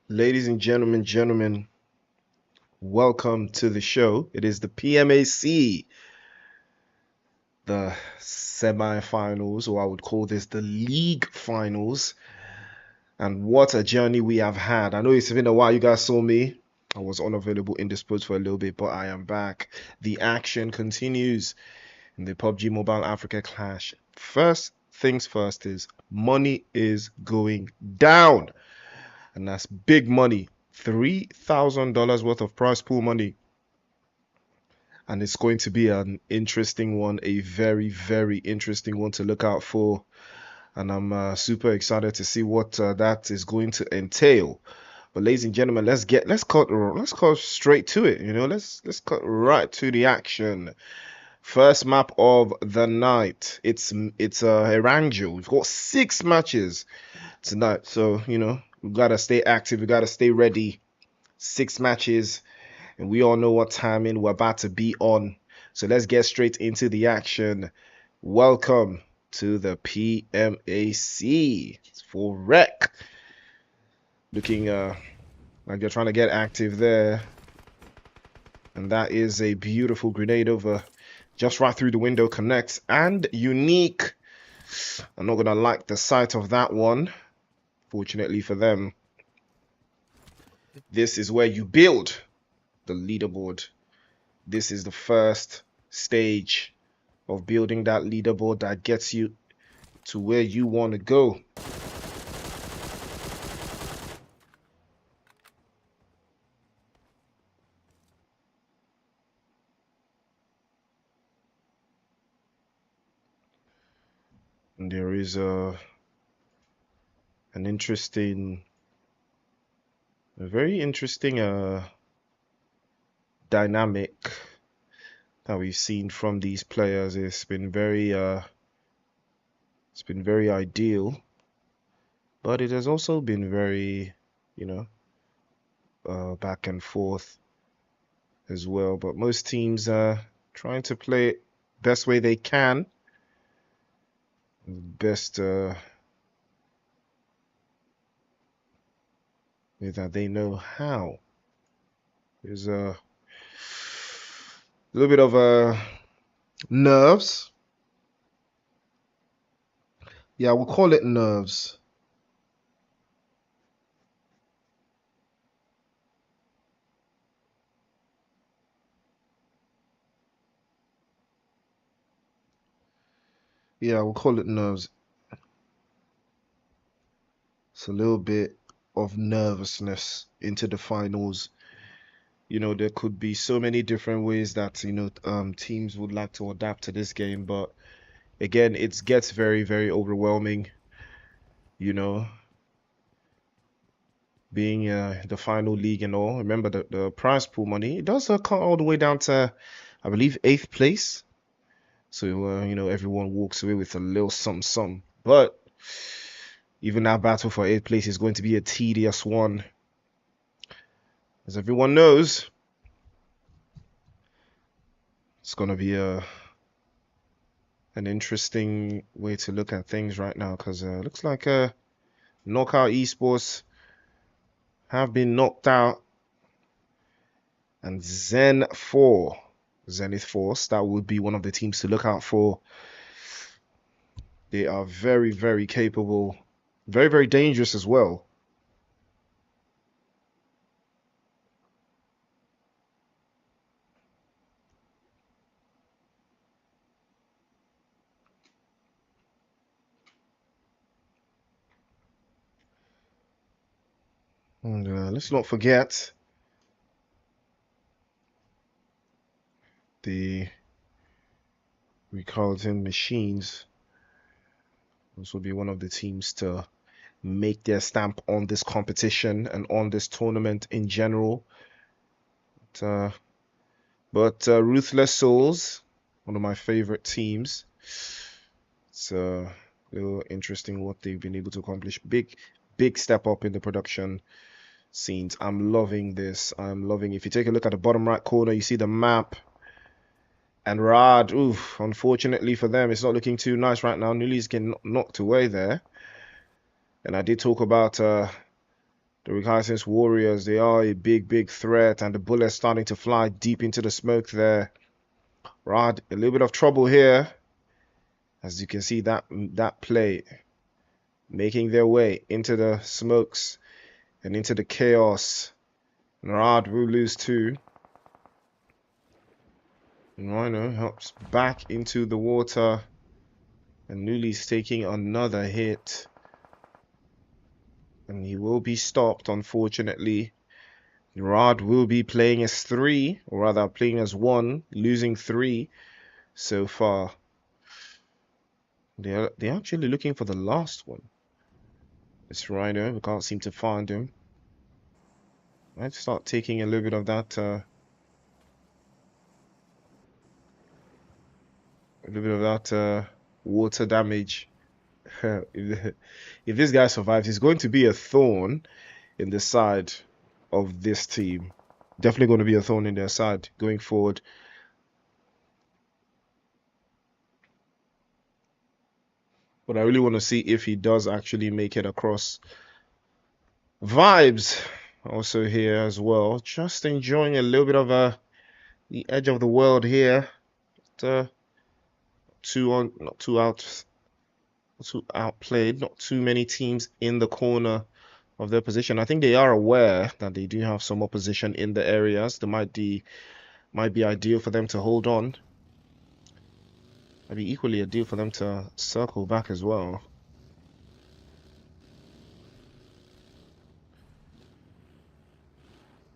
Ladies and gentlemen, welcome to the show. It is the PMAC, the semi-finals, or I would call this the league finals. And what a journey we have had. I know it's been a while. You guys saw me. I was unavailable in the sports for a little bit, but I am back. The action continues in the PUBG Mobile Africa Clash. First things first is money is going down. And that's big money. $3,000 worth of prize pool money. And it's going to be an interesting one, a very, very interesting one to look out for. And I'm super excited to see what that is going to entail. But ladies and gentlemen, let's cut straight to it. Let's cut right to the action. First map of the night. It's Erangel. We've got 6 matches tonight, so we gotta stay active. We gotta stay ready. 6 matches. And we all know what timing we're about to be on. So let's get straight into the action. Welcome to the PMAC. It's for rec. Looking like they're trying to get active there. And that is a beautiful grenade over just right through the window. Connects and unique. I'm not going to like the sight of that one. Fortunately for them. This is where you build the leaderboard. This is the first stage of building that leaderboard that gets you to where you want to go. And there is a very interesting dynamic that we've seen from these players. It's been very ideal, but it has also been very back and forth as well. But most teams are trying to play it best way they can, best way that they know how. There's a little bit of nerves. Yeah, we'll call it nerves. Yeah, we'll call it nerves. It's a little bit of nervousness into the finals. There could be so many different ways that teams would like to adapt to this game, but again, it gets very, very overwhelming. Being the final league and all. Remember the prize pool money, it does come all the way down to, I believe, 8th place. So everyone walks away with a little something. But even that battle for 8th place is going to be a tedious one. As everyone knows, it's going to be an interesting way to look at things right now, because it looks like Knockout Esports have been knocked out, and Zenith Force, that would be one of the teams to look out for. They are very, very capable, very, very dangerous as well. And let's not forget the RECALCITRANTS machines. This will be one of the teams to make their stamp on this competition and on this tournament in general. But Ruthless Souls, one of my favorite teams. It's a little interesting what they've been able to accomplish. Big step up in the production scenes. I'm loving this. I'm loving. If you take a look at the bottom right corner, you see the map. And Rad, oof, unfortunately for them, it's not looking too nice right now. Newly's getting knocked away there. And I did talk about The Reconnaissance Warriors, they are a big threat, and the bullets starting to fly deep into the smoke there. Rod, a little bit of trouble here. As you can see, that play making their way into the smokes and into the chaos. Rod will lose too. And Rhino helps back into the water. And Nuli's taking another hit. And he will be stopped, unfortunately. Rod will be playing as 3, or rather playing as 1, losing 3 so far. They're actually looking for the last one. This Rhino, we can't seem to find him. Might start taking a little bit of that, water damage. If this guy survives, he's going to be a thorn in the side of this team. Definitely going to be a thorn in their side going forward. But I really want to see if he does actually make it across. Vibes also here as well. Just enjoying a little bit of the edge of the world here. Not too outplayed. Not too many teams in the corner of their position. I think they are aware that they do have some opposition in the areas. That might be ideal for them to hold on. Might be equally ideal for them to circle back as well.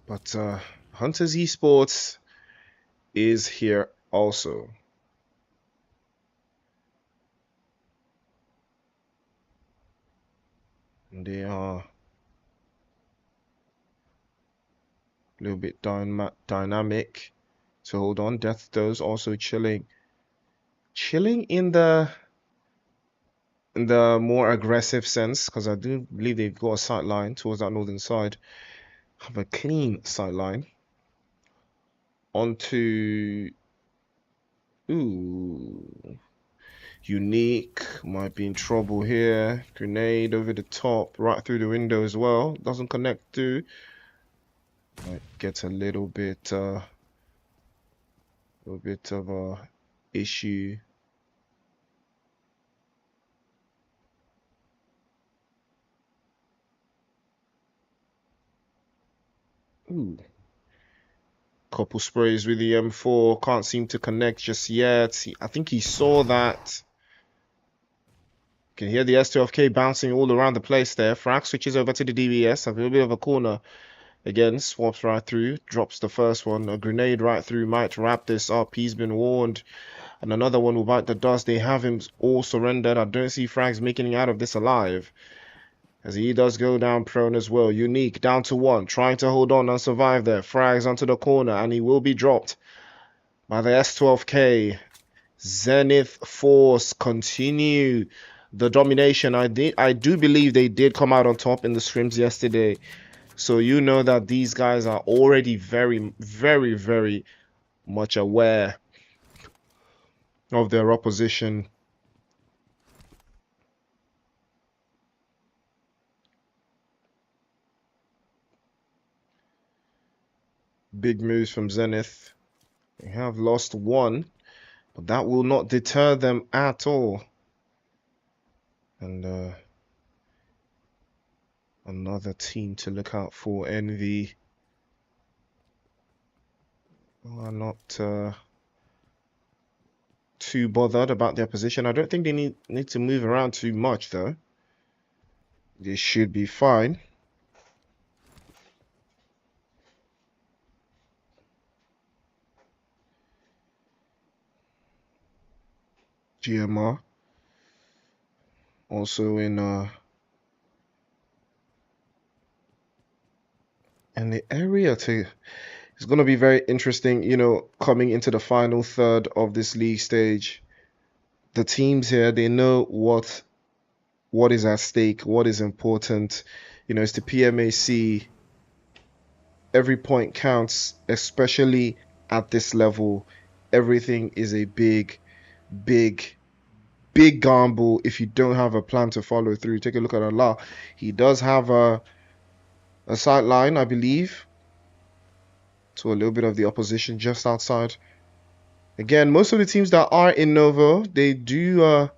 But Hunters Esports is here also. And they are a little bit dynamic. So hold on. Death Dose also chilling in the more aggressive sense, because I do believe they've got a sight line towards that northern side. Have a clean sight line onto Unique might be in trouble here. Grenade over the top, right through the window as well. Doesn't connect to. Might get a little bit of a issue. Couple sprays with the M4. Can't seem to connect just yet. I think he saw that. Can hear the S12K bouncing all around the place there. Frag switches over to the DBS. A little bit of a corner. Again, swaps right through. Drops the first one. A grenade right through. Might wrap this up. He's been warned. And another one will bite the dust. They have him all surrendered. I don't see Frags making it out of this alive, as he does go down prone as well. Unique down to 1. Trying to hold on and survive there. Frags onto the corner. And he will be dropped by the S12K. Zenith Force continue the domination. I do believe they did come out on top in the scrims yesterday. So you know that these guys are already very much aware of their opposition. Big moves from Zenith. They have lost 1, but that will not deter them at all. And another team to look out for, Envy. Are not too bothered about their position. I don't think they need to move around too much though. They should be fine. GMR also in the area too. It's going to be very interesting, you know, coming into the final third of this league stage. The teams here, they know what is at stake, what is important. You know, it's the PMAC. Every point counts, especially at this level. Everything is a big gamble if you don't have a plan to follow through. Take a look at Allah. He does have a a sideline, I believe, to a little bit of the opposition just outside. Again, most of the teams that are in Novo, they do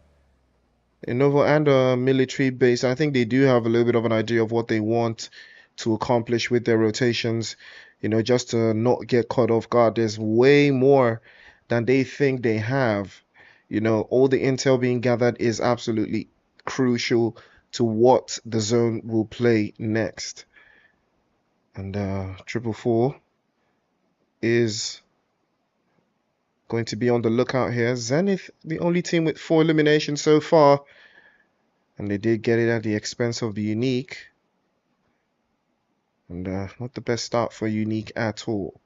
in Novo and a military base. I think they do have a little bit of an idea of what they want to accomplish with their rotations, you know, just to not get caught off guard. There's way more than they think they have. You know, all the intel being gathered is absolutely crucial to what the zone will play next. And 444 is going to be on the lookout here. Zenith, the only team with 4 eliminations so far. And they did get it at the expense of the Unique. And not the best start for Unique at all.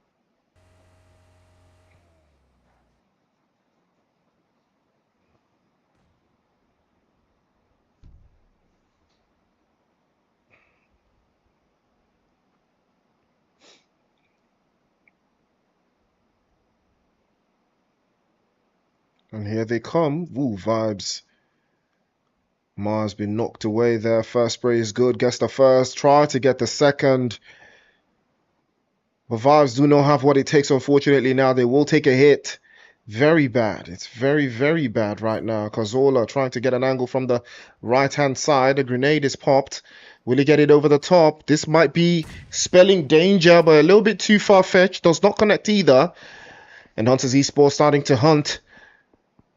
And here they come. Ooh, vibes. Mars been knocked away there. First spray is good. Gets the first. Try to get the second. But vibes do not have what it takes, unfortunately. Now they will take a hit. Very bad. It's very, very bad right now. Kazola trying to get an angle from the right-hand side. A grenade is popped. Will he get it over the top? This might be spelling danger, but a little bit too far-fetched. Does not connect either. And Hunters Esports starting to hunt.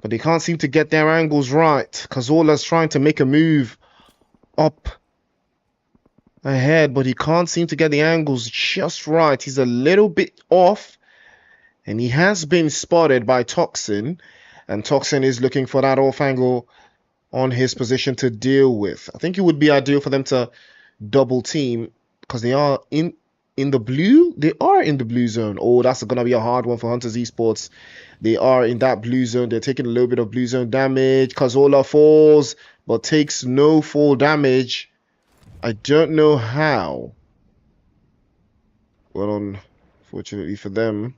But they can't seem to get their angles right. Kazola's trying to make a move up ahead, but he can't seem to get the angles just right. He's a little bit off. And he has been spotted by Toxin. And Toxin is looking for that off angle on his position to deal with. I think it would be ideal for them to double team because they are in the blue. They are in the blue zone. Oh, that's going to be a hard one for Hunters Esports. They are in that blue zone. They're taking a little bit of blue zone damage. Kazola falls, but takes no fall damage. I don't know how. Well, unfortunately for them,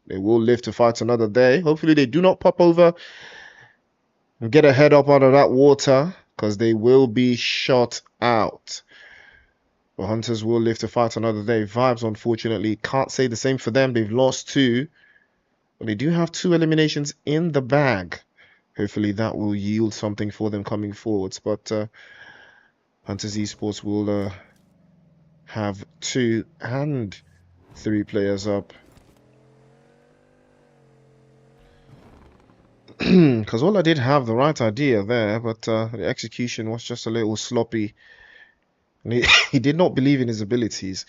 they will live to fight another day. Hopefully they do not pop over and get a head up out of that water, because they will be shot out. But Hunters will live to fight another day. Vibes, unfortunately, can't say the same for them. They've lost 2. But they do have 2 eliminations in the bag. Hopefully that will yield something for them coming forwards. But Hunters Esports will have 2 and 3 players up. Kazola did have the right idea there, but the execution was just a little sloppy. And he did not believe in his abilities,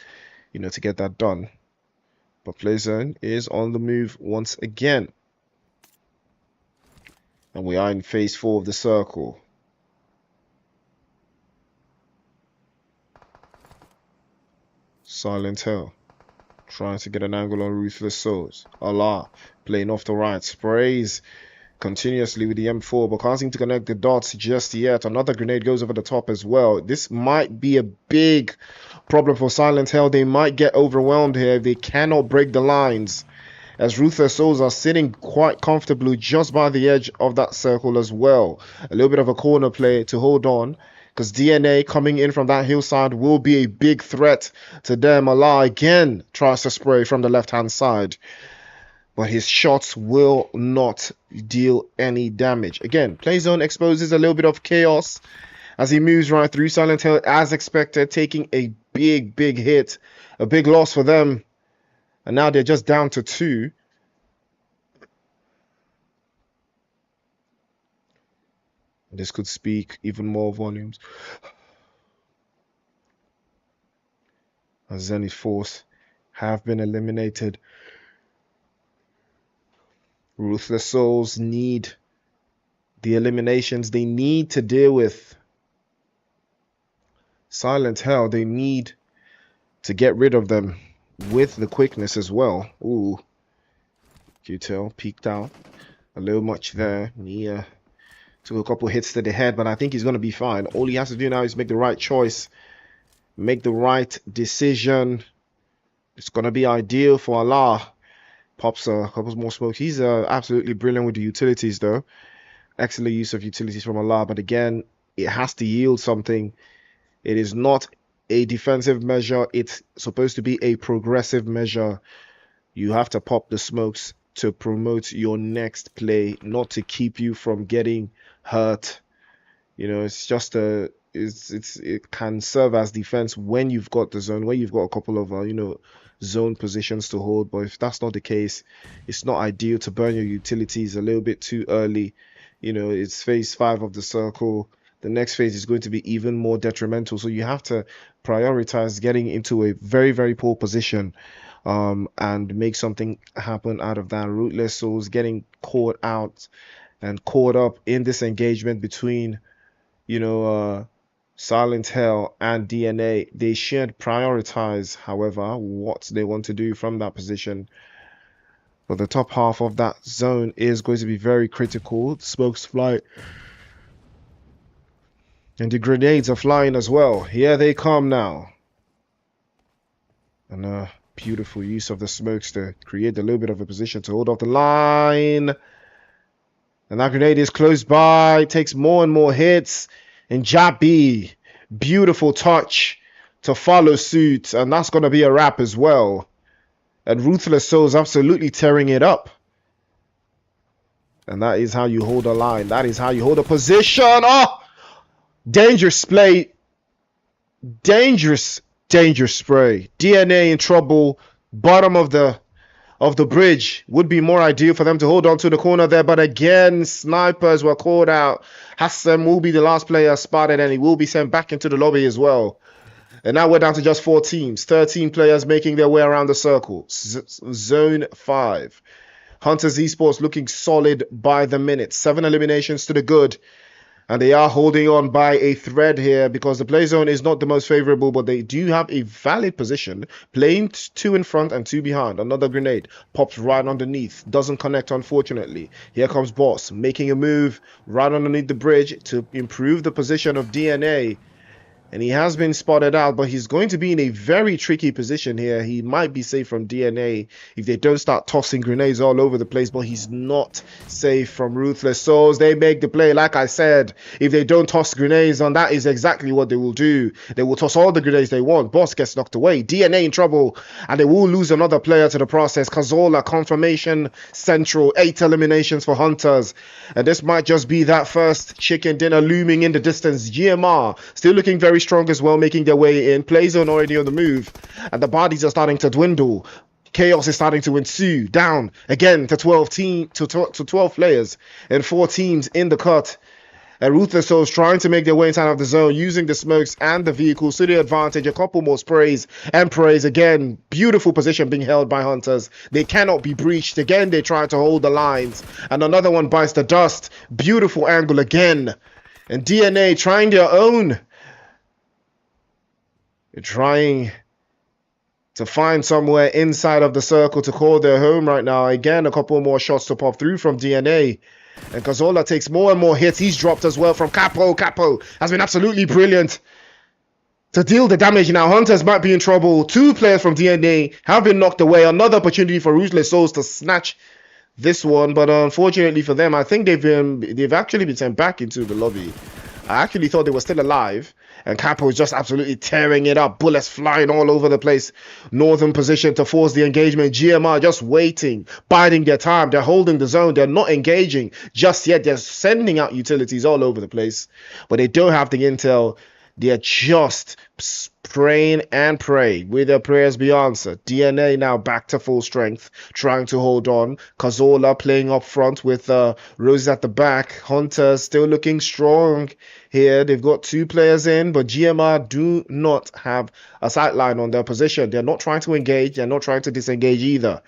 you know, to get that done. But Playzone is on the move once again. And we are in phase 4 of the circle. Silent Hill. Trying to get an angle on Ruthless Souls. Allah playing off the right. Sprays continuously with the M4, but can't seem to connect the dots just yet. Another grenade goes over the top as well. This might be a big problem for Silent Hill. They might get overwhelmed here if they cannot break the lines, as Ruthless Souls are sitting quite comfortably just by the edge of that circle as well. A little bit of a corner play to hold on, because DNA coming in from that hillside will be a big threat to them. Allah again tries to spray from the left-hand side, but his shots will not deal any damage. Again, Playzone exposes a little bit of chaos as he moves right through. Silent Hill, as expected, taking a big hit. A big loss for them. And now they're just down to 2. This could speak even more volumes. As Zenith Force have been eliminated. Ruthless Souls need the eliminations they need to deal with. Silent Hell, they need to get rid of them with the quickness as well. Ooh. QTEL peeked out a little much there. He took a couple hits to the head, but I think he's going to be fine. All he has to do now is make the right choice. Make the right decision. It's going to be ideal for Allah. Pops a couple more smokes. He's absolutely brilliant with the utilities, though. Excellent use of utilities from Allah. But again, it has to yield something. It is not a defensive measure. It's supposed to be a progressive measure. You have to pop the smokes to promote your next play, not to keep you from getting hurt. You know, it's just it can serve as defense when you've got the zone, when you've got a couple of zone positions to hold. But if that's not the case, it's not ideal to burn your utilities a little bit too early. You know, it's phase 5 of the circle. The next phase is going to be even more detrimental. So you have to prioritize getting into a very, very poor position and make something happen out of that. Ruthless Souls getting caught out and caught up in this engagement between, Silent Hell and DNA. They should prioritize, however, what they want to do from that position. But the top half of that zone is going to be very critical. The smokes fly. And the grenades are flying as well. Here they come now. And beautiful use of the smokes to create a little bit of a position to hold off the line. And that grenade is close by. Takes more and more hits. And Jabi, beautiful touch to follow suit. And that's going to be a wrap as well. And Ruthless Souls absolutely tearing it up. And that is how you hold a line. That is how you hold a position. Oh! Dangerous play. Dangerous spray. DNA in trouble. Bottom of the bridge would be more ideal for them to hold on to the corner there. But again, snipers were called out. Hassan will be the last player spotted, and he will be sent back into the lobby as well. And now we're down to just 4 teams. 13 players making their way around the circle. Zone 5. Hunters Esports looking solid by the minute. 7 eliminations to the good. And they are holding on by a thread here because the play zone is not the most favorable, but they do have a valid position. Playing 2 in front and 2 behind. Another grenade pops right underneath. Doesn't connect, unfortunately. Here comes Boss making a move right underneath the bridge to improve the position of DNA. And he has been spotted out, but he's going to be in a very tricky position here. He might be safe from DNA if they don't start tossing grenades all over the place, but he's not safe from Ruthless Souls. They make the play, like I said. If they don't toss grenades on, that is exactly what they will do. They will toss all the grenades they want. Boss gets knocked away. DNA in trouble, and they will lose another player to the process. Kazola, confirmation central. 8 eliminations for Hunters. And this might just be that first chicken dinner looming in the distance. GMR still looking very strong as well, making their way in. Play zone already on the move, and the bodies are starting to dwindle. Chaos is starting to ensue. Down again to 12 players and 4 teams in the cut. And Ruthless Souls trying to make their way inside of the zone, using the smokes and the vehicles to the advantage. A couple more sprays and praise again. Beautiful position being held by Hunters. They cannot be breached. Again, they try to hold the lines, and another one bites the dust. Beautiful angle again. And DNA trying their own. They're trying to find somewhere inside of the circle to call their home right now. Again, a couple more shots to pop through from DNA. And Kazola takes more and more hits. He's dropped as well from Capo. Capo has been absolutely brilliant to deal the damage. Now Hunters might be in trouble. 2 players from DNA have been knocked away. Another opportunity for Ruthless Souls to snatch this one. But unfortunately for them, I think they've actually been sent back into the lobby. I actually thought they were still alive. And Capo is just absolutely tearing it up. Bullets flying all over the place. Northern position to force the engagement. GMR just waiting, biding their time. They're holding the zone. They're not engaging just yet. They're sending out utilities all over the place. But they don't have the intel. They're just praying and pray. Will their prayers be answered? DNA now back to full strength, trying to hold on. Kazola playing up front with Rose at the back. Hunters still looking strong here. They've got 2 players in, but GMR do not have a sight line on their position. They're not trying to engage. They're not trying to disengage either.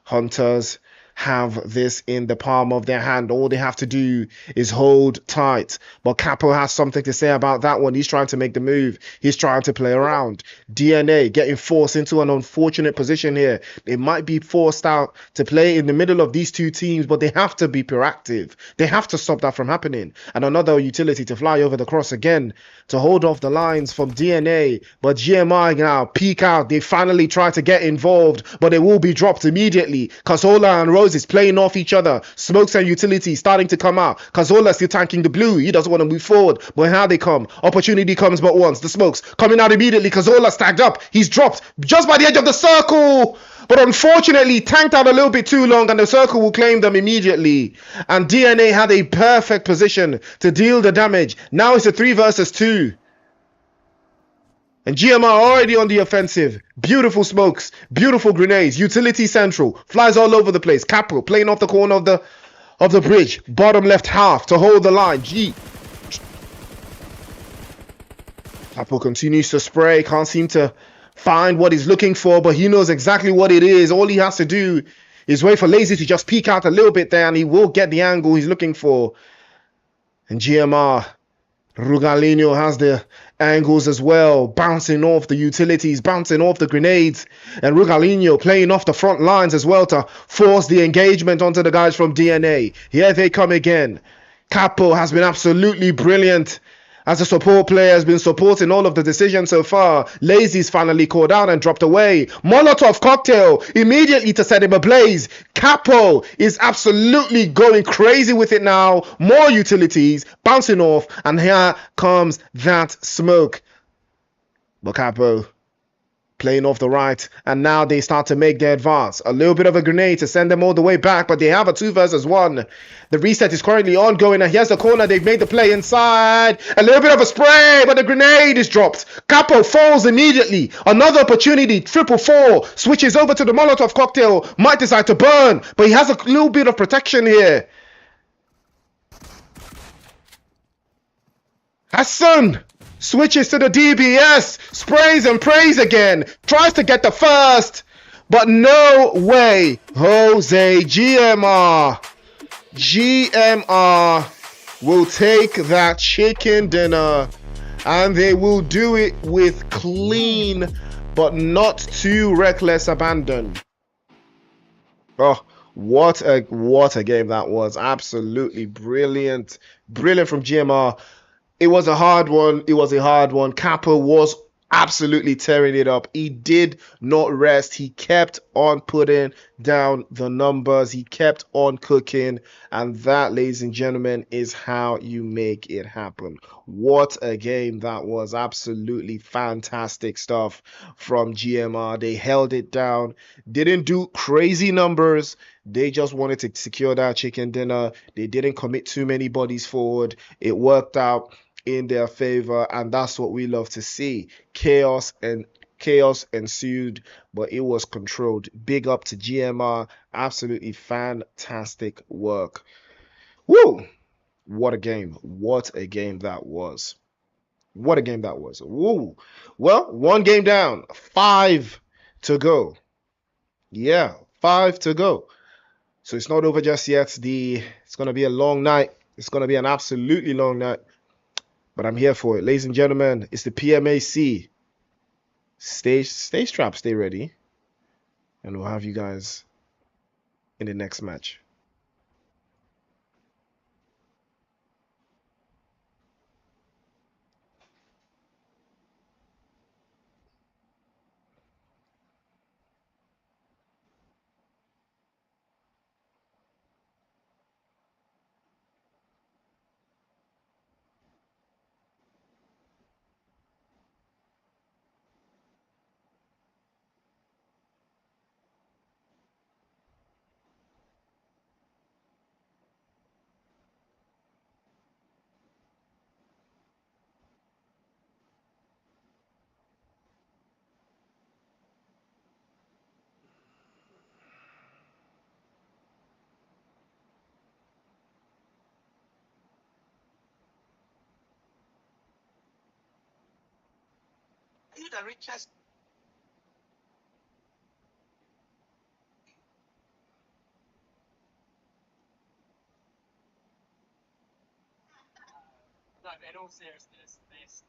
Hunters have this in the palm of their hand. All they have to do is hold tight. But Capo has something to say about that one. He's trying to make the move. He's trying to play around. DNA getting forced into an unfortunate position here. They might be forced out to play in the middle of these 2 teams, but they have to be proactive. They have to stop that from happening. And another utility to fly over the cross again to hold off the lines from DNA. But GMI now peek out. They finally try to get involved, but they will be dropped immediately. Kazola and Rose roses playing off each other. Smokes and utilities starting to come out. Cazorla still tanking the blue. He doesn't want to move forward. But how they come. Opportunity comes but once. The smokes coming out immediately. Cazorla stacked up. He's dropped just by the edge of the circle. But unfortunately, tanked out a little bit too long, and the circle will claim them immediately. And DNA had a perfect position to deal the damage. Now it's a 3 versus 2. And GMR already on the offensive. Beautiful smokes, beautiful grenades, utility central, flies all over the place. Capo playing off the corner of the bridge, bottom left half to hold the line. Capo continues to spray, can't seem to find what he's looking for, but he knows exactly what it is. All he has to do is wait for Lazy to just peek out a little bit there, and he will get the angle he's looking for. And GMR, Rugalinho has the angles as well, bouncing off the utilities, bouncing off the grenades, and Rugalinho playing off the front lines as well to force the engagement onto the guys from DNA. Here they come again. Capo has been absolutely brilliant as a support player, has been supporting all of the decisions so far. Lazy's finally called out and dropped away. Molotov cocktail immediately to set him ablaze. Capo is absolutely going crazy with it now. More utilities bouncing off, and here comes that smoke. But Capo playing off the right, and now they start to make their advance. A little bit of a grenade to send them all the way back, but they have a 2 versus 1. The reset is currently ongoing, and here's the corner. They've made the play inside. A little bit of a spray, but the grenade is dropped. Capo falls immediately. Another opportunity, 444, switches over to the Molotov cocktail. Might decide to burn, but he has a little bit of protection here. Hassan switches to the DBS, sprays and prays again, tries to get the first, but no way. Jose, GMR will take that chicken dinner, and they will do it with clean but not too reckless abandon. Oh, what a game that was. Absolutely brilliant from GMR. It was a hard one. Capo was absolutely tearing it up. He did not rest. He kept on putting down the numbers. He kept on cooking. And that, ladies and gentlemen, is how you make it happen. What a game that was. Absolutely fantastic stuff from GMR. They held it down. Didn't do crazy numbers. They just wanted to secure that chicken dinner. They didn't commit too many bodies forward. It worked out in their favor, and that's what we love to see. Chaos ensued, but it was controlled. Big up to GMR. Absolutely fantastic work. Woo! What a game that was. Woo! Well, 1 game down, 5 to go. Yeah, 5 to go. So it's not over just yet. It's going to be a long night. It's going to be an absolutely long night. But I'm here for it. Ladies and gentlemen, it's the PMAC. Stay strapped, stay ready. And we'll have you guys in the next match. The richest. No, in all seriousness, this.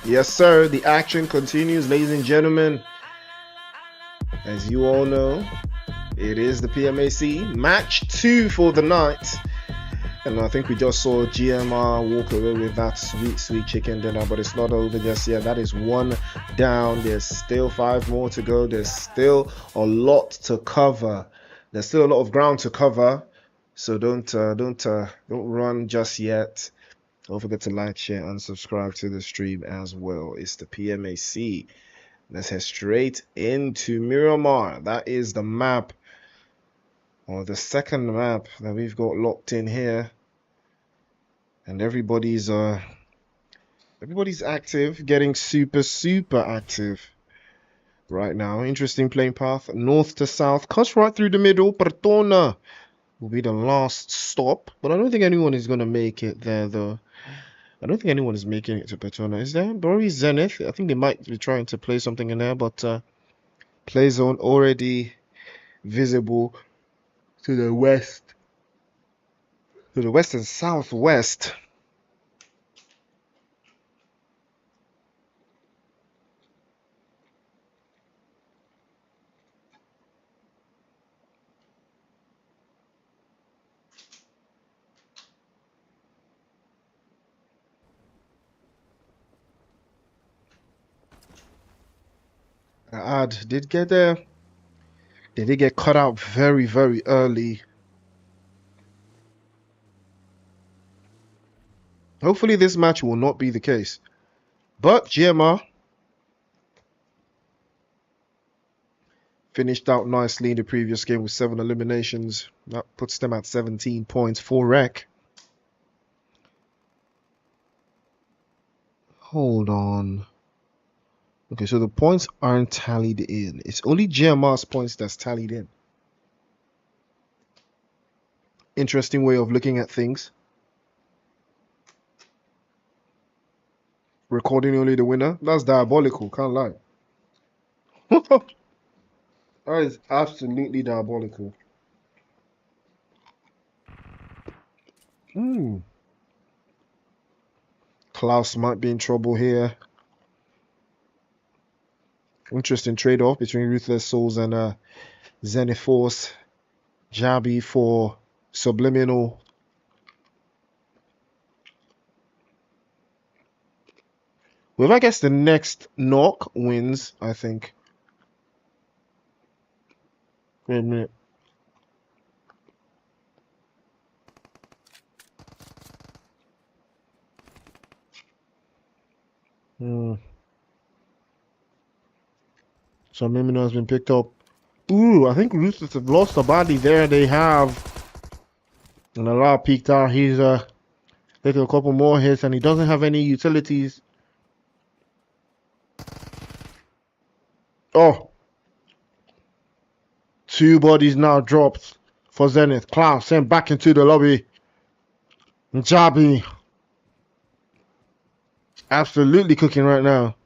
Yes, sir. The action continues, ladies and gentlemen. As you all know, it is the PMAC match 2 for the night. And I think we just saw GMR walk away with that sweet chicken dinner, but it's not over just yet. That is 1 down. There's still 5 more to go. There's still a lot to cover. There's still a lot of ground to cover. So don't run just yet. Don't forget to like, share, and subscribe to the stream as well. It's the PMAC. Let's head straight into Miramar. That is the map, or the second map that we've got locked in here. And everybody's active, getting super active right now. Interesting playing path, north to south, cuts right through the middle. Pertona will be the last stop, but I don't think anyone is going to make it there, though. I don't think anyone is making it to Pertona. Is there? Probably Zenith. I think they might be trying to play something in there, but play zone already visible to the west. To the west and southwest. Ad did get there. They did get cut out very early. Hopefully this match will not be the case. But GMR finished out nicely in the previous game with 7 eliminations. That puts them at 17 points for rec. Hold on. Okay, so the points aren't tallied in. It's only GMR's points that's tallied in. Interesting way of looking at things. Recording only the winner. That's diabolical, can't lie. That is absolutely diabolical. Klaus might be in trouble here. Interesting trade-off between Ruthless Souls and Zenith Force. Jabby for Subliminal. Well, I guess the next knock wins, I think. Wait a minute. Subliminal has been picked up. Ooh, I think Ruthless have lost a body there. They have. And a lot peeked out. He's taking a couple more hits and he doesn't have any utilities. Oh. 2 bodies now dropped for Zenith. Klaus sent back into the lobby. Njabi. Absolutely cooking right now.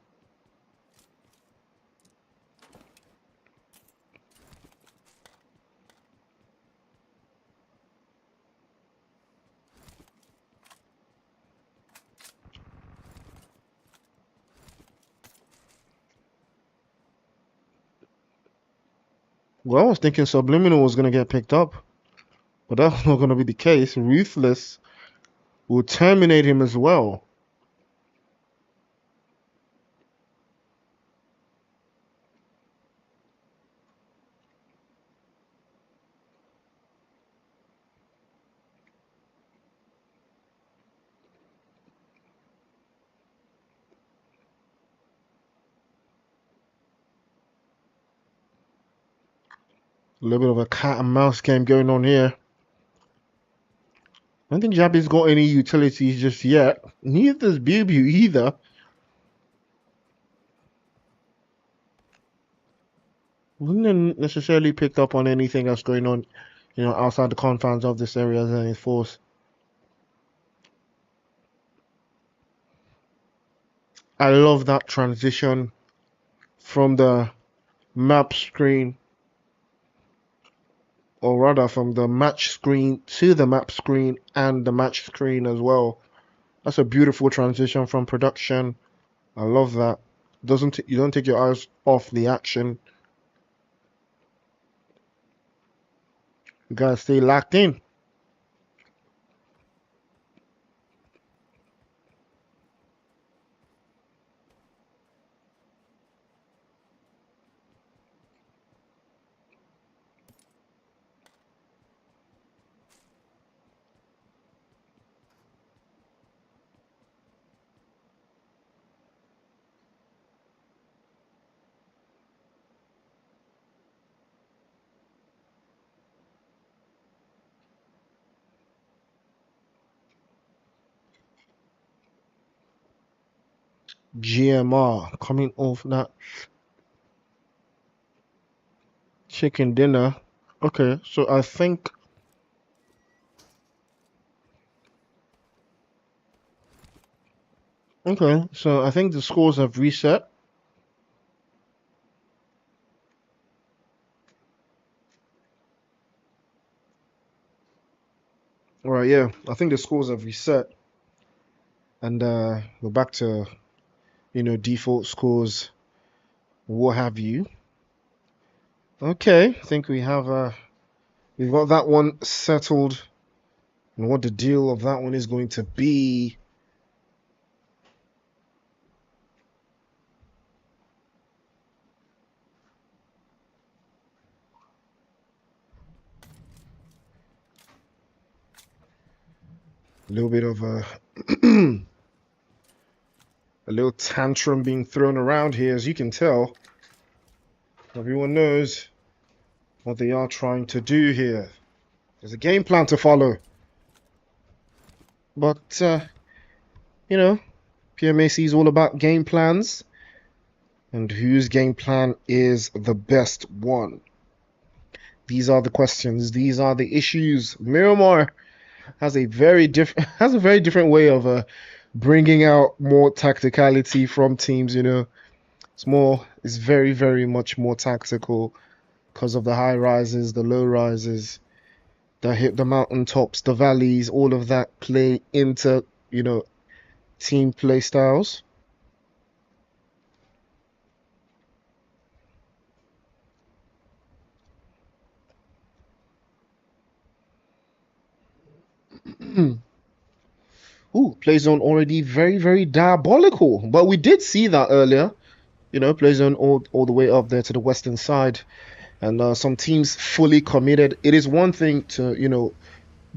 Well, I was thinking Subliminal was going to get picked up, but that's not going to be the case. Ruthless will terminate him as well. A little bit of a cat and mouse game going on here. I don't think Jabby's got any utilities just yet. Neither does Bubu either. Wouldn't necessarily picked up on anything that's going on, outside the confines of this area as any force. I love that transition from the map screen, or rather from the match screen to the map screen and the match screen as well. That's a beautiful transition from production I love that. You don't take your eyes off the action. You gotta stay locked in. GMR coming off that chicken dinner. Okay, so I think. Okay, so I think the scores have reset. All right, yeah, I think the scores have reset, and we're back to default scores, what have you. Okay, I think we've got that one settled, and what the deal of that one is going to be. A little bit of a a little tantrum being thrown around here, as you can tell. Everyone knows what they are trying to do here. There's a game plan to follow. But, PMAC is all about game plans. And whose game plan is the best one? These are the questions. These are the issues. Miramar has a very different way of bringing out more tacticality from teams. It's very, very much more tactical because of the high rises, the low rises, the mountaintops, the valleys. All of that play into team play styles. Ooh, play zone already very, very diabolical. But we did see that earlier. Play zone all the way up there to the western side. And some teams fully committed. It is one thing to,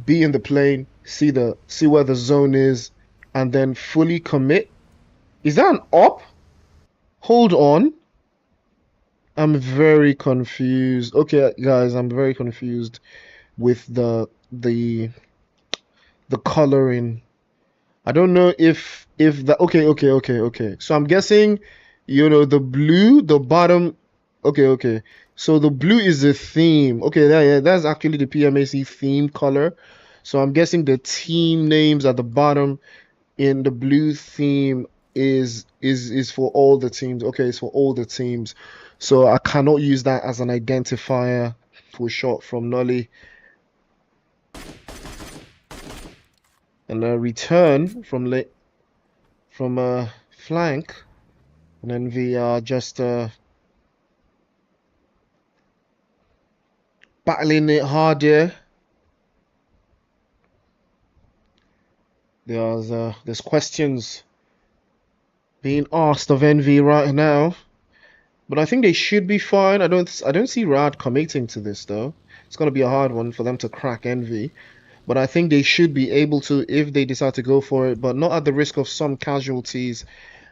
be in the plane, see where the zone is, and then fully commit. Is that an op? Hold on. I'm very confused. Okay, guys, I'm very confused with the coloring. I don't know if the okay. So I'm guessing, the blue, the bottom. Okay. So the blue is the theme. Okay, yeah, that's actually the PMAC theme color. So I'm guessing the team names at the bottom in the blue theme is for all the teams. Okay, it's for all the teams. So I cannot use that as an identifier for shot from Nolly. And a return from flank, and then we are just battling it hard here. There's questions being asked of Envy right now, but I think they should be fine. I don't see Rad committing to this though. It's gonna be a hard one for them to crack Envy. But I think they should be able to if they decide to go for it, but not at the risk of some casualties.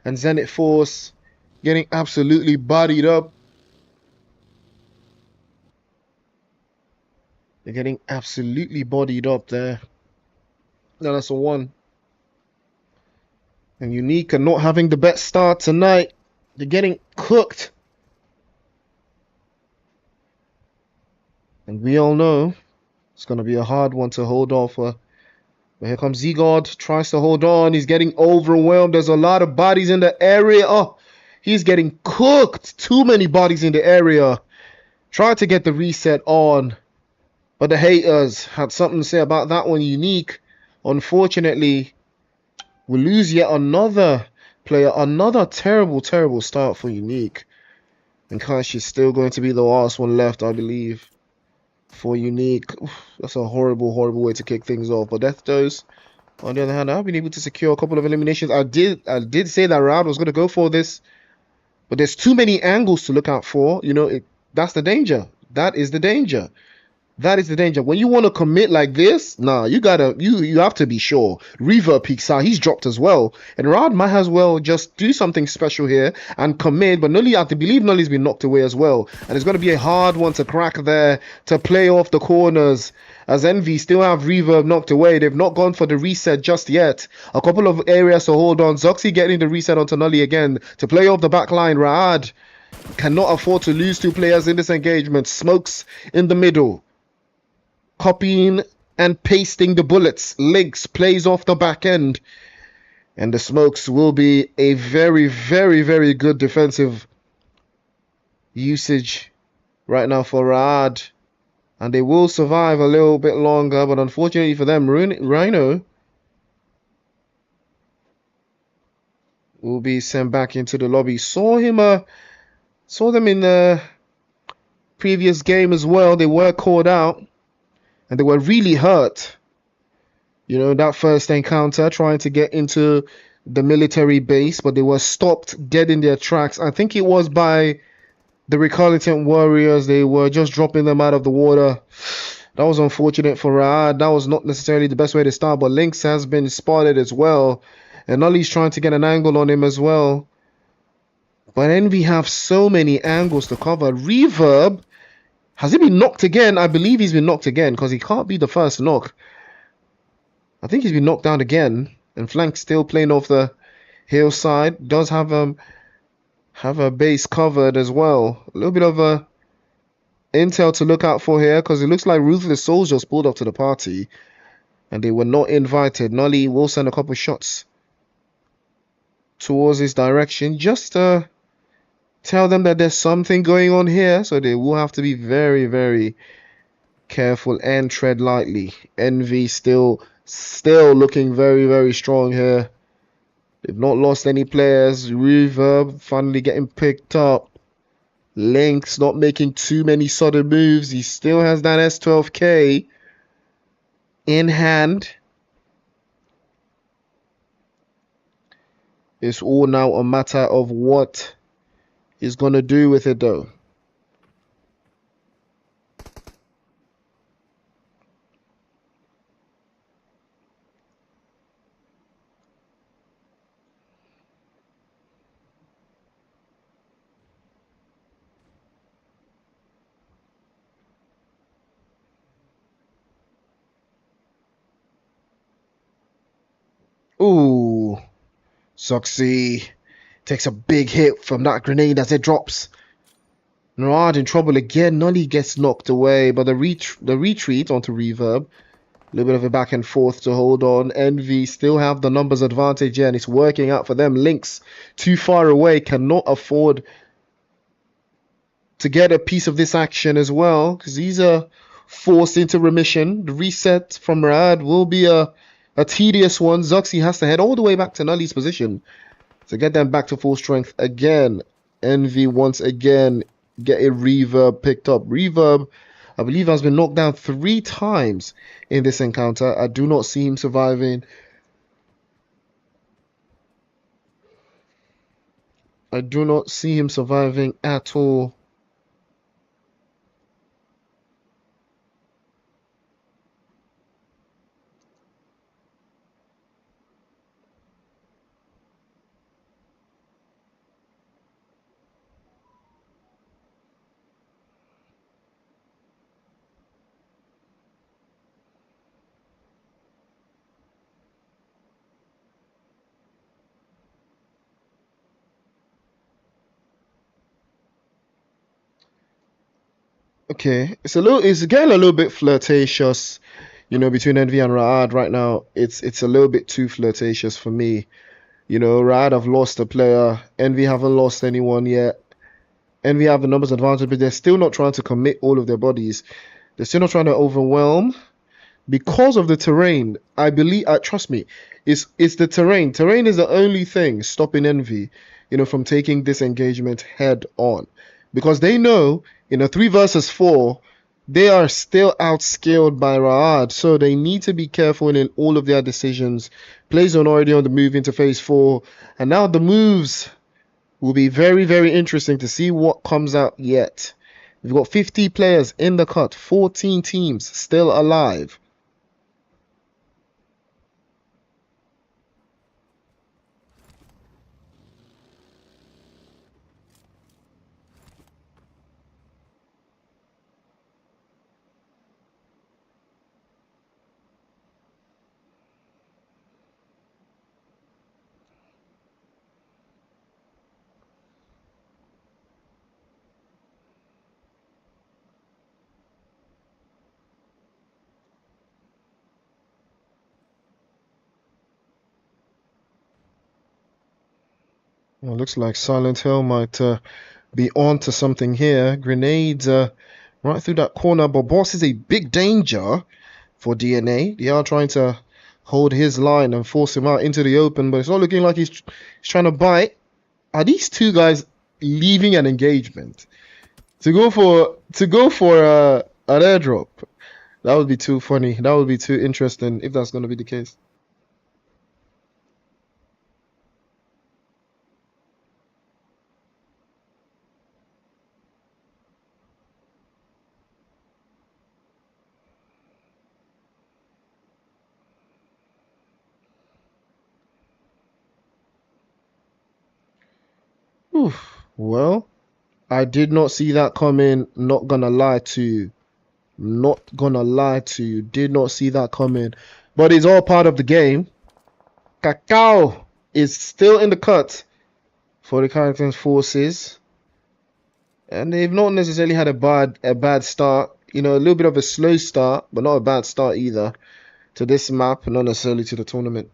And Zenith Force getting absolutely bodied up. They're getting absolutely bodied up there. Now that's a 1. And Unique are not having the best start tonight. They're getting cooked. And we all know it's going to be a hard one to hold off. But here comes Zegod, tries to hold on. He's getting overwhelmed. There's a lot of bodies in the area. Oh, he's getting cooked. Too many bodies in the area. Tried to get the reset on. But the haters had something to say about that one. Unique, unfortunately, will lose yet another player. Another terrible, terrible start for Unique. And Kash is still going to be the last one left, I believe, for Unique. Oof, that's a horrible, horrible way to kick things off. But Death Dose, on the other hand, I've been able to secure a couple of eliminations. I did say that Rad was going to go for this, but there's too many angles to look out for. You know, that's the danger. That is the danger. That is the danger. When you want to commit like this, nah, you have to be sure. Reaver peeks out. He's dropped as well. And Rad might as well just do something special here and commit. But Nully, I believe Nully's been knocked away as well. And it's going to be a hard one to crack there to play off the corners. As Envy still have Reverb knocked away. They've not gone for the reset just yet. A couple of areas to hold on. Zoxy getting the reset onto Nully again to play off the back line. Rad cannot afford to lose two players in this engagement. Smokes in the middle. Copying and pasting the bullets. Links plays off the back end. And the Smokes will be a very, very, very good defensive usage right now for Raad. And they will survive a little bit longer. But unfortunately for them, Rhino will be sent back into the lobby. Saw them in the previous game as well. They were called out. And they were really hurt, you know, that first encounter, trying to get into the military base, but they were stopped dead in their tracks. I think it was by the Recalcitrant Warriors. They were just dropping them out of the water. That was unfortunate for Raad. That was not necessarily the best way to start, but Lynx has been spotted as well. And Nolly's trying to get an angle on him as well. But Envy have so many angles to cover. Reverb. Has he been knocked again? I believe he's been knocked again because he can't be the first knock. I think he's been knocked down again. And Flank still playing off the hillside. Does have a base covered as well. A little bit of a intel to look out for here because it looks like Ruthless Souls just pulled up to the party. And they were not invited. Nolly will send a couple shots towards his direction. Just tell them that there's something going on here, so they will have to be very, very careful and tread lightly. Envy still looking very, very strong here. They've not lost any players. Reverb finally getting picked up. Lynx not making too many sudden moves. He still has that S12K in hand. It's all now a matter of what he's going to do with it though. Ooh, Zoxy takes a big hit from that grenade as it drops. Narad in trouble again. Nolly gets knocked away, but the retreat onto Reverb. A little bit of a back and forth to hold on. Envy still have the numbers advantage here, and it's working out for them. Lynx too far away, cannot afford to get a piece of this action as well, because these are forced into remission. The reset from Rad will be a tedious one. Zoxy has to head all the way back to Nolly's position to get them back to full strength again. Envy once again get a Reverb picked up. Reverb, I believe, has been knocked down 3 times in this encounter. I do not see him surviving. I do not see him surviving at all. Okay, it's getting a little bit flirtatious, you know, between Envy and Raad right now. It's a little bit too flirtatious for me. You know, Raad have lost a player. Envy haven't lost anyone yet. Envy have the numbers advantage, but they're still not trying to commit all of their bodies. They're still not trying to overwhelm. because of the terrain. I believe, trust me, it's the terrain. Terrain is the only thing stopping Envy, from taking this engagement head on, because they know in a 3 versus 4, they are still outskilled by Raad, so they need to be careful in all of their decisions. Plays on already on the move into phase 4, and now the moves will be very, very interesting to see what comes out yet. We've got 50 players in the cut, 14 teams still alive. Well, looks like Silent Hill might be on to something here. Grenades right through that corner, but Boss is a big danger for DNA. They are trying to hold his line and force him out into the open, but it's not looking like he's trying to bite. Are these two guys leaving an engagement to go for an airdrop? That would be too funny. That would be too interesting if that's going to be the case. Oof. Well, I did not see that coming. Not gonna lie to you. Not gonna lie to you. Did not see that coming. But it's all part of the game. Cacao is still in the cut for the Carrington forces. And they've not necessarily had a bad start. A little bit of a slow start, but not a bad start either to this map, not necessarily to the tournament.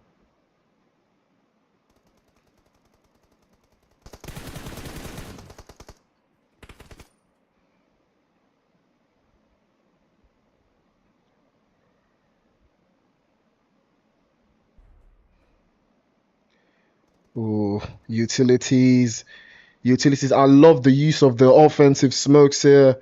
Ooh, utilities. Utilities. I love the use of the offensive smokes here.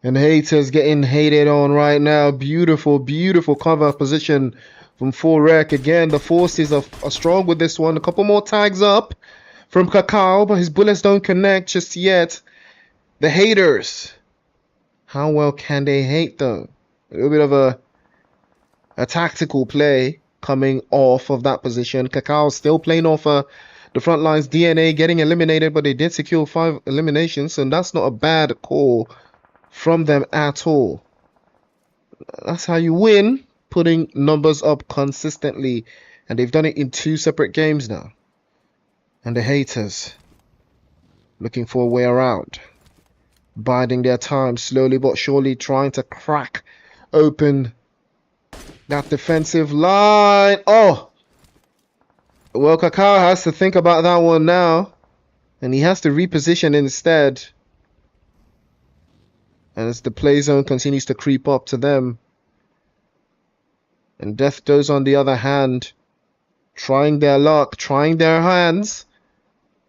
And haters getting hated on right now. Beautiful, beautiful cover position from 4rec. Again, the forces are strong with this one. A couple more tags up from Cacao, but his bullets don't connect just yet. The haters. How well can they hate though? A little bit of a tactical play coming off of that position. Cacao still playing off the front lines. DNA getting eliminated, but they did secure 5 eliminations, and that's not a bad call from them at all. That's how you win, putting numbers up consistently, and they've done it in 2 separate games now. And the haters looking for a way around, biding their time, slowly but surely trying to crack open that defensive line. Oh, well, Cacao has to think about that one now, and he has to reposition instead. And as the play zone continues to creep up to them. And Death Does, on the other hand, trying their luck, trying their hands.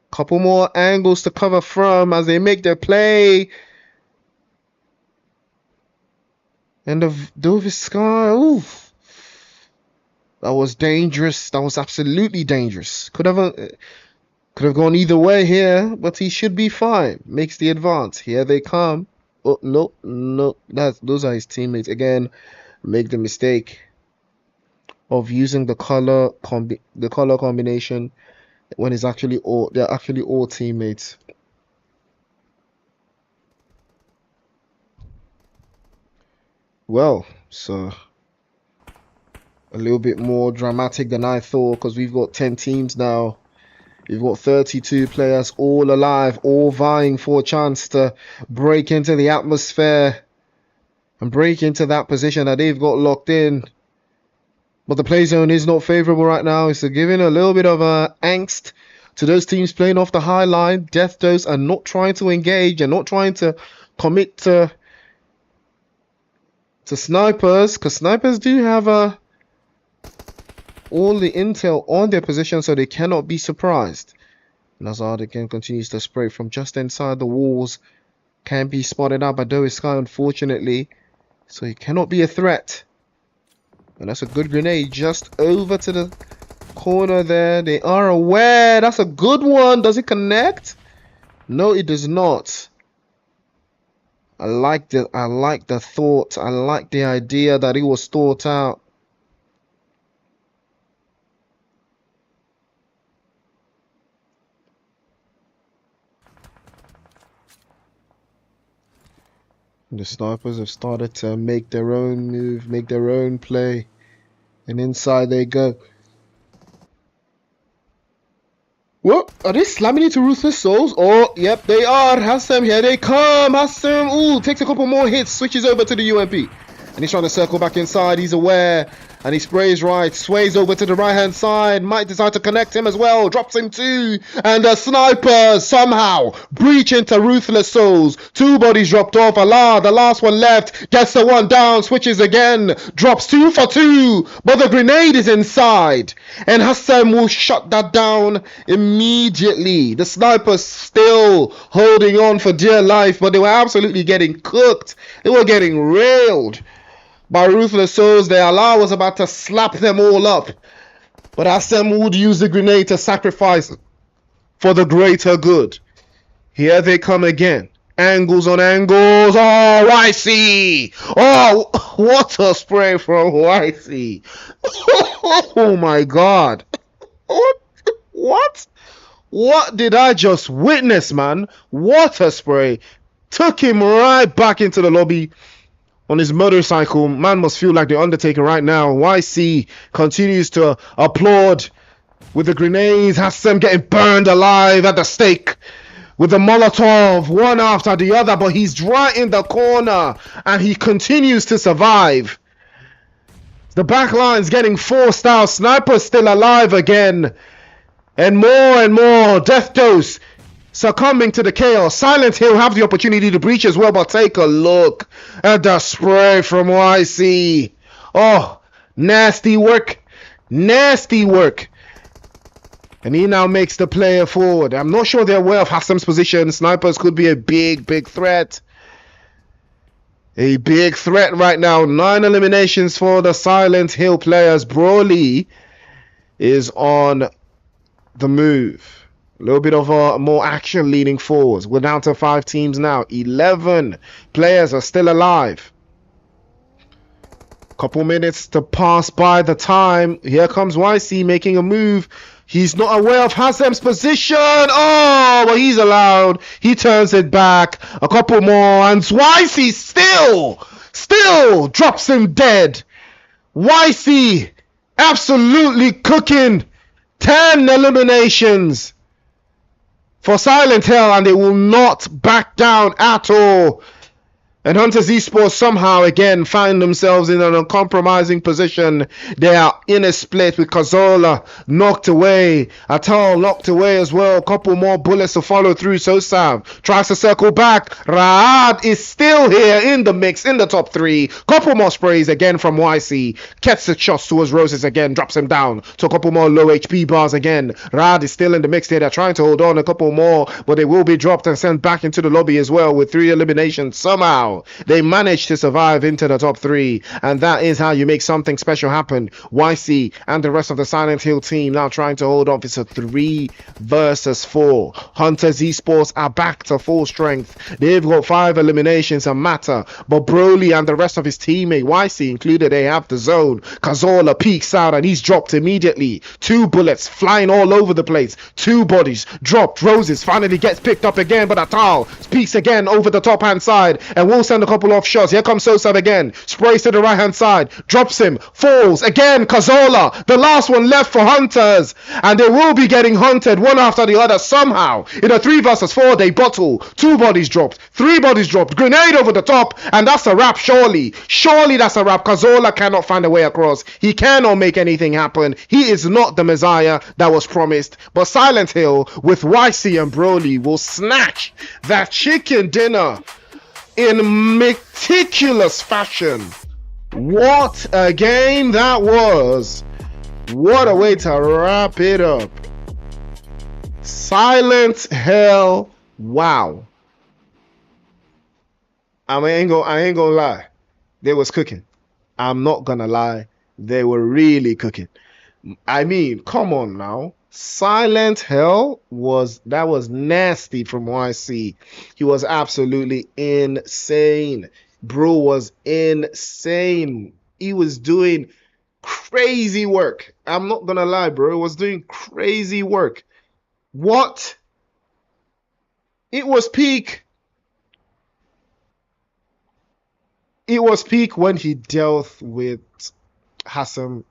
Couple more angles to cover from as they make their play. And the Dovis Sky, oof. That was dangerous. That was absolutely dangerous. Could have gone either way here, but he should be fine. Makes the advance. Here they come. Oh, no. Those are his teammates. Again, make the mistake of using the color combination when they're actually all teammates. Well, so a little bit more dramatic than I thought, because we've got 10 teams now. You've got 32 players all alive, all vying for a chance to break into the atmosphere and break into that position that they've got locked in. But the play zone is not favorable right now. It's giving a little bit of angst to those teams playing off the high line. Death Dose are not trying to engage and not trying to commit to to snipers, because snipers do have all the intel on their position, so they cannot be surprised. Nazard again continues to spray from just inside the walls. Can be spotted out by Doe Sky, unfortunately, so he cannot be a threat. And that's a good grenade just over to the corner there. They are aware. That's a good one. Does it connect? No, it does not. I like the thought. I like the idea that it was thought out. The snipers have started to make their own move, make their own play. And inside they go. What? Are they slamming into Ruthless Souls? Oh, yep, they are. Hassam, here they come. Hassam, ooh, takes a couple more hits, switches over to the UMP. And he's trying to circle back inside. He's aware. And he sprays right, sways over to the right-hand side. Might decide to connect him as well. Drops him too. And the sniper somehow breach into Ruthless Souls. 2 bodies dropped off. Allah, the last one left. Gets the one down. Switches again. Drops 2 for 2. But the grenade is inside. And Hassam will shut that down immediately. The snipers still holding on for dear life. But they were absolutely getting cooked. They were getting railed by Ruthless Souls. The Allah was about to slap them all up, but Hassam would use the grenade to sacrifice for the greater good. Here they come again. Angles on angles. Oh, YC! Oh, what a spray from YC! Oh my God! What? What did I just witness, man? What a spray! Took him right back into the lobby. On his motorcycle. Man must feel like the Undertaker right now. YC continues to applaud with the grenades. Hassam getting burned alive at the stake with the Molotov, one after the other, but he's right in the corner and he continues to survive. The back line's getting forced out. Sniper's still alive again. And more death dose succumbing to the chaos. Silent Hill have the opportunity to breach as well, but take a look at the spray from YC. Oh, nasty work. Nasty work. And he now makes the player forward. I'm not sure they're aware of Hassam's position. Snipers could be a big threat. A big threat right now. 9 eliminations for the Silent Hill players. Broly is on the move. A little bit of more action leaning forwards. We're down to 5 teams now. 11 players are still alive. Couple minutes to pass by the time. Here comes YC making a move. He's not aware of Hassam's position. Oh, but he's allowed. He turns it back. A couple more. And YC still drops him dead. YC absolutely cooking. 10 eliminations for Silent Hill, and they will not back down at all. And Hunters Esports somehow again find themselves in an uncompromising position. They are in a split with Kazola knocked away. Atal knocked away as well. A couple more bullets to follow through. Sosav tries to circle back. Raad is still here in the mix in the top 3. Couple more sprays again from YC. Gets the shots towards Roses again. Drops him down to a couple more low HP bars again. Raad is still in the mix here. They're trying to hold on a couple more, but they will be dropped and sent back into the lobby as well with 3 eliminations somehow. They managed to survive into the top 3, and that is how you make something special happen. YC and the rest of the Silent Hill team now trying to hold off. It's a 3 versus 4. Hunters Esports are back to full strength. They've got 5 eliminations and matter, but Broly and the rest of his teammate, YC included, they have the zone. Kazola peeks out and he's dropped immediately. 2 bullets flying all over the place. 2 bodies dropped. Roses finally gets picked up again, but Atal peeks again over the top hand side and will send a couple off shots. Here comes Sosav again. Sprays to the right hand side. Drops him. Falls again. Kazola. The last one left for Hunters. And they will be getting hunted one after the other somehow. In a 3 versus 4 they bottle. 2 bodies dropped. 3 bodies dropped. Grenade over the top. And that's a wrap surely. Surely that's a wrap. Kazola cannot find a way across. He cannot make anything happen. He is not the Messiah that was promised. But Silent Hill with YC and Broly will snatch that chicken dinner in meticulous fashion. What a game that was. What a way to wrap it up. Silent hell. Wow. I ain't gonna lie. They was cooking. I'm not gonna lie. They were really cooking. I mean, come on now. Silent Hell was nasty from YC. He was absolutely insane. Bro was insane. He was doing crazy work. I'm not gonna lie, bro. He was doing crazy work. What? It was peak. It was peak when he dealt with Hassan,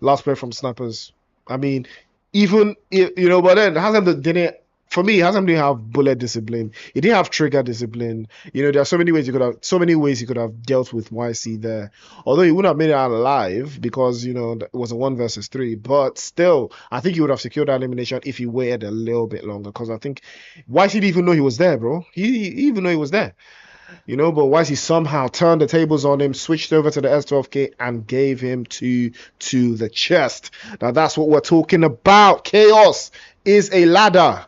last player from Snappers. I mean, even but then Hassan didn't. For me, Hassan didn't have bullet discipline. He didn't have trigger discipline. There are so many ways he could have dealt with YC there. Although he wouldn't have made it out alive because it was a 1 versus 3. But still, I think he would have secured that elimination if he waited a little bit longer. Because I think YC didn't even know he was there, bro. He even know he was there. But Wisey somehow turned the tables on him, switched over to the S12K and gave him to the chest. Now that's what we're talking about. Chaos is a ladder.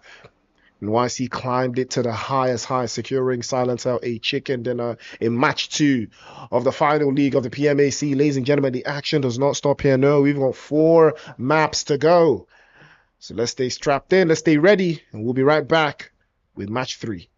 And YC climbed it to the highest high, securing Silent Hell a chicken dinner in match 2 of the final league of the PMAC. Ladies and gentlemen, the action does not stop here. No, we've got 4 maps to go. So let's stay strapped in, let's stay ready, and we'll be right back with match 3.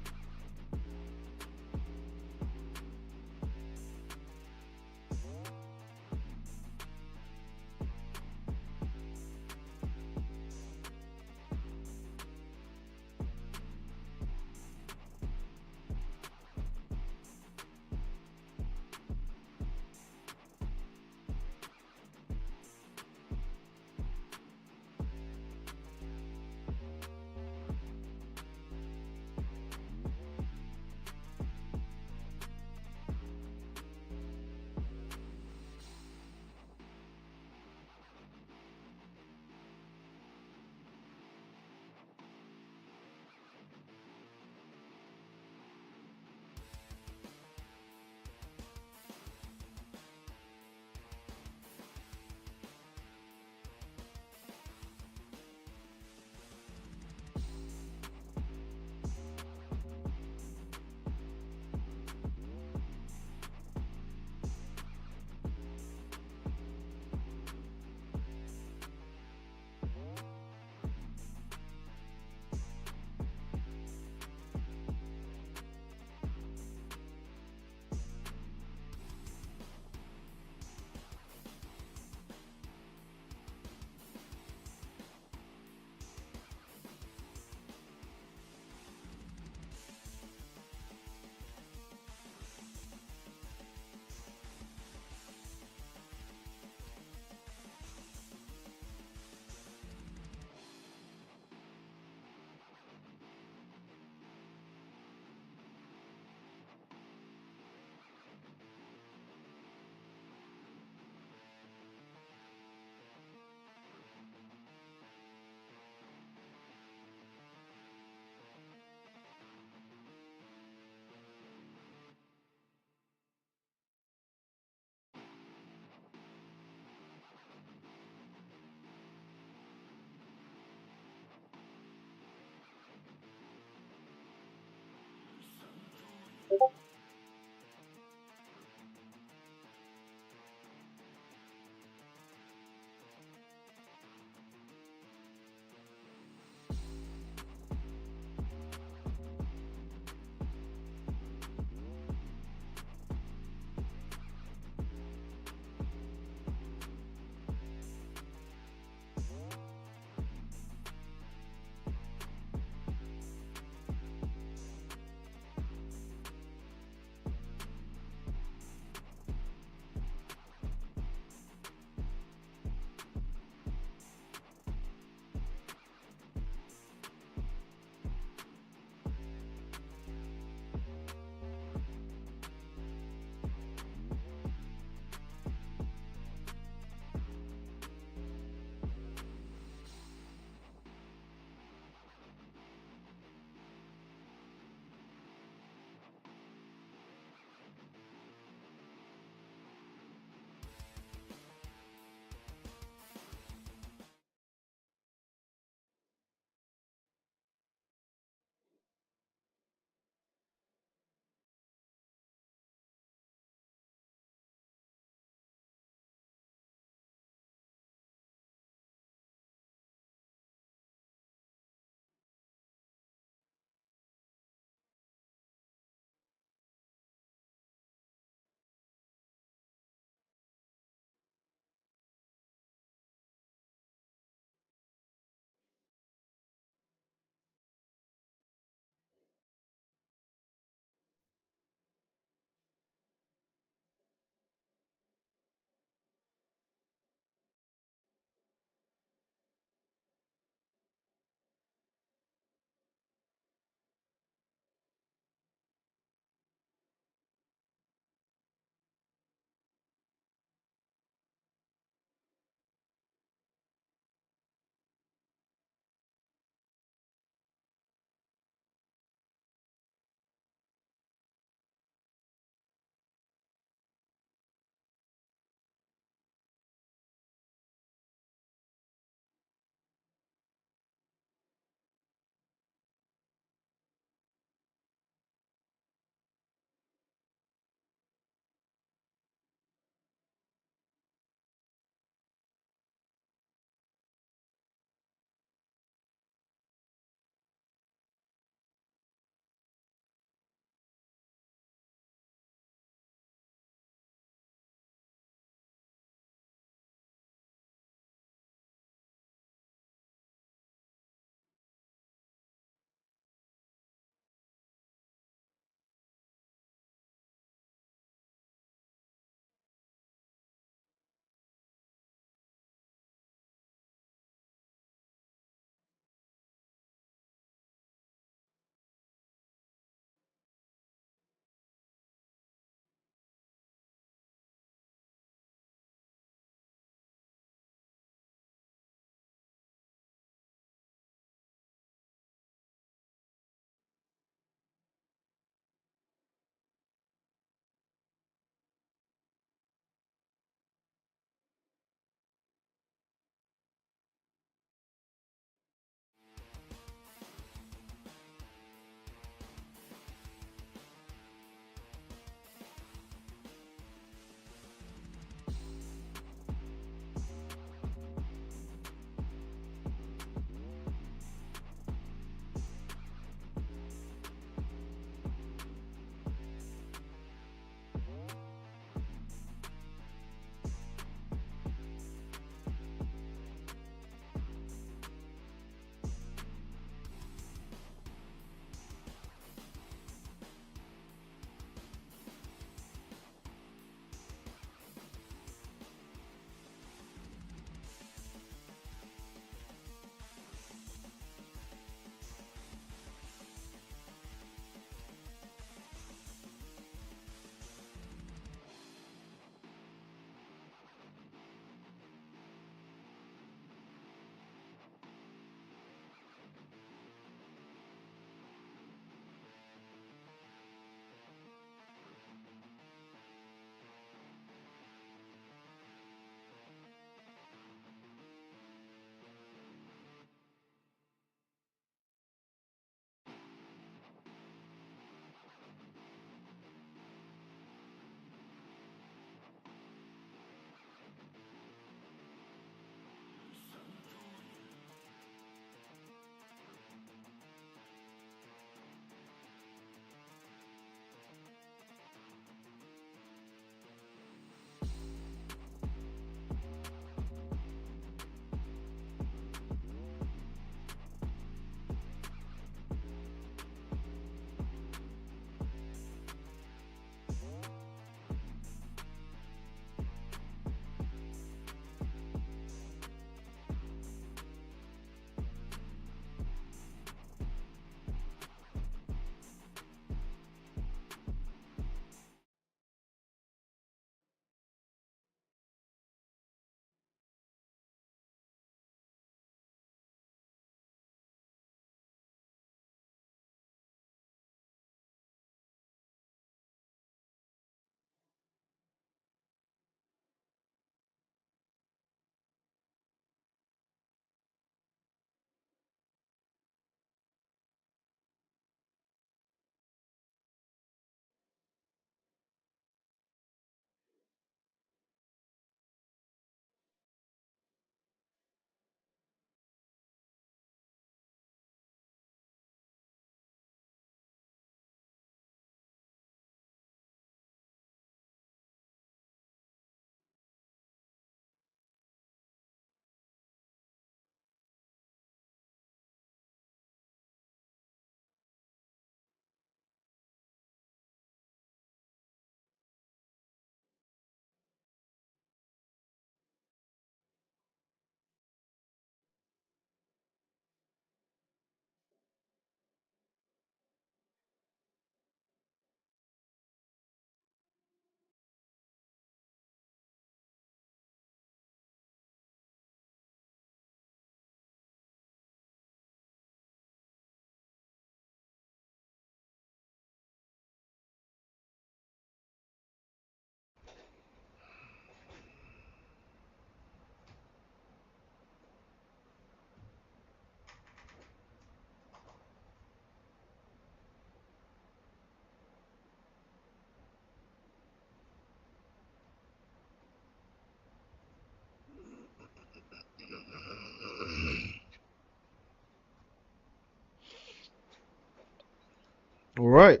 right.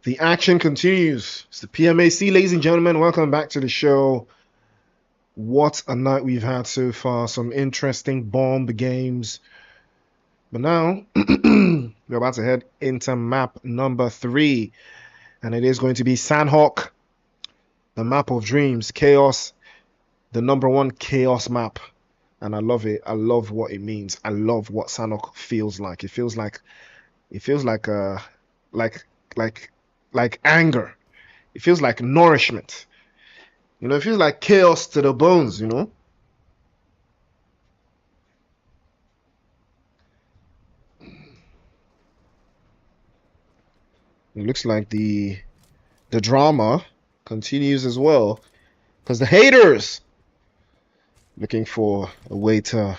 The action continues. It's the PMAC, ladies and gentlemen. Welcome back to the show. What a night we've had so far. Some interesting bomb games. But now, we're about to head into map number 3. And it is going to be Sanhok, the map of dreams, chaos, the #1 chaos map. And I love it. I love what it means. I love what Sanhok feels like. It feels like like anger. It feels like nourishment. You know, it feels like chaos to the bones, you know? It looks like the drama continues as well. Because the haters looking for a way to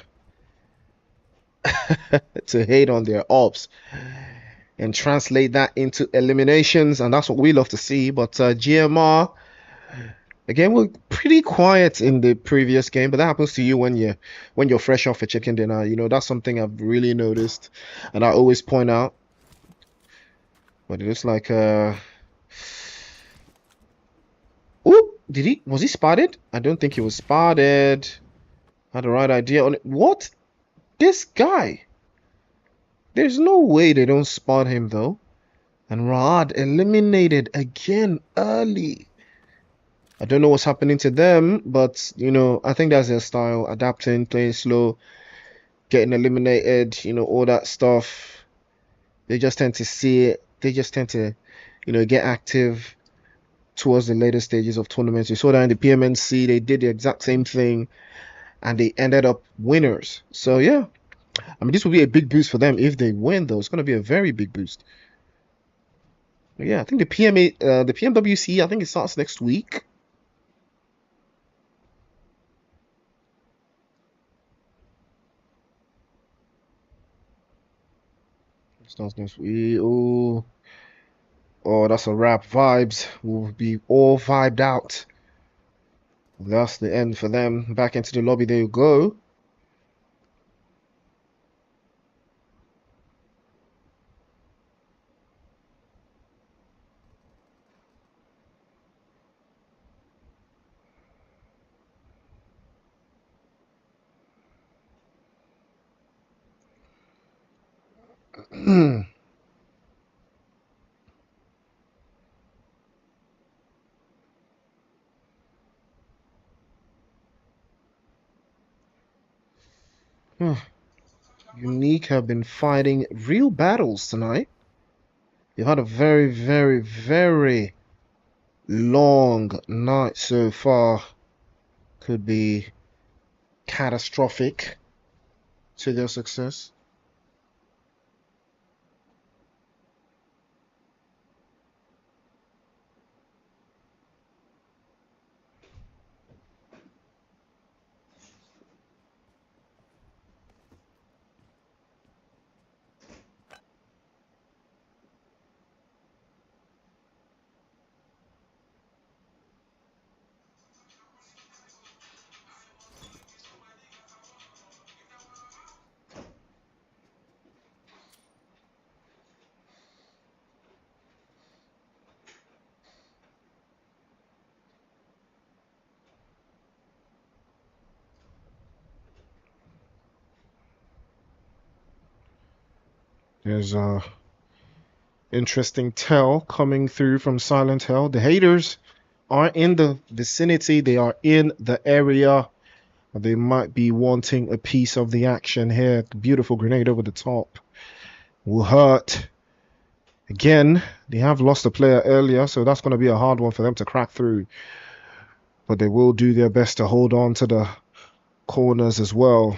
to hate on their ops and translate that into eliminations, and that's what we love to see. But GMR, again, we're pretty quiet in the previous game, but that happens to you when you're fresh off a chicken dinner. You know, that's something I've really noticed, and I always point out. But it looks like ooh, was he spotted? I don't think he was spotted. Had the right idea on it. What? This guy? There's no way they don't spot him though. And Rod eliminated again early. I don't know what's happening to them, but you know, I think that's their style, adapting, playing slow, getting eliminated, you know, all that stuff. They just tend to see it. They just tend to, you know, get active towards the later stages of tournaments. You saw that in the PMNC, they did the exact same thing and they ended up winners. So yeah, I mean, this will be a big boost for them if they win, though. It's going to be a very big boost. But yeah, I think the PMWC, I think it starts next week. It starts next week. Oh, that's a wrap. Vibes will be all vibed out. That's the end for them. Back into the lobby they go. Unique have been fighting real battles tonight. They've had a very, very, very long night so far. Could be catastrophic to their success. There's a interesting tell coming through from Silent Hill. The haters are in the vicinity. They are in the area. They might be wanting a piece of the action here. Beautiful grenade over the top will hurt. Again, they have lost a player earlier, so that's going to be a hard one for them to crack through. But they will do their best to hold on to the corners as well.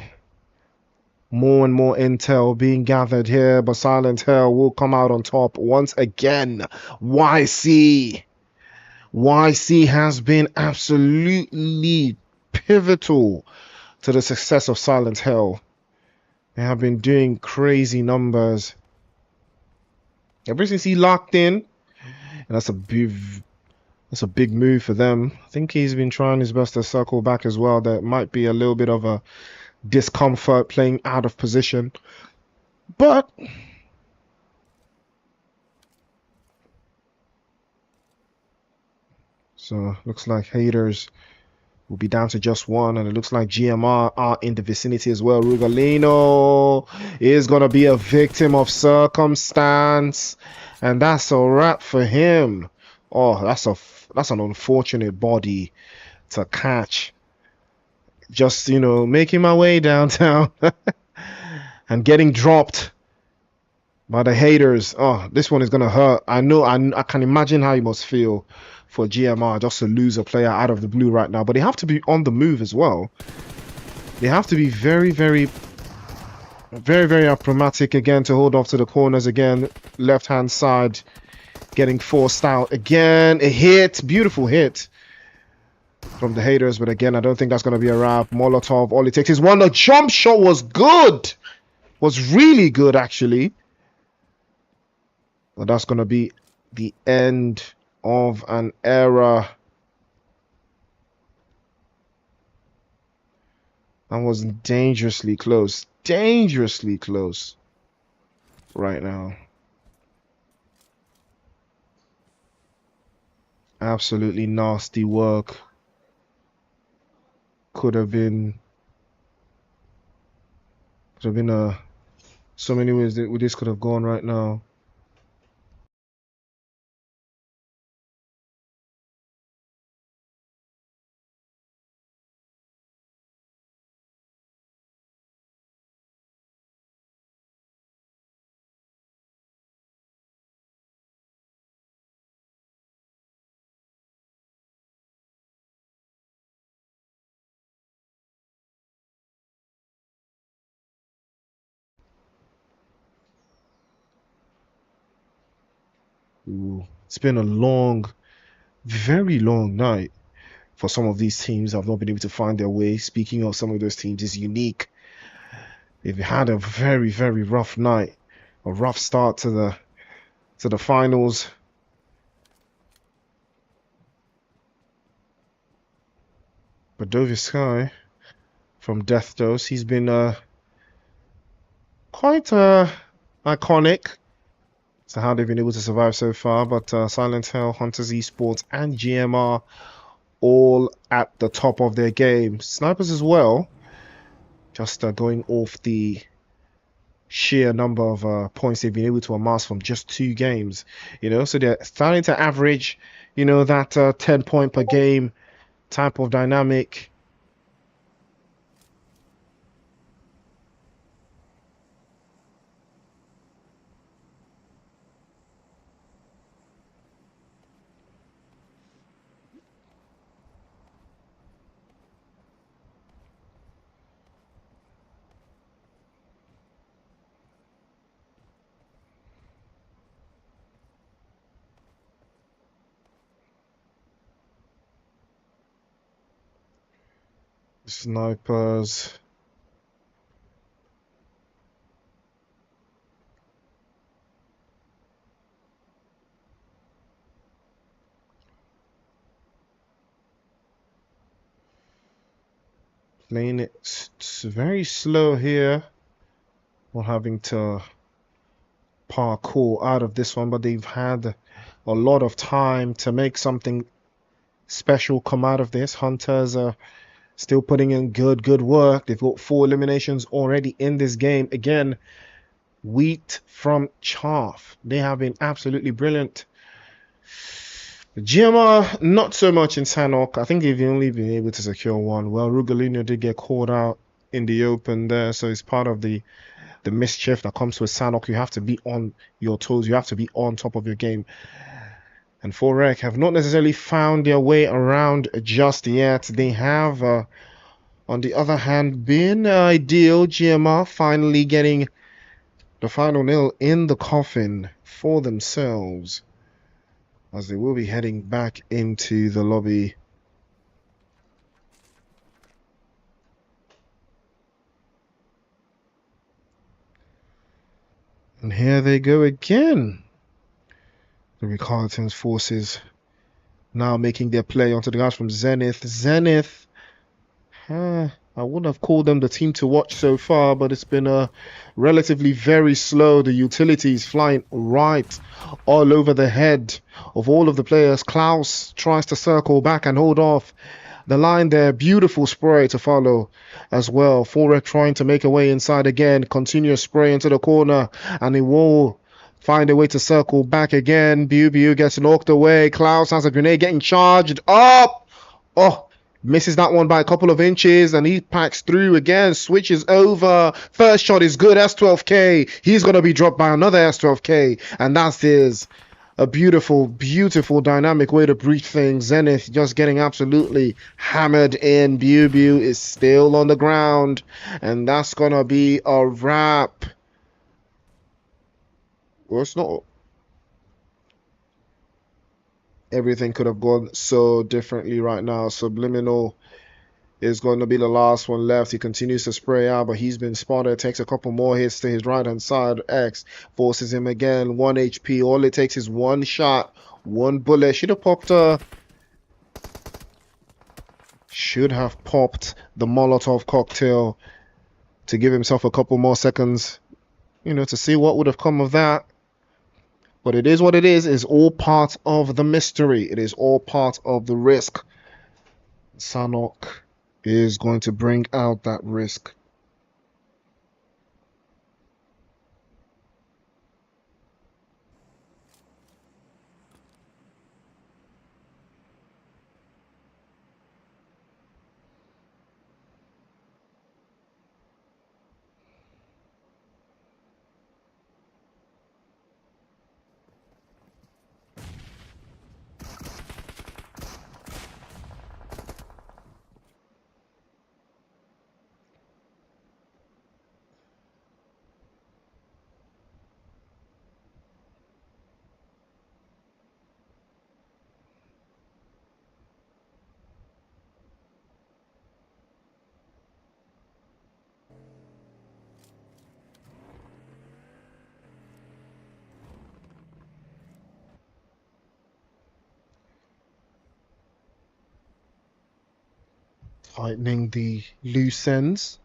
More and more intel being gathered here, but Silent Hill will come out on top once again. YC has been absolutely pivotal to the success of Silent Hill. They have been doing crazy numbers ever since he locked in, and that's a big move for them. I think he's been trying his best to circle back as well. There might be a little bit of a discomfort playing out of position, but So looks like haters will be down to just one, and it looks like GMR are in the vicinity as well. Rugalino is gonna be a victim of circumstance, and that's a wrap for him. Oh, that's an unfortunate body to catch. Just, you know, making my way downtown and getting dropped by the haters. Oh, this one is gonna hurt. I know. I can imagine how you must feel for GMR just to lose a player out of the blue right now. But they have to be on the move as well. They have to be very, very, very, very pragmatic again to hold off to the corners again. Left hand side getting forced out again. A hit, beautiful hit from the haters. But again, I don't think that's gonna be a wrap. Molotov. All it takes is one. The jump shot was good. Was really good actually. But that's going to be the end of an era. That was dangerously close. Dangerously close right now. Absolutely nasty work. Could have been so many ways that this could have gone right now. Ooh, it's been a long, very long night for some of these teams. Have not been able to find their way. Speaking of some of those teams, is unique. They've had a very, very rough night, a rough start to the finals. But Dovey Sky from Death Dose, he's been quite iconic to how they've been able to survive so far. But Silent Hill, Hunters Esports, and GMR all at the top of their game. Snipers as well, just going off the sheer number of points they've been able to amass from just 2 games. You know, so they're starting to average, you know, that 10 point per game type of dynamic. Snipers. Playing it very slow here. Not having to parkour out of this one, but they've had a lot of time to make something special come out of this. Hunters are still putting in good work. They've got 4 eliminations already in this game. Again, wheat from chaff. They have been absolutely brilliant. GMR, not so much in Sanhok. I think they've only been able to secure 1. Well, Rugalino did get caught out in the open there, so it's part of the mischief that comes with Sanhok. You have to be on your toes. You have to be on top of your game. And 4Rec have not necessarily found their way around just yet. They have, on the other hand, been ideal. GMR finally getting the final nail in the coffin for themselves, as they will be heading back into the lobby. And here they go again. The RECALCITRANTS forces now making their play onto the guys from ZENITH. ZENITH I wouldn't have called them the team to watch so far, but it's been relatively very slow. The utilities flying right all over the head of all of the players. Klaus tries to circle back and hold off the line there. Beautiful spray to follow as well. Forek trying to make a way inside again. Continuous spray into the corner, and he will find a way to circle back again. Biu gets knocked away. Klaus has a grenade getting charged up. Oh, misses that one by a couple of inches, and he packs through again, switches over. First shot is good, S12K. He's going to be dropped by another S12K, and that is a beautiful, beautiful dynamic way to breach things. Zenith just getting absolutely hammered in. Biu is still on the ground, and that's going to be a wrap. Well, it's not. Everything could have gone so differently right now. Subliminal is going to be the last one left. He continues to spray out, but he's been spotted. Takes a couple more hits to his right-hand side. X forces him again. 1 HP. All it takes is one shot, one bullet. Should have popped the Molotov cocktail to give himself a couple more seconds, to see what would have come of that. But it is what it is. It's all part of the mystery. It is all part of the risk. Sanhok is going to bring out that risk. Tightening the loose ends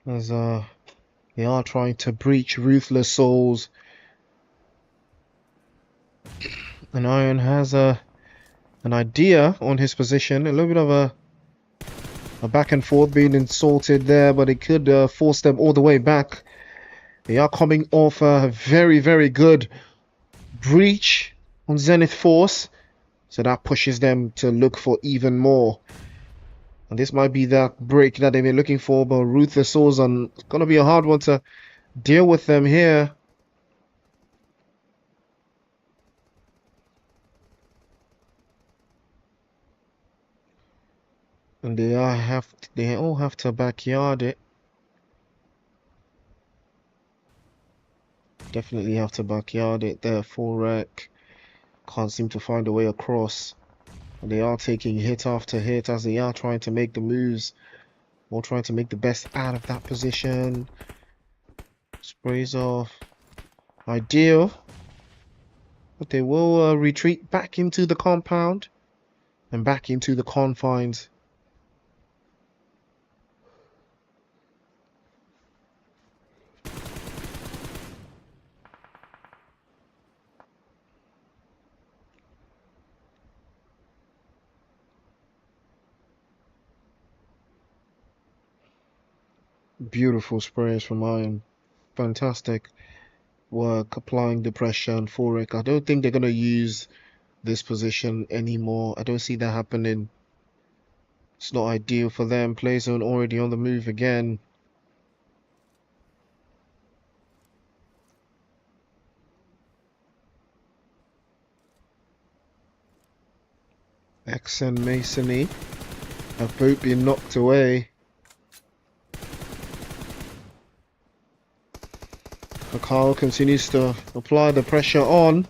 as they are trying to breach Ruthless Souls. And Iron has an idea on his position. A little bit of a back and forth being insulted there, but it could force them all the way back. They are coming off a very, very good breach on Zenith Force, so that pushes them to look for even more. And this might be that break that they've been looking for, but Ruthless Souls are going to be a hard one to deal with them here. And they all have to backyard it. Definitely have to backyard it there. Full wreck. Can't seem to find a way across. And they are taking hit after hit as they are trying to make the moves, or trying to make the best out of that position. Sprays off. Ideal. But they will retreat back into the compound and back into the confines. Beautiful sprays from Iron. Fantastic work applying the pressure on Forek. I don't think they're going to use this position anymore. I don't see that happening. It's not ideal for them. Play zone already on the move again. X and Masony have both been knocked away. Carl continues to apply the pressure on.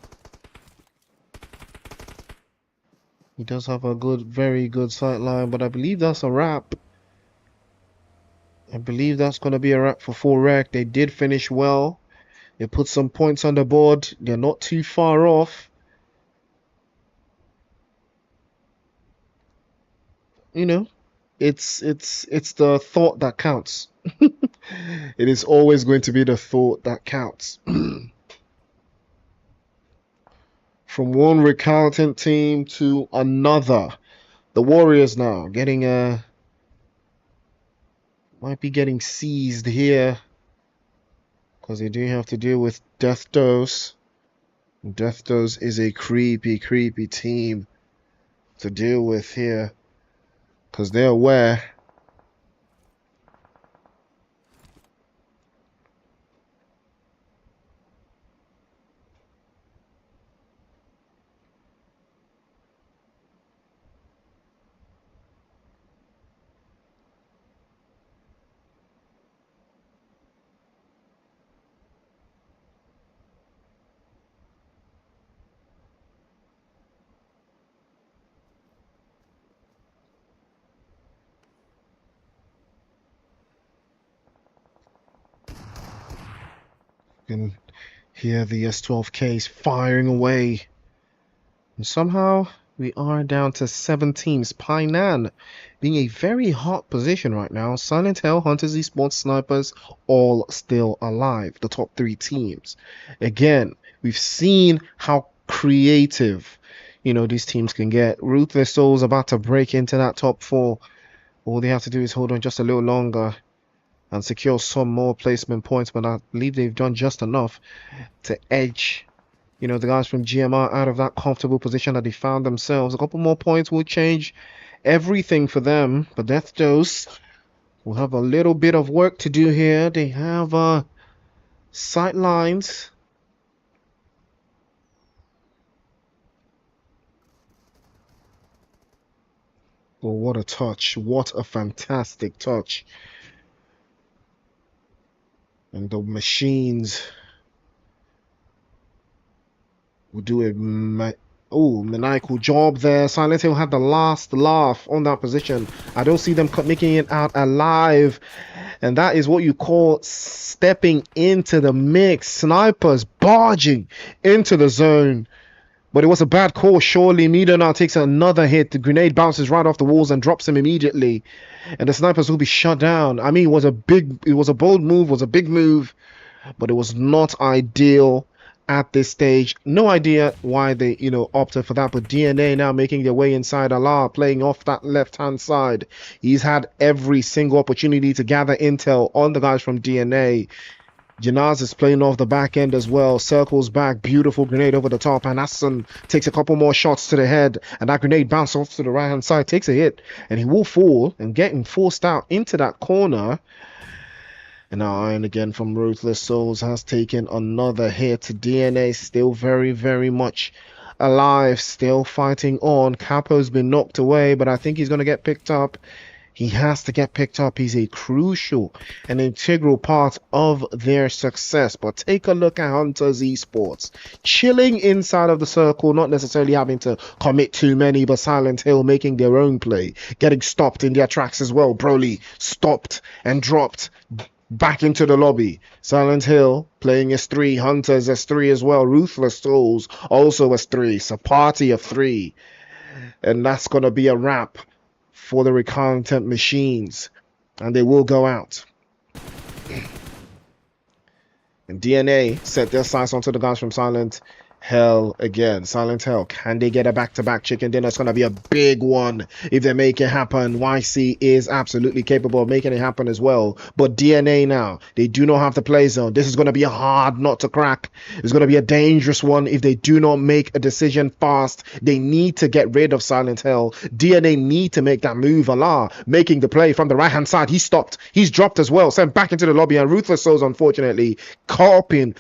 He does have a very good sight line, but I believe that's a wrap. I believe that's going to be a wrap for Forek. They did finish well. They put some points on the board. They're not too far off. you know, it's the thought that counts. It is always going to be the thought that counts. From one recalcitrant team to another. The Warriors now getting might be getting seized here because they do have to deal with Death Dose. Death Dose is a creepy team to deal with here because they're aware. You can hear the S12Ks firing away. And somehow we are down to 7 teams. Painan being a very hot position right now. Silent Hill, Hunters, Esports, Snipers, all still alive. The top 3 teams. Again, we've seen how creative, these teams can get. Ruthless Souls about to break into that top 4. All they have to do is hold on just a little longer and secure some more placement points. But I believe they've done just enough to edge the guys from GMR out of that comfortable position that they found themselves. A couple more points will change everything for them. But Death Dose will have a little bit of work to do here. They have sight lines. Oh, what a touch. What a fantastic touch. And the machines will do a maniacal job there. Silent Hill had the last laugh on that position. I don't see them making it out alive. And that is what you call stepping into the mix. Snipers barging into the zone. But it was a bad call, surely. Mido now takes another hit. The grenade bounces right off the walls and drops him immediately. And the snipers will be shut down. I mean, it was a bold move, was a big move. But it was not ideal at this stage. No idea why they, opted for that. But DNA now making their way inside. Allah playing off that left-hand side. He's had every single opportunity to gather intel on the guys from DNA. Janaz is playing off the back end as well. Circles back. Beautiful grenade over the top. And Hassan takes a couple more shots to the head. And that grenade bounces off to the right-hand side. Takes a hit. And he will fall. And getting forced out into that corner. And now Iron again from Ruthless Souls has taken another hit. DNA still very much alive. Still fighting on. Capo's been knocked away. But I think he's going to get picked up. He has to get picked up. He's a crucial and integral part of their success. But take a look at Hunters Esports. Chilling inside of the circle, not necessarily having to commit too many, but Silent Hill making their own play. Getting stopped in their tracks as well. Broly stopped and dropped back into the lobby. Silent Hill playing S3. Hunters S3 as well. Ruthless Souls also S3. It's a party of 3. And that's going to be a wrap for the recalcitrant machines, and they will go out. And DNA set their sights onto the guys from Silent Hill again. Silent Hill, can they get a back-to-back chicken dinner? It's going to be a big one if they make it happen. YC is absolutely capable of making it happen as well. But DNA now, they do not have the play zone. This is going to be a hard nut to crack. It's going to be a dangerous one if they do not make a decision fast. They need to get rid of Silent Hill. DNA need to make that move. Allah making the play from the right-hand side. He stopped. He's dropped as well. Sent back into the lobby. And Ruthless Souls, unfortunately, coping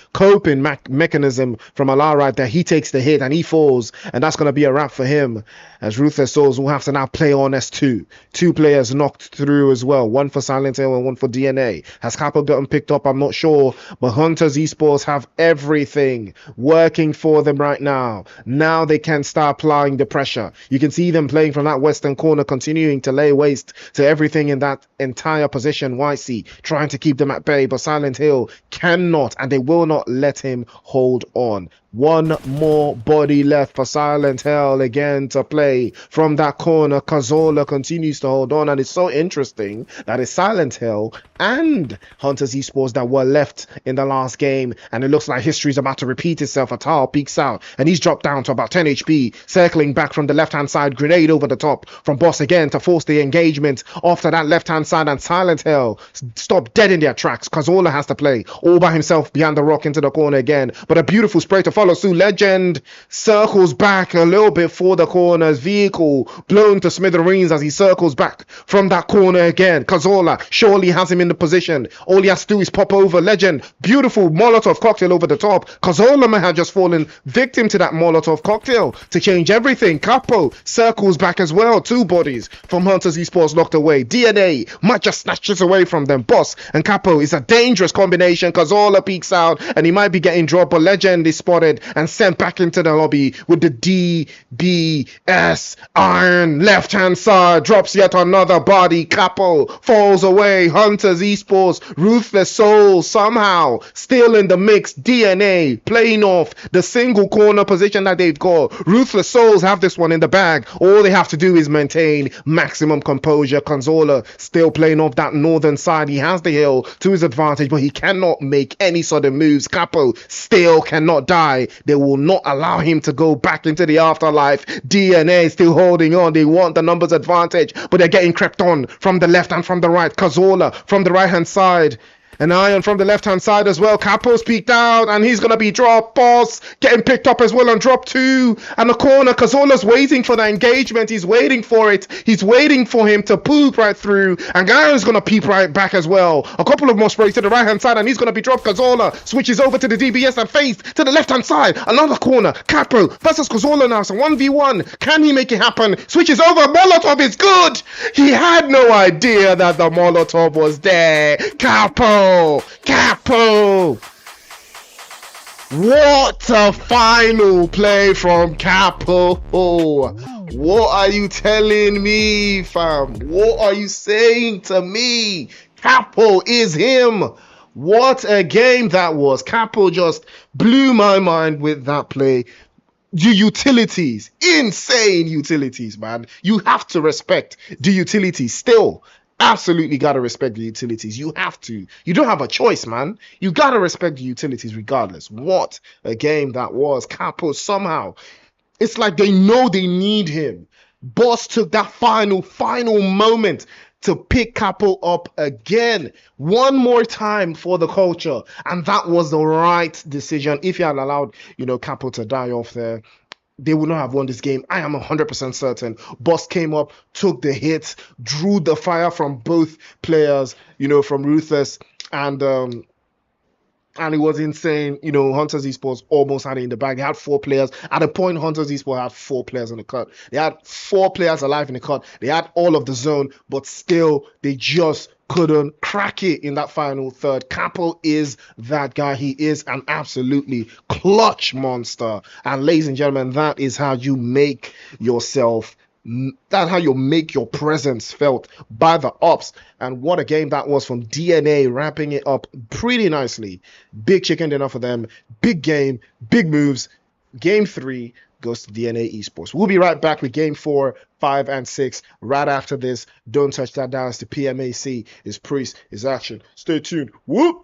mechanism from Allah right there. He takes the hit and he falls, and that's going to be a wrap for him, as Ruthless Souls will have to now play on S2. 2 players knocked through as well, one for Silent Hill and one for DNA. Has Capo gotten picked up? I'm not sure, but Hunters Esports have everything working for them right now. Now they can start applying the pressure. You can see them playing from that western corner, continuing to lay waste to everything in that entire position. YC trying to keep them at bay, but Silent Hill cannot, and they will not let him hold on. one more body left for Silent Hell again to play from that corner. Cazorla continues to hold on, and it's so interesting that it's Silent Hell and Hunters Esports that were left in the last game, and it looks like history's about to repeat itself. Atal peeks out, and he's dropped down to about 10 HP, circling back from the left-hand side, grenade over the top from Boss again to force the engagement after that left-hand side, and Silent Hell stop dead in their tracks. Cazorla has to play all by himself behind the rock into the corner again, but a beautiful spray to follow suit. Legend circles back a little bit for the corners, vehicle blown to smithereens as he circles back from that corner again. Cazorla surely has him in the position. All he has to do is pop over. Legend, beautiful Molotov cocktail over the top. Cazorla may have just fallen victim to that Molotov cocktail to change everything. Capo circles back as well. Two bodies from Hunters Esports locked away. DNA might just snatch this away from them. Boss and Capo is a dangerous combination. Cazorla peeks out and he might be getting dropped, but Legend is spotted and sent back into the lobby with the DBS iron. Left hand side drops yet another body. Capo falls away. Hunters Esports, Ruthless Soul somehow still in the mix. DNA playing off the single corner position that they've got. Ruthless Souls have this one in the bag. All they have to do is maintain maximum composure. Cazorla still playing off that northern side. He has the hill to his advantage, but he cannot make any sudden moves. Capo still cannot die. They will not allow him to go back into the afterlife. DNA still holding on. They want the numbers advantage, but they're getting crept on from the left and from the right. Cazorla from the right hand side, and Iron from the left-hand side as well. Capo's peeked out, and he's going to be dropped. Boss getting picked up as well and dropped too. And the corner, Cazorla's waiting for the engagement. He's waiting for it. He's waiting for him to poop right through. And Iron's going to peep right back as well. A couple of more sprays to the right-hand side, and he's going to be dropped. Cazorla switches over to the DBS and face to the left-hand side. Another corner. Capo versus Cazorla now. So 1v1. Can he make it happen? Switches over. Molotov is good. He had no idea that the Molotov was there. Capo. What a final play from Capo. What are you telling me, fam? What are you saying to me? Capo is him. What a game that was. Capo just blew my mind with that play. The utilities, insane utilities, man. You have to respect the utilities still. Absolutely gotta respect the utilities. You have to. You don't have a choice, man. You gotta respect the utilities regardless. What a game that was. Capo somehow, it's like they know they need him. Boss took that final moment to pick Capo up again. One more time for the culture. And that was the right decision. If you had allowed, Capo to die off there, they would not have won this game. I am 100% certain. Boss came up, took the hits, drew the fire from both players, from Ruthless, and it was insane. Hunters Esports almost had it in the bag. They had 4 players. At a point, Hunters Esports had 4 players in the cut. They had 4 players alive in the cut. They had all of the zone, but still, they just couldn't crack it in that final third. Capo is that guy. He is an absolutely clutch monster. And ladies and gentlemen, that is how you make yourself, that's how you make your presence felt by the ops. And what a game that was from DNA, wrapping it up pretty nicely. Big chicken dinner for them. Big game, big moves. Game 3 goes to DNA Esports. We'll be right back with game 4, 5, and 6 right after this. Don't touch that down. It's the PMAC. It's Priest. It's Action. Stay tuned. Whoop!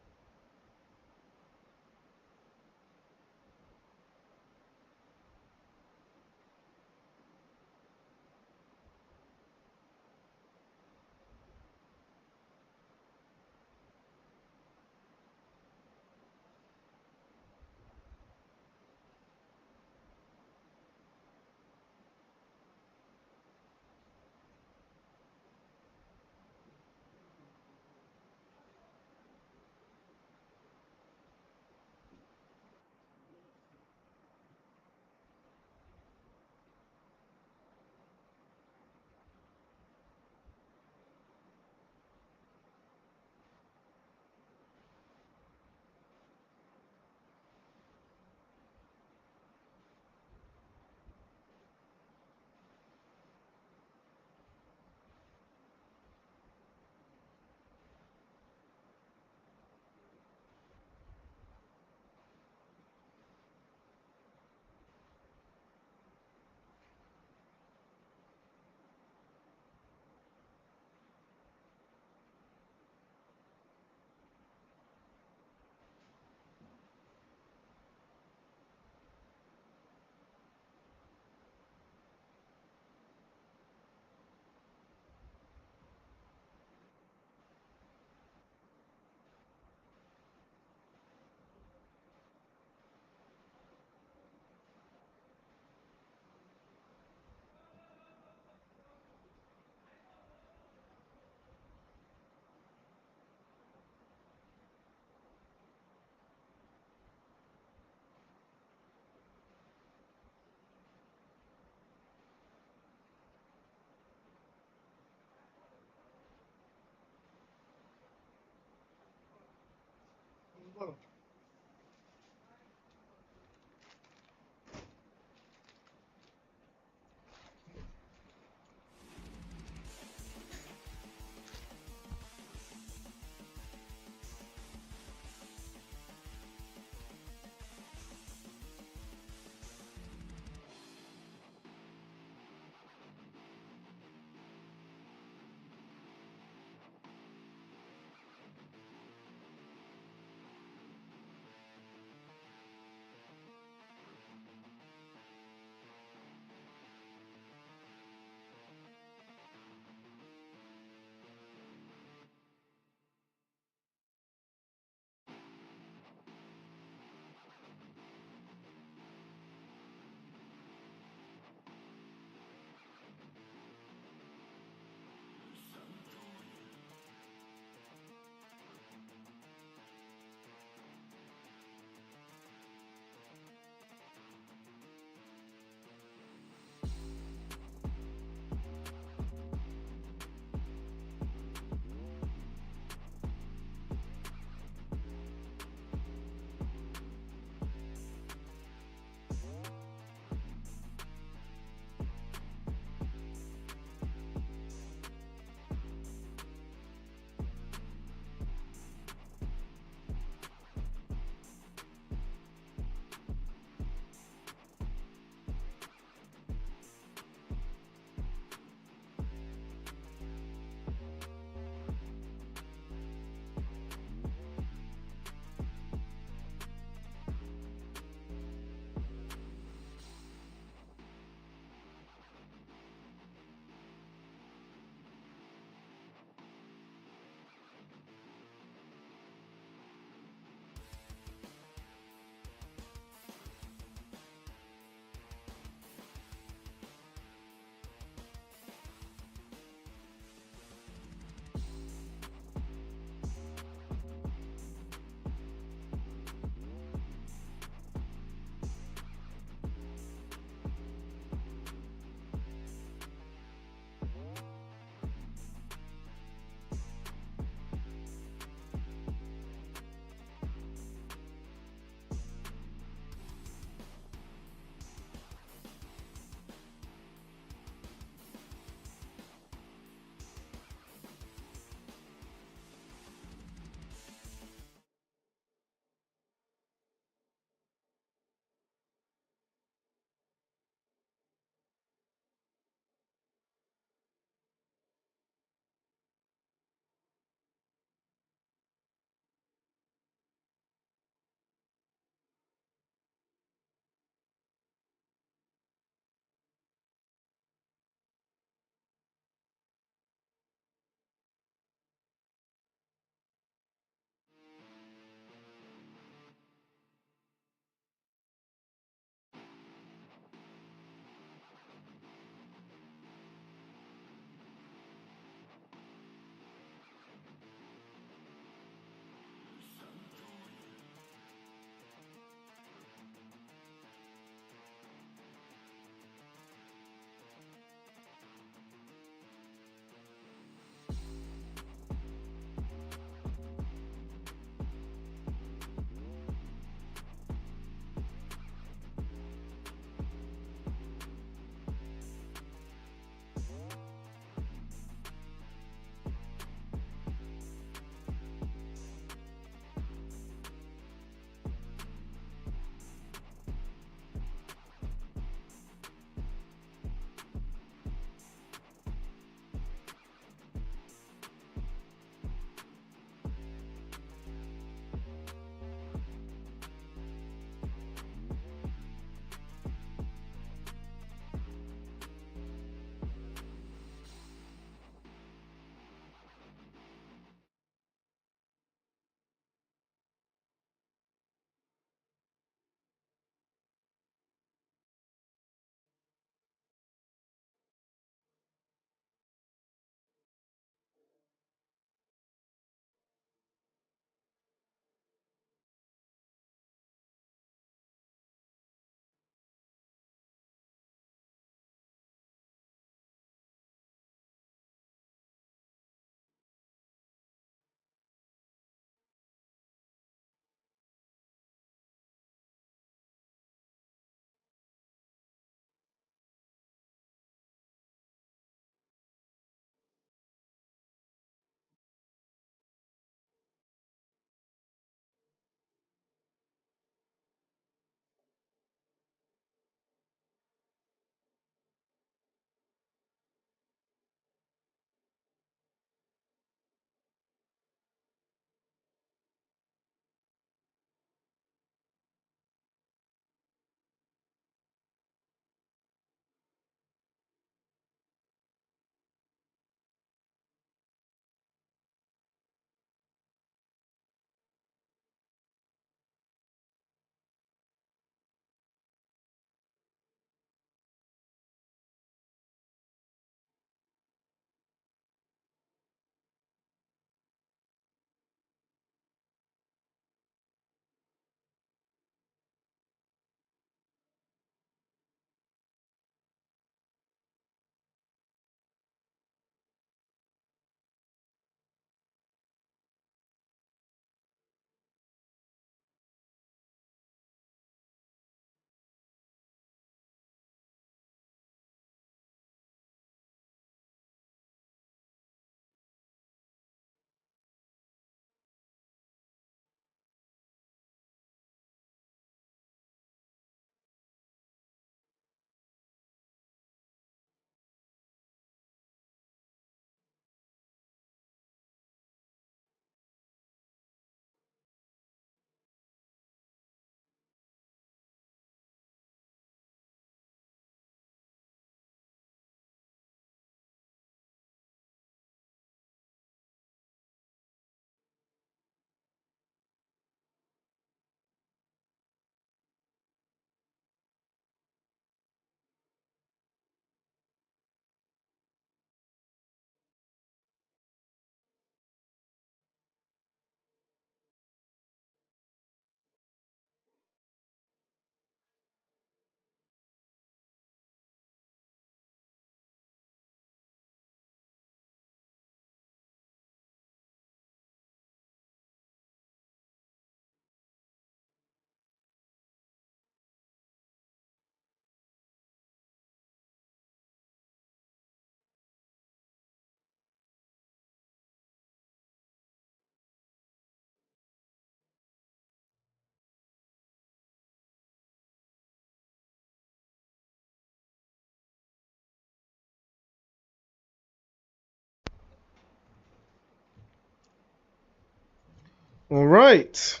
All right.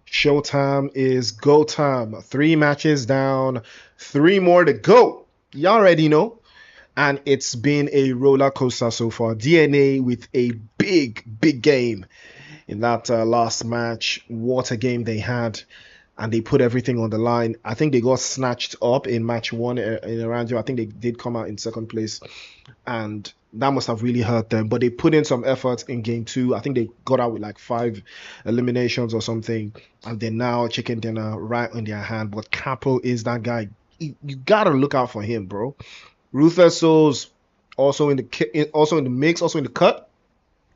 Showtime is go time. 3 matches down, 3 more to go. You already know. And it's been a roller coaster so far. DNA with a big game in that last match. What a game they had. And they put everything on the line. I think they got snatched up in match 1 in Erangel. I think they did come out in second place. And that must have really hurt them. But they put in some effort in game 2. I think they got out with like 5 eliminations or something. And they're now chicken dinner right in their hand. But Capo is that guy. You gotta look out for him, bro. Ruthless Souls also in the mix, also in the cut.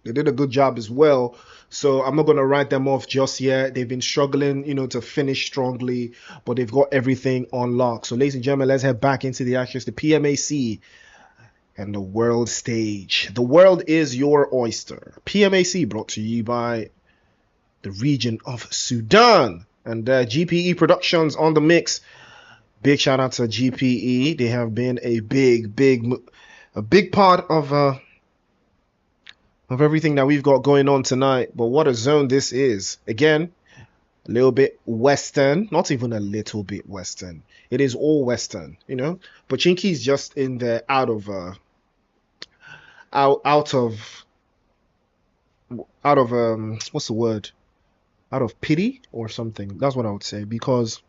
They did a good job as well. So I'm not gonna write them off just yet. They've been struggling, to finish strongly, but they've got everything on lock. So ladies and gentlemen, let's head back into the actions. The PMAC and the world stage. The world is your oyster. PMAC brought to you by the region of Sudan and GPE Productions on the mix. Big shout out to GPE. They have been a big part of everything that we've got going on tonight. But what a zone this is. Again, a little bit Western. Not even a little bit Western. It is all Western, But Chinky's just in there out of what's the word? Out of pity or something. That's what I would say, because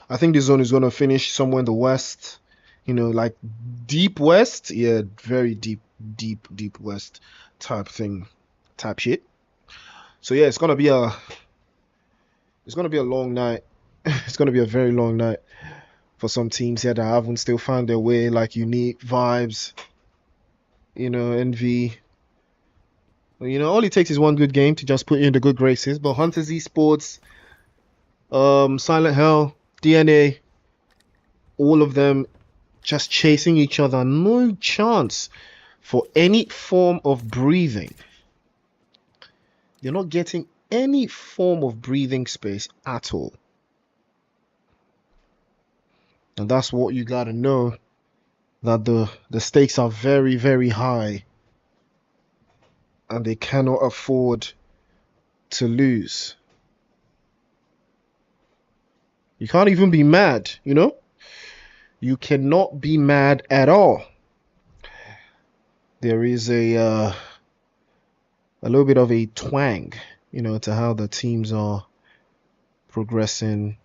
I think this zone is going to finish somewhere in the west, like deep west. Yeah, very deep west type shit. So yeah, it's going to be a long night. It's going to be a very long night for some teams here that haven't still found their way, like Unique, Vibes, Envy. All it takes is one good game to just put you in the good graces. But Hunters Esports, Silent Hell, DNA, all of them just chasing each other. No chance for any form of breathing. You're not getting any form of breathing space at all. And that's what you gotta know, that the stakes are very, very high. And they cannot afford to lose. You can't even be mad, You cannot be mad at all. There is a little bit of a twang, to how the teams are progressing.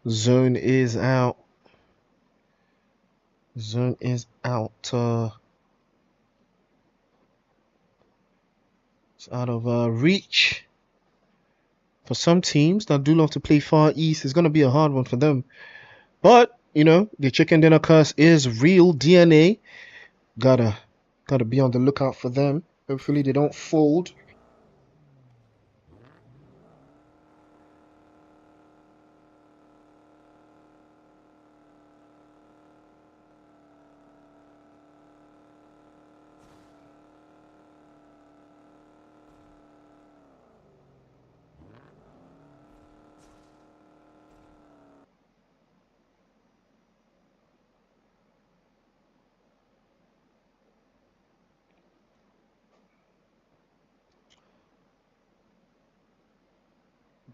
Zone is out. Zone is out. It's out of reach. For some teams that do love to play Far East, it's going to be a hard one for them. But, the chicken dinner curse is real. DNA. Gotta be on the lookout for them. Hopefully they don't fold.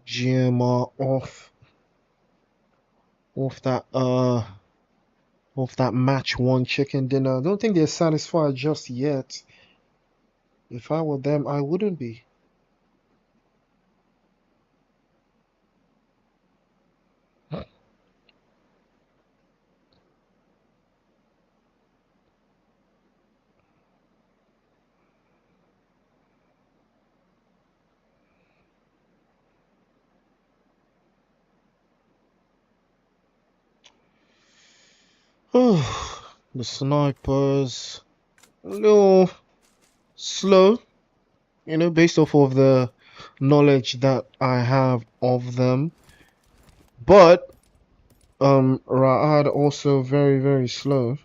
GMR off that match 1 chicken dinner. I don't think they're satisfied just yet. If I were them, I wouldn't be. The snipers a little slow, based off of the knowledge that I have of them. But Ra'ad also very, very slow.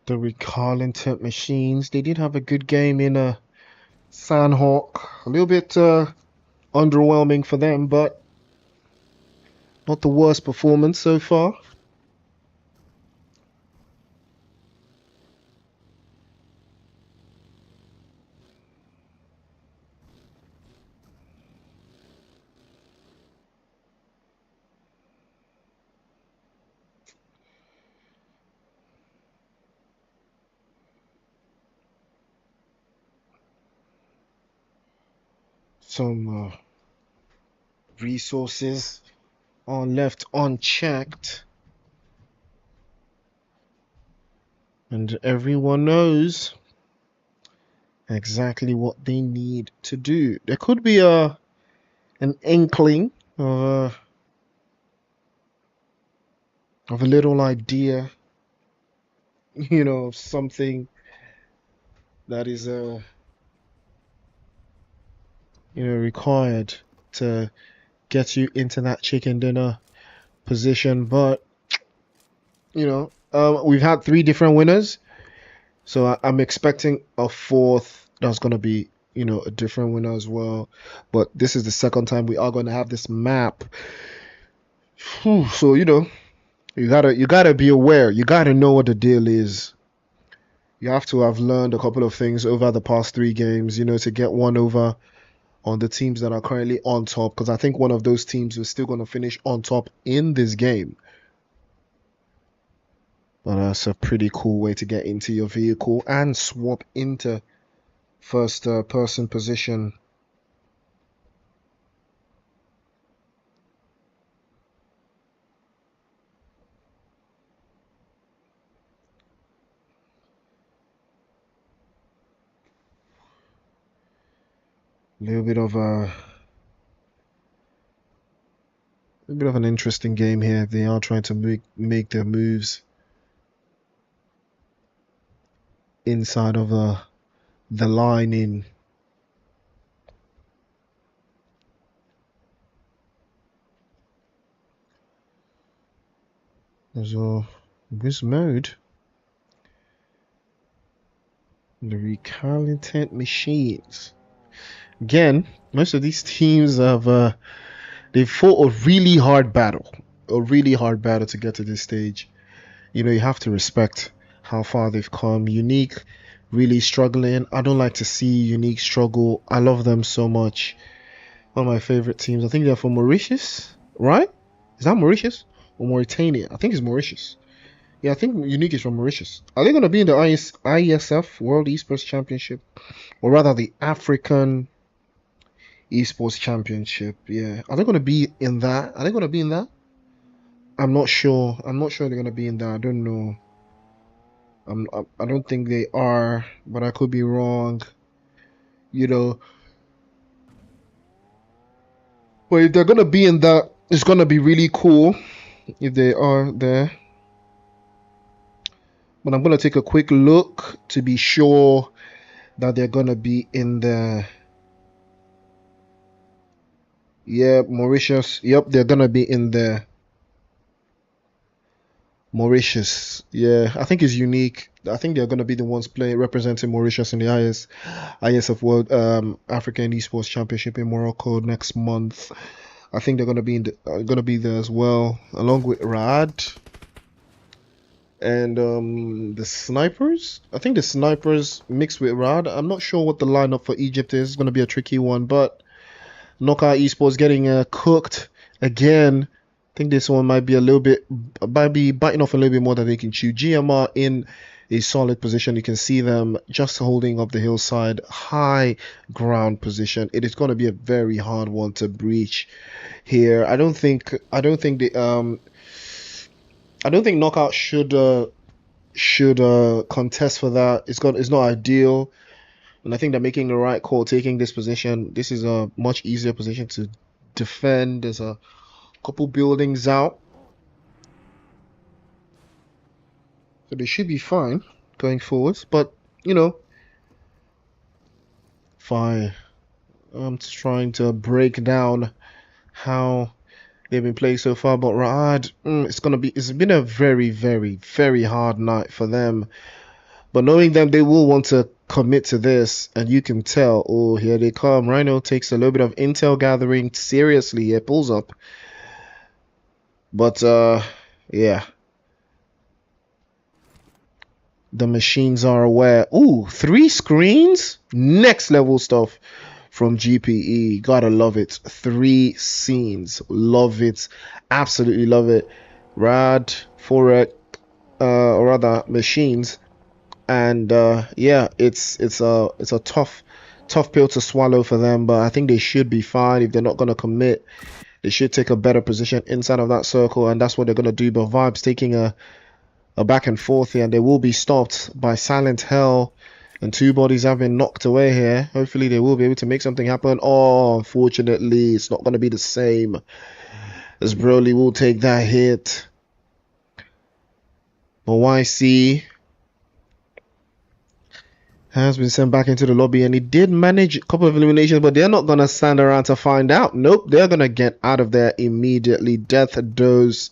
The RECALCITRANTS machines. They did have a good game in Sanhok. A little bit underwhelming for them, but not the worst performance so far. Some resources are left unchecked. And everyone knows exactly what they need to do. There could be an inkling of a little idea, of something that is required to get you into that chicken dinner position. But we've had 3 different winners, so I'm expecting a 4th that's gonna be a different winner as well. But this is the second time we are going to have this map. So you gotta be aware. You gotta know what the deal is. You have to have learned a couple of things over the past 3 games, to get one over on the teams that are currently on top. Because I think one of those teams is still going to finish on top in this game. But that's a pretty cool way to get into your vehicle and swap into first person position. A little bit of an interesting game here. They are trying to make their moves inside of the line in. So this mode, the RECALCITRANTS machines. Again, most of these teams have they've fought a really hard battle to get to this stage. You have to respect how far they've come. Unique really struggling. I don't like to see Unique struggle. I love them so much. One of my favorite teams. I think they're from Mauritius, right? Is that Mauritius or Mauritania? I think it's Mauritius. Yeah, I think Unique is from Mauritius. Are they going to be in the ISF World Esports Championship, or rather the African Esports Championship? Yeah, are they going to be in that? Are they going to be in that? I'm not sure. I'm not sure they're going to be in that. I don't know. I don't think they are, but I could be wrong. But if they're going to be in that, it's going to be really cool if they are there. But I'm going to take a quick look to be sure that they're going to be in the... Yeah, Mauritius. Yep, they're going to be in the Mauritius. Yeah, I think it's Unique. I think they're going to be the ones representing Mauritius in the ISF World African Esports Championship in Morocco next month. I think they're going to be going to be there as well, along with Rad and the snipers. I think the snipers mixed with Rad. I'm not sure what the lineup for Egypt is. It's going to be a tricky one, but Knockout Esports getting cooked again. I think this one might be biting off a little bit more than they can chew. GMR in a solid position. You can see them just holding up the hillside, high ground position. It is going to be a very hard one to breach here. I don't think Knockout should contest for that. It's not ideal. And I think they're making the right call taking this position. This is a much easier position to defend. There's a couple buildings out, so they should be fine going forwards. But fine. I'm just trying to break down how they've been playing so far. But Raad, it's been a very, very, very hard night for them. But knowing them, they will want to commit to this, and you can tell, oh, here they come. Rhino takes a little bit of intel gathering seriously. It pulls up. But, yeah. The machines are aware. Ooh, 3 screens? Next level stuff from GPE. Gotta love it. 3 scenes. Love it. Absolutely love it. Rad, Forek, or rather, machines. And yeah, it's a tough pill to swallow for them, but I think they should be fine. If they're not gonna commit, they should take a better position inside of that circle, and that's what they're gonna do. But Vibes taking a back and forth here, and they will be stopped by Silent Hell, and 2 bodies have been knocked away here. Hopefully they will be able to make something happen. Oh, unfortunately, it's not gonna be the same, as Broly will take that hit. But YC has been sent back into the lobby, and he did manage a couple of eliminations, but they're not going to stand around to find out. Nope, they're going to get out of there immediately. Death Dose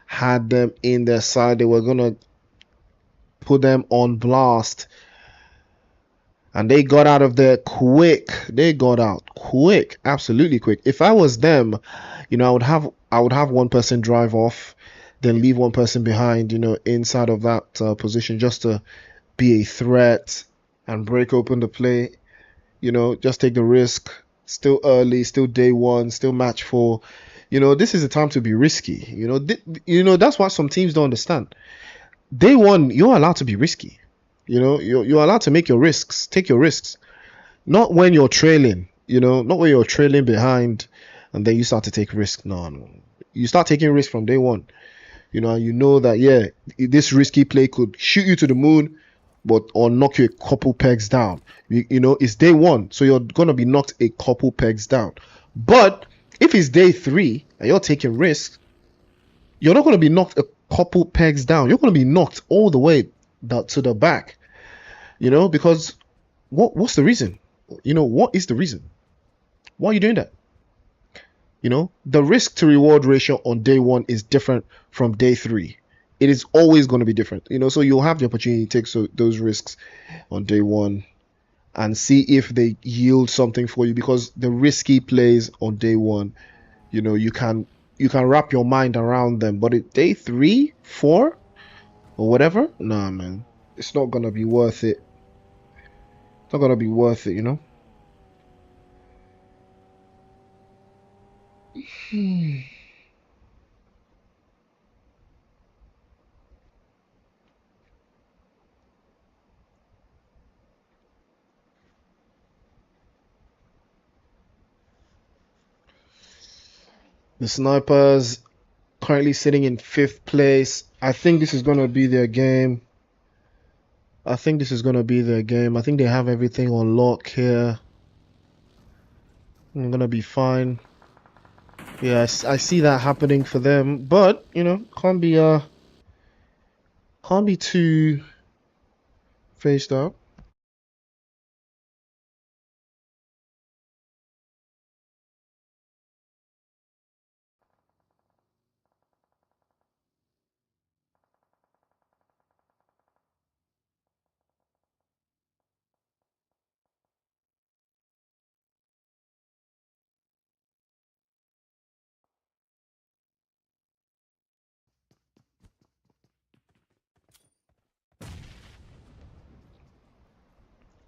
had them in their side. They were going to put them on blast, and they got out of there quick. They got out quick, absolutely quick. If I was them, you know, I would have one person drive off, then leave one person behind, you know, inside of that position, just to be a threat and break open the play. You know, just take the risk. Still early, still day 1, still match 4. You know, this is the time to be risky. You know, that's what some teams don't understand. Day 1, you're allowed to be risky. You know, you're allowed to make your risks, take your risks. Not when you're trailing, you know, not when you're trailing behind and then you start to take risks. No. You start taking risks from day 1. You know, and you know that, yeah, this risky play could shoot you to the moon, or knock you a couple pegs down. You know, it's day 1, so you're gonna be knocked a couple pegs down. But if it's day 3 and you're taking risks, you're not gonna be knocked a couple pegs down. You're gonna be knocked all the way to the back. You know, because what's the reason? You know, what is the reason? Why are you doing that? You know, the risk to reward ratio on day 1 is different from day 3. It is always going to be different, you know, so you'll have the opportunity to take those risks on day 1 and see if they yield something for you, because the risky plays on day 1, you know, you can wrap your mind around them, but at day 3, 4 or whatever, nah, man, it's not going to be worth it. It's not going to be worth it, you know. The Snipers currently sitting in 5th place. I think this is going to be their game. I think they have everything on lock here. I'm going to be fine. Yeah, I see that happening for them, but, you know, can't be too phased out.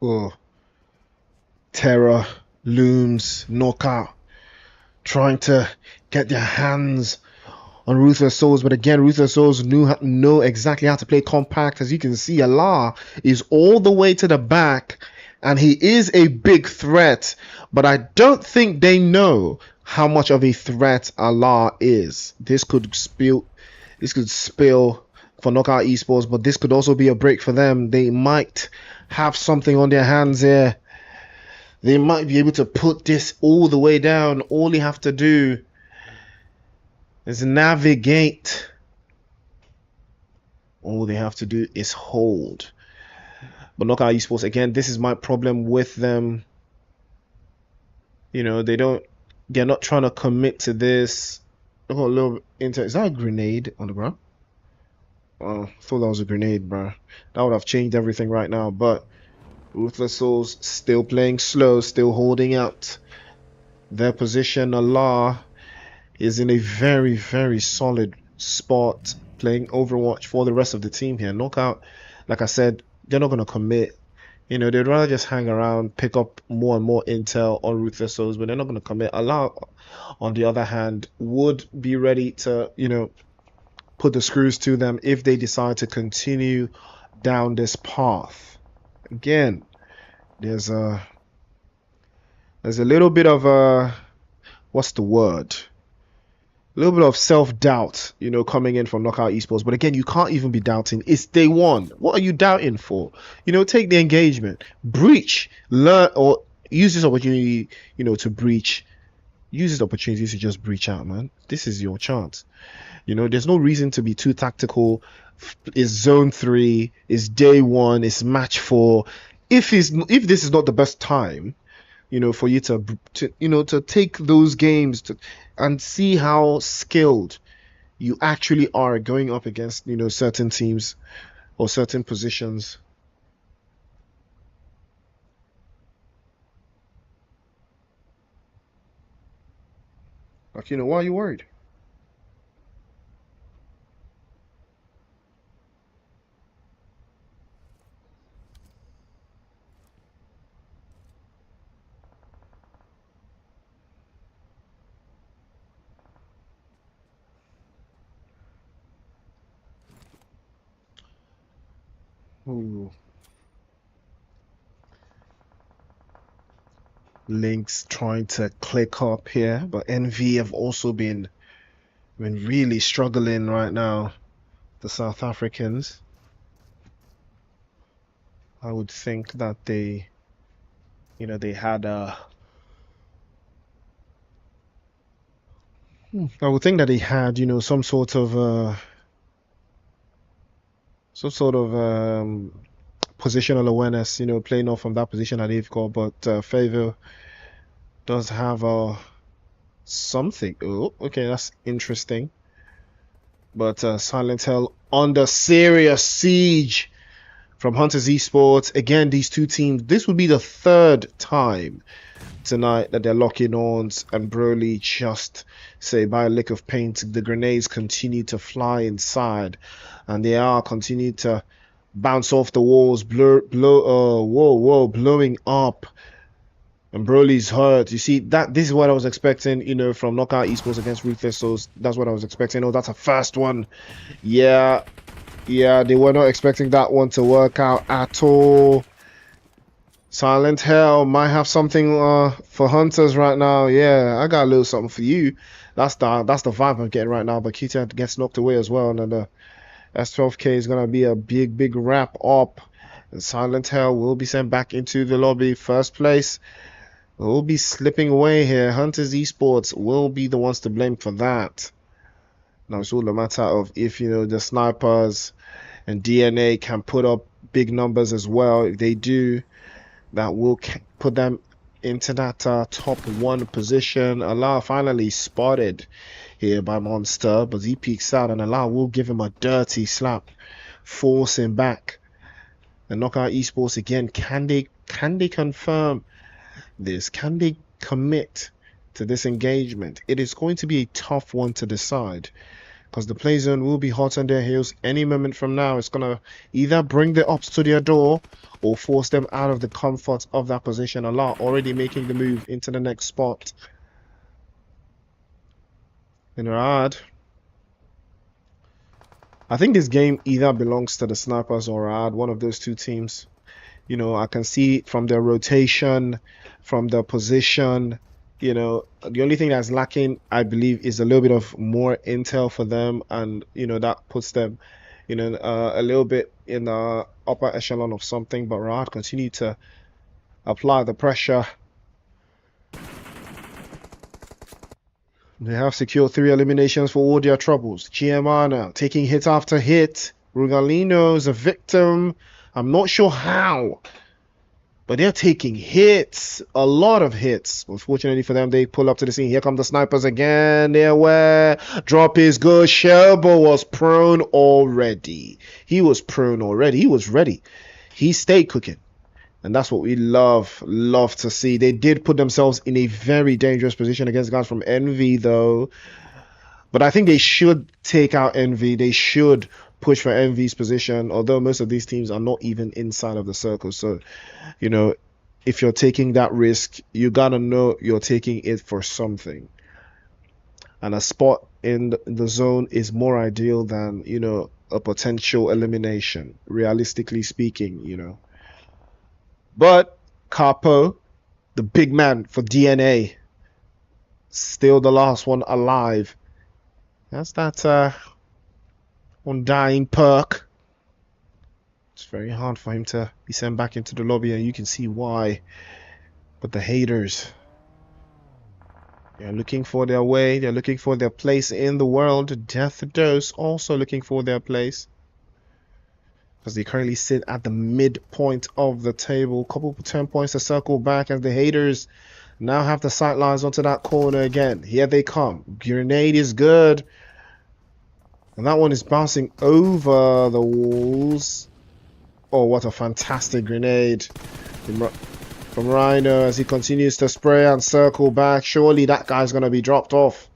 Oh, Terror, Looms, Knockout, trying to get their hands on Ruthless Souls, but again, Ruthless Souls know exactly how to play compact. As you can see, Allah is all the way to the back, and he is a big threat, but I don't think they know how much of a threat Allah is. This could spill for Knockout Esports, but this could also be a break for them. They might have something on their hands here. They might be able to put this all the way down. All they have to do is navigate. All they have to do is hold. But Knockout Esports, again, this is my problem with them. You know, they're not trying to commit to this. Look at a little is that a grenade on the ground? thought that was a grenade, bro. That would have changed everything right now. But Ruthless Souls still playing slow, still holding out their position. Allah is in a very, very solid spot playing Overwatch for the rest of the team here. Knockout, like I said, they're not going to commit. You know, they'd rather just hang around, pick up more and more intel on Ruthless Souls, but they're not going to commit. Allah, on the other hand, would be ready to, you know, put the screws to them if they decide to continue down this path. Again, there's a little bit of a, what's the word? A little bit of self-doubt, you know, coming in from Knockout Esports. But again, you can't even be doubting. It's day one. What are you doubting for? You know, take the engagement, breach, learn, or use this opportunity, you know, to breach. Use this opportunity to just breach out, man. This is your chance. You know, there's no reason to be too tactical. It's zone 3, it's day 1, it's match 4. If this is not the best time, you know, for you to you know, to take those games and see how skilled you actually are going up against, you know, certain teams or certain positions. Like, you know, why are you worried? Ooh. Links trying to click up here, but ENVY have also been really struggling right now. The South Africans, I would think that they, you know, they had a. I would think that they had, you know, some sort of positional awareness, you know, playing off from that position that they've got. But Favor does have something. Oh, okay, that's interesting. But Silent Hill under serious siege from Hunters Esports. Again, these two teams, this would be the third time tonight that they're locking arms, and Broly just say by a lick of paint. The grenades continue to fly inside, and they are continue to bounce off the walls, blowing up. And Broly's hurt. You see, this is what I was expecting, you know, from Knockout Esports against Ruthless Souls. That's what I was expecting. Oh, that's a first one. Yeah, they were not expecting that one to work out at all. Silent Hill might have something for Hunters right now. Yeah, I got a little something for you. That's the vibe I'm getting right now. But QT gets knocked away as well, and then the S12K is gonna be a big wrap up. And Silent Hill will be sent back into the lobby. First place will be slipping away here. Hunters Esports will be the ones to blame for that. Now it's all a matter of if, you know, the snipers and DNA can put up big numbers as well. If they do, that will put them into that top 1 position. Allah finally spotted here by Monster, but he peeks out, and Allah will give him a dirty slap, force him back. And Knockout Esports again, can they confirm this? Can they commit to this engagement? It is going to be a tough one to decide, because the play zone will be hot on their heels any moment from now. It's going to either bring the ops to their door or force them out of the comfort of that position. Allah already making the move into the next spot. In Rad, I think this game either belongs to the Snipers or Rad, one of those two teams. You know, I can see from their rotation, from their position, you know, the only thing that's lacking, I believe, is a little bit of more intel for them, and, you know, that puts them, you know, a little bit in the upper echelon of something. But Rad continue to apply the pressure. They have secured 3 eliminations for all their troubles. GMR now taking hit after hit. Rugalino is a victim. I'm not sure how But they're taking hits, a lot of hits. Unfortunately for them, they pull up to the scene. Here come the snipers again. They're where drop is good. Sherbo was prone already. He was prone already. He was ready. He stayed cooking. And that's what we love to see. They did put themselves in a very dangerous position against guys from Envy, though. But I think they should take out Envy. They should push for Envy's position, although most of these teams are not even inside of the circle. So, you know, if you're taking that risk, you gotta know you're taking it for something. And a spot in the zone is more ideal than, you know, a potential elimination, realistically speaking, you know. But Capo, the big man for DNA, still the last one alive. That's that undying perk. It's very hard for him to be sent back into the lobby, and you can see why. But the haters, they're looking for their way. They're looking for their place in the world. Death Dose also looking for their place, because they currently sit at the midpoint of the table. Couple 10 points to circle back as the haters now have the sight lines onto that corner again. Here they come. Grenade is good. And that one is bouncing over the walls. Oh, what a fantastic grenade from Rhino as he continues to spray and circle back. Surely that guy's going to be dropped off.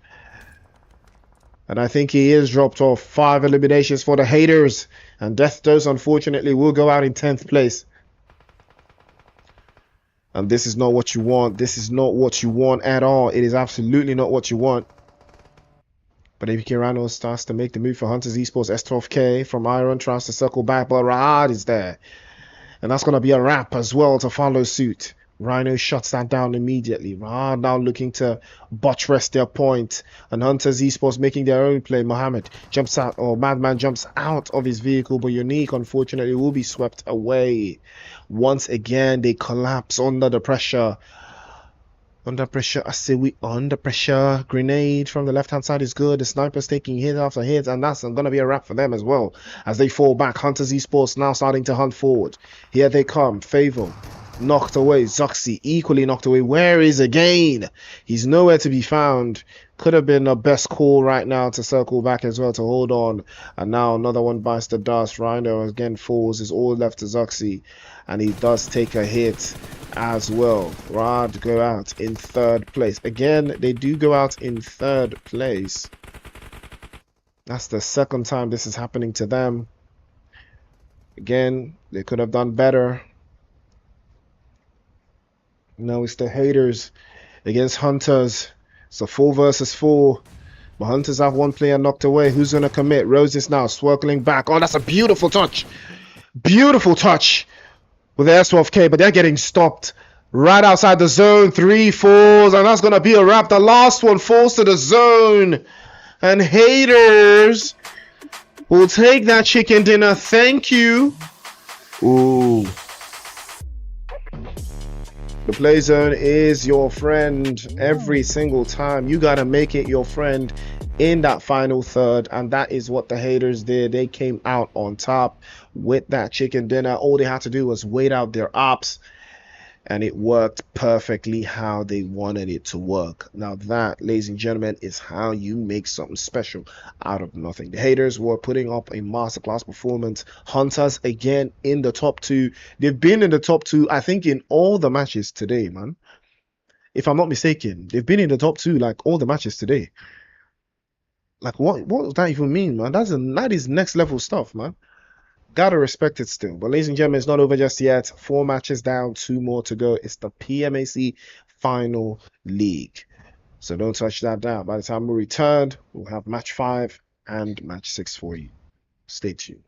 And I think he is dropped off. 5 eliminations for the haters. And Death Dose, unfortunately, will go out in 10th place. And this is not what you want. This is not what you want at all. It is absolutely not what you want. But APK Rhino starts to make the move for Hunters Esports. S12K from Iron tries to circle back, but Rahad is there. And that's going to be a wrap as well to follow suit. Rhino shuts that down immediately. Rahad now looking to buttress their point. And Hunters Esports making their own play. Mohammed jumps out, or Madman jumps out of his vehicle, but Unique, unfortunately, will be swept away. Once again, they collapse under the pressure. Under pressure, I say we under pressure. Grenade from the left-hand side is good. The sniper's taking hit after hit, and that's going to be a wrap for them as well. As they fall back, Hunters Esports now starting to hunt forward. Here they come. Favo knocked away. Zuxi equally knocked away. Where is again? He's nowhere to be found. Could have been the best call right now to circle back as well, to hold on. And now another one bites the dust. Rhino again falls. Is all left to Zuxi. And he does take a hit as well. Rad go out in 3rd place. Again, they do go out in 3rd place. That's the 2nd time this is happening to them. Again, they could have done better. Now it's the haters against Hunters. It's a 4 versus 4. But Hunters have one player knocked away. Who's going to commit? Rose is now swirling back. Oh, that's a beautiful touch. Beautiful touch with the S12K, but they're getting stopped right outside the zone. 3 falls, and that's going to be a wrap. The last one falls to the zone. And haters will take that chicken dinner. Thank you. Ooh. The play zone is your friend every single time. You got to make it your friend in that final third, and that is what the haters did. They came out on top with that chicken dinner. All they had to do was wait out their ops, and it worked perfectly how they wanted it to work. Now that, ladies and gentlemen, is how you make something special out of nothing. The haters were putting up a masterclass performance. Hunters again in the top 2. They've been in the top 2, I think, in all the matches today, man. If I'm not mistaken, they've been in the top 2 like all the matches today. Like, what does that even mean, man? That is next level stuff, man. Gotta respect it still. But ladies and gentlemen, it's not over just yet. 4 matches down, 2 more to go. It's the PMAC Final League. So don't touch that down. By the time we return, we'll have match 5 and match 6 for you. Stay tuned.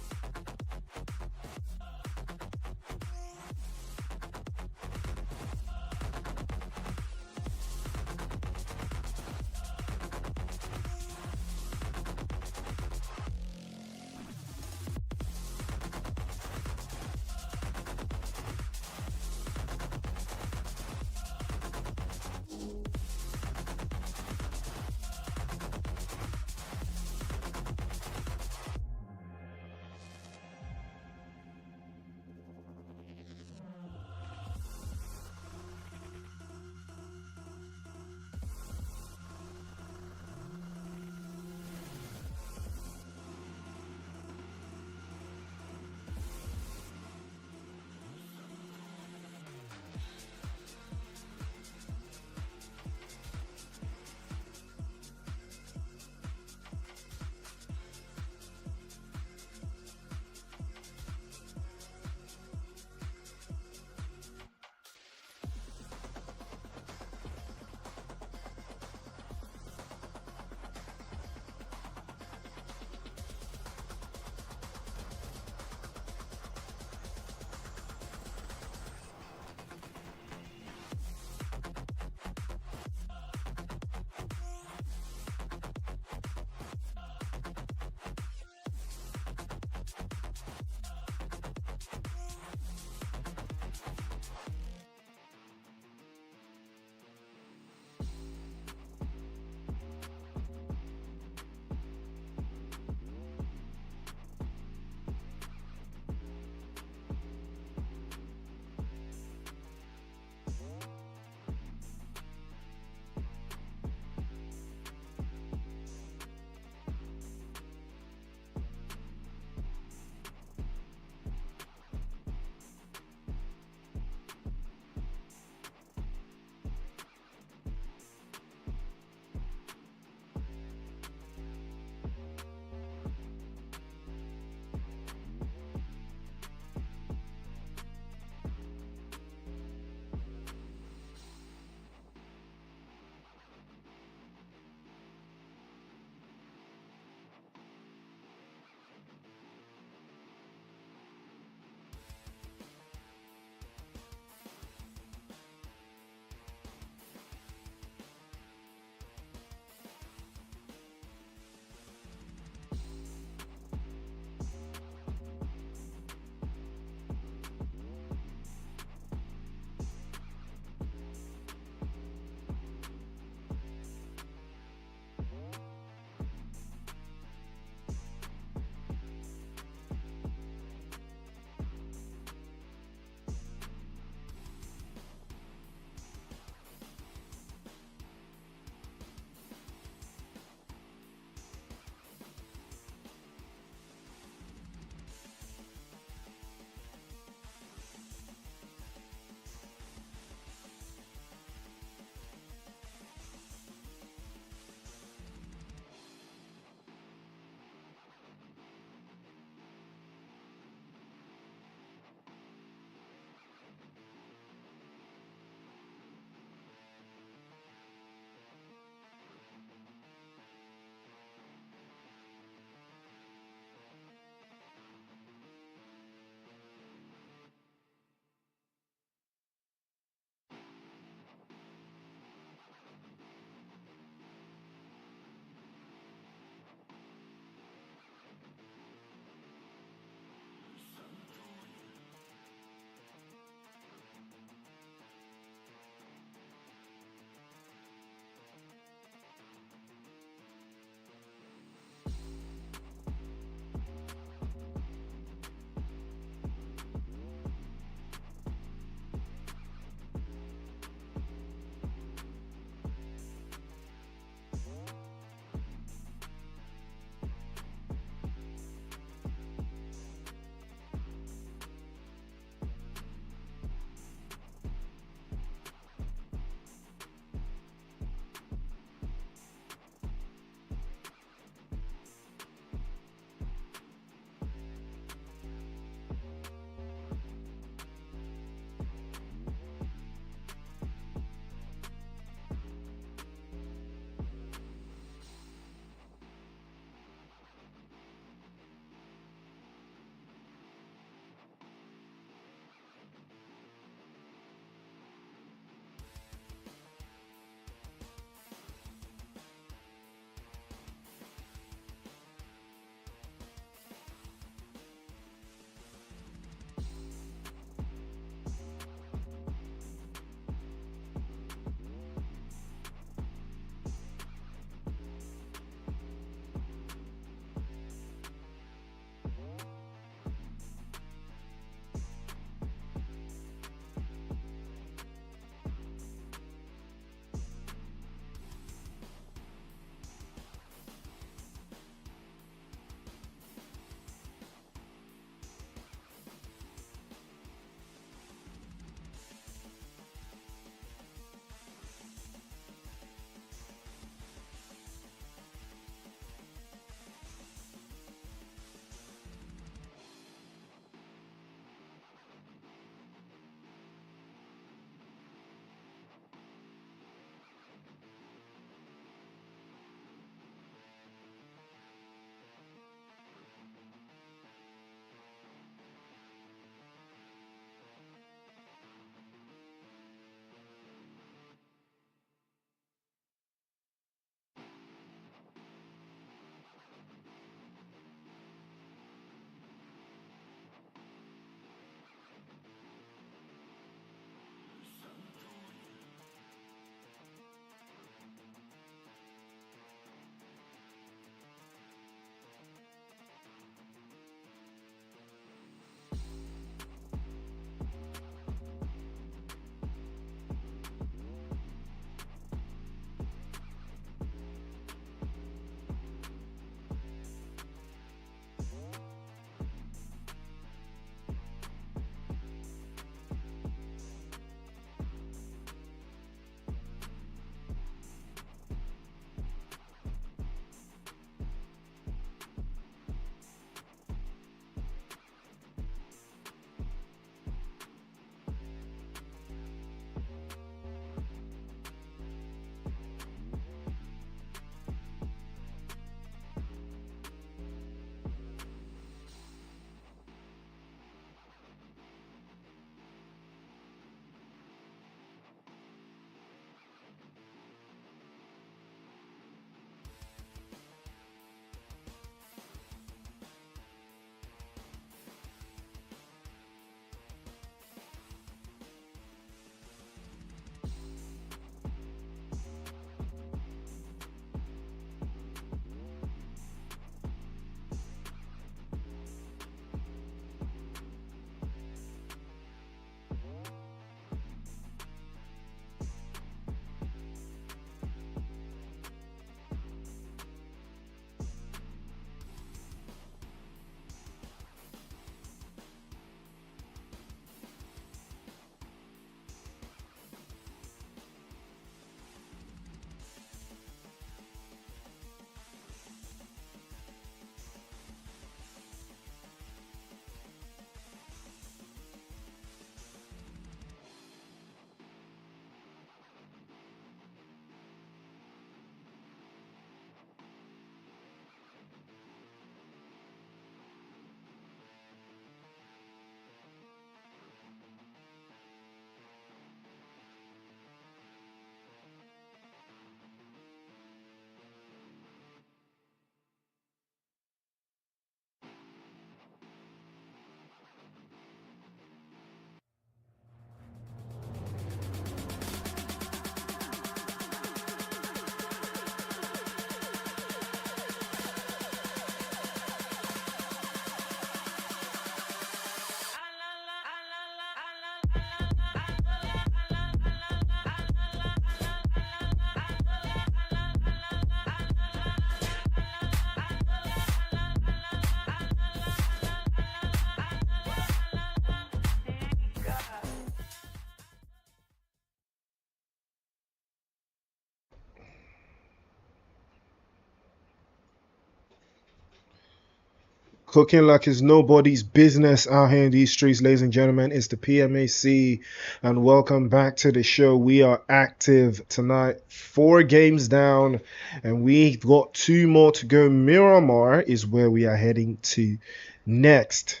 Cooking like it's nobody's business out here in these streets, ladies and gentlemen. It's the PMAC, and welcome back to the show. We are active tonight, 4 games down, and we've got 2 more to go. Miramar is where we are heading to next.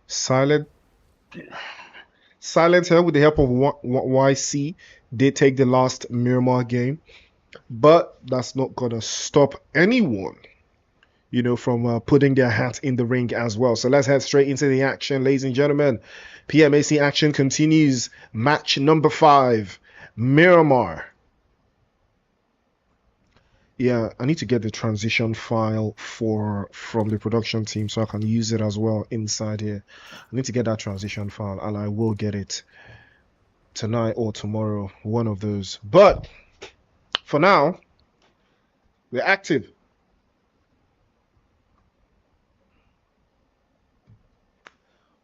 Silent Hill, with the help of YC, did take the last Miramar game, but that's not gonna stop anyone, from putting their hat in the ring as well. So let's head straight into the action, ladies and gentlemen. PMAC action continues. Match number 5, Miramar. Yeah, I need to get the transition file from the production team so I can use it as well inside here. I need to get that transition file, and I will get it tonight or tomorrow, one of those. But for now, we're active.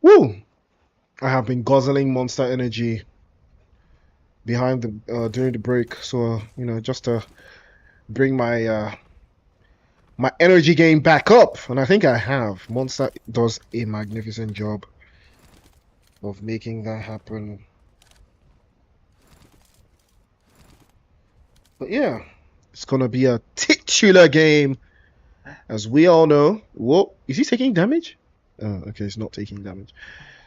Woo! I have been guzzling Monster Energy behind the during the break, so just to bring my my energy game back up, and I think I have. Monster does a magnificent job of making that happen. But yeah, it's gonna be a titular game, as we all know. Whoa, is he taking damage? Oh, okay, he's not taking damage.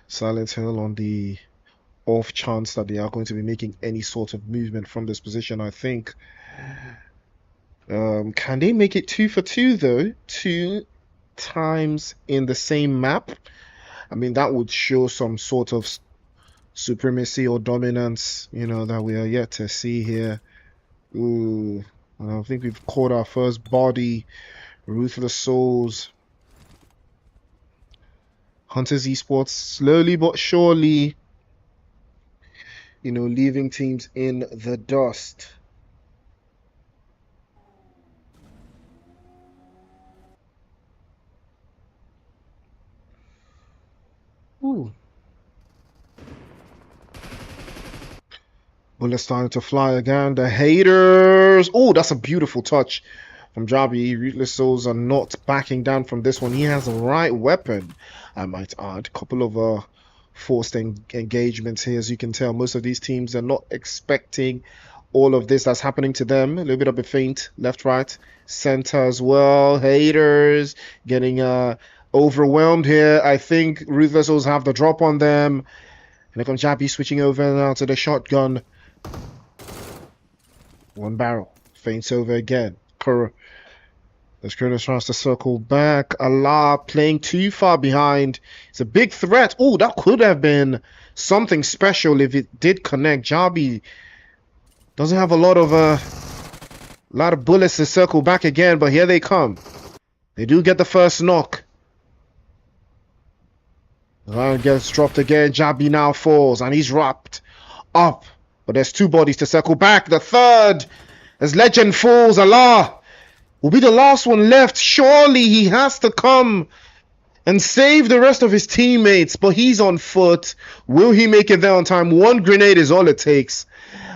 Silent Hill, on the off chance that they are going to be making any sort of movement from this position, I think. Can they make it 2 for 2 though? 2 times in the same map? I mean, that would show some sort of supremacy or dominance, that we are yet to see here. Ooh, I think we've caught our first body. Ruthless Souls. Hunters Esports, slowly but surely, leaving teams in the dust. Ooh. Bullets starting to fly again. The haters. Oh, that's a beautiful touch from Jabi. Ruthless Souls are not backing down from this one. He has the right weapon, I might add. A couple of forced engagements here. As you can tell, most of these teams are not expecting all of this that's happening to them. A little bit of a feint, left, right, center as well. Haters getting overwhelmed here. I think Ruthless Souls have the drop on them. And here comes Jabi switching over now to the shotgun. One barrel. Feints over again. As Kronos tries to circle back. Allah playing too far behind. It's a big threat. Oh, that could have been something special if it did connect. Jabi doesn't have a lot of bullets to circle back again, but here they come. They do get the first knock. The lion gets dropped again. Jabi now falls, and he's wrapped up. But there's 2 bodies to circle back. The third, as Legend falls, Allah will be the last one left. Surely he has to come and save the rest of his teammates, but he's on foot. Will he make it there on time? 1 grenade is all it takes,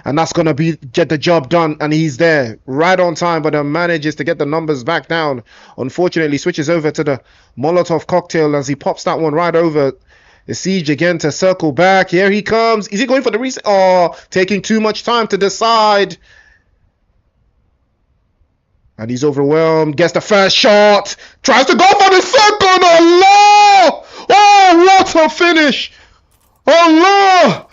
and that's gonna get the job done. And he's there right on time, but manages to get the numbers back down. Unfortunately, switches over to the Molotov cocktail as he pops that one right over the siege again to circle back. Here he comes. Is he going for the reset? Oh, taking too much time to decide. And he's overwhelmed. Gets the first shot. Tries to go for the second. Allah! Oh, what a finish! Allah!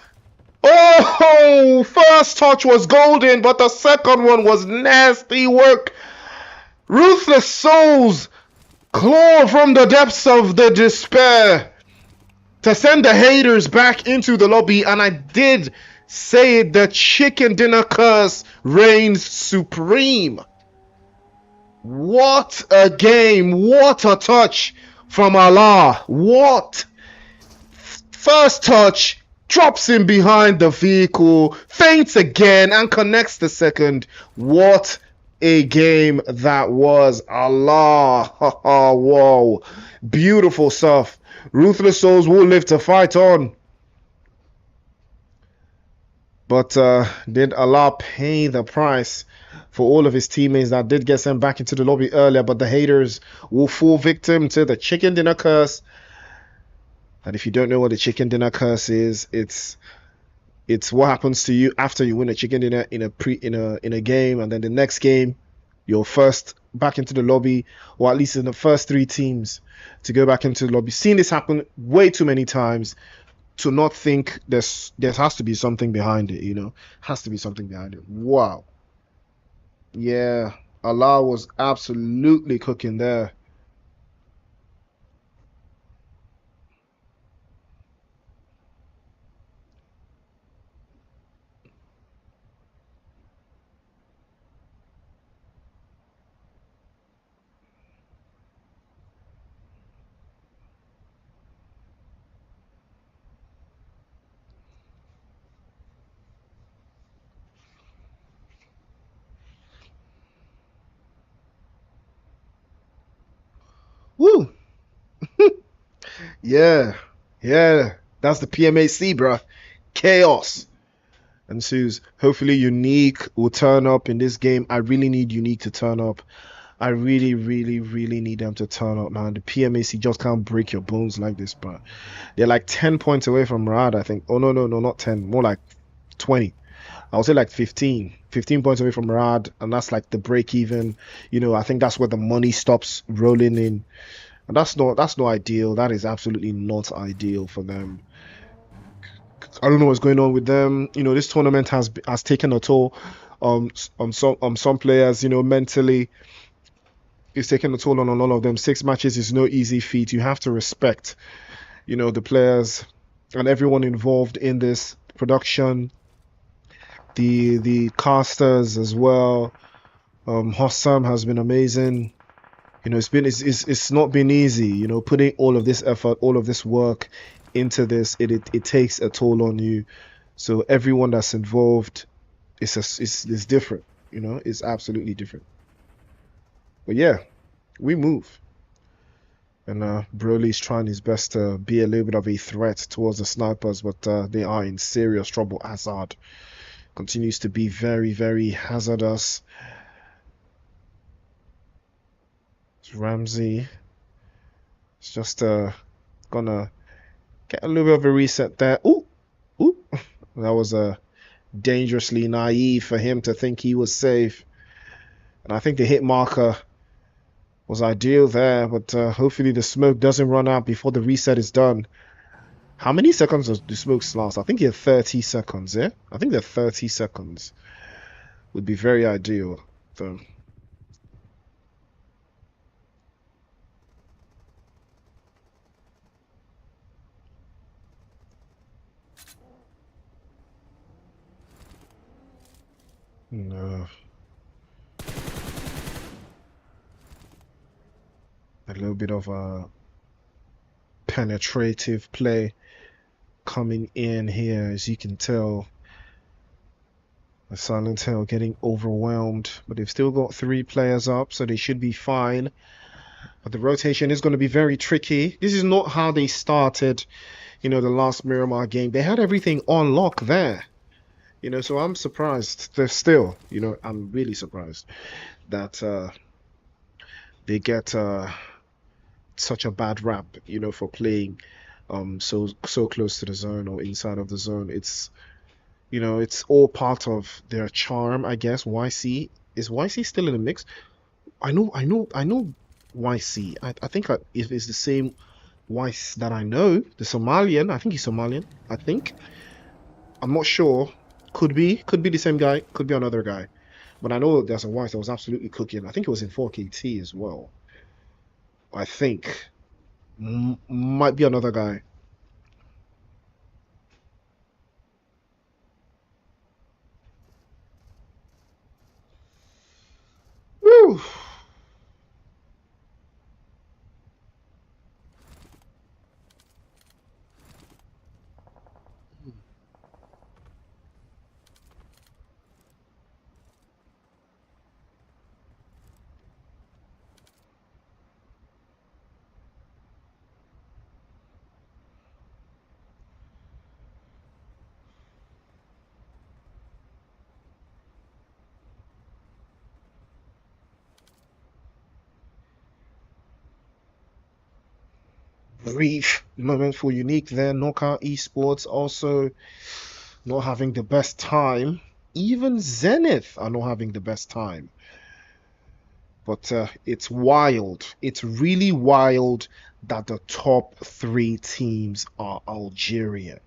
Oh, first touch was golden, but the second one was nasty work. Ruthless Souls claw from the depths of the despair to send the haters back into the lobby. And I did say it, the chicken dinner curse reigns supreme. What a game. What a touch from Allah. What? First touch, drops in behind the vehicle, feints again, and connects the second. What a game that was. Allah. Whoa. Beautiful stuff. Ruthless Souls will live to fight on. But did Allah pay the price for all of his teammates that did get sent back into the lobby earlier? But the haters will fall victim to the chicken dinner curse. And if you don't know what the chicken dinner curse is, it's what happens to you after you win a chicken dinner in a game, and then the next game you're first back into the lobby, or at least in the first three teams to go back into the lobby. Seen this happen way too many times to not think there has to be something behind it, has to be something behind it. Wow. Yeah, Allah was absolutely cooking there. Woo. Yeah, yeah, that's the PMAC, bruh. Chaos ensues. Hopefully, Unique will turn up in this game. I really need Unique to turn up. I really, really, really need them to turn up, man. The PMAC just can't break your bones like this, bro. They're like 10 points away from Rad, I think. Oh, no, no, no, not 10. More like 20. I would say like 15. 15 points away from Rad, and that's like the break even. I think that's where the money stops rolling in. And that's not ideal. That is absolutely not ideal for them. I don't know what's going on with them. This tournament has taken a toll on some players. Mentally, it's taken a toll on all of them. 6 matches is no easy feat. You have to respect, the players and everyone involved in this production. The casters as well. Hossam has been amazing. It's not been easy. Putting all of this effort, all of this work into this, it takes a toll on you. So everyone that's involved is different. It's absolutely different. But yeah, we move. And Broly's trying his best to be a little bit of a threat towards the snipers, but they are in serious trouble. Hazard continues to be very, very hazardous. Ramsey is just gonna get a little bit of a reset there. Ooh, ooh, that was dangerously naive for him to think he was safe. And I think the hit marker was ideal there, but hopefully the smoke doesn't run out before the reset is done. How many seconds does the smokes last? I think you're 30 seconds, yeah? I think they're 30 seconds. Would be very ideal. So. No. A little bit of a penetrative play coming in here, as you can tell. The Silent Hill getting overwhelmed, but they've still got 3 players up, so they should be fine. But the rotation is going to be very tricky. This is not how they started, the last Miramar game. They had everything on lock there. So I'm surprised. They're still, I'm really surprised that they get such a bad rap, for playing so close to the zone or inside of the zone. It's all part of their charm, I guess. Is YC still in the mix? I know YC. I think it's the same YC that I know. The Somalian. I think he's Somalian. I think. I'm not sure. Could be the same guy. Could be another guy. But I know there's a YC that was absolutely cooking. I think it was in 4KT as well. I think. Might be another guy. Woo! brief moment for Unique there. Knockout Esports also not having the best time. Even Zenith are not having the best time. But it's wild. It's really wild that the top three teams are Algerian.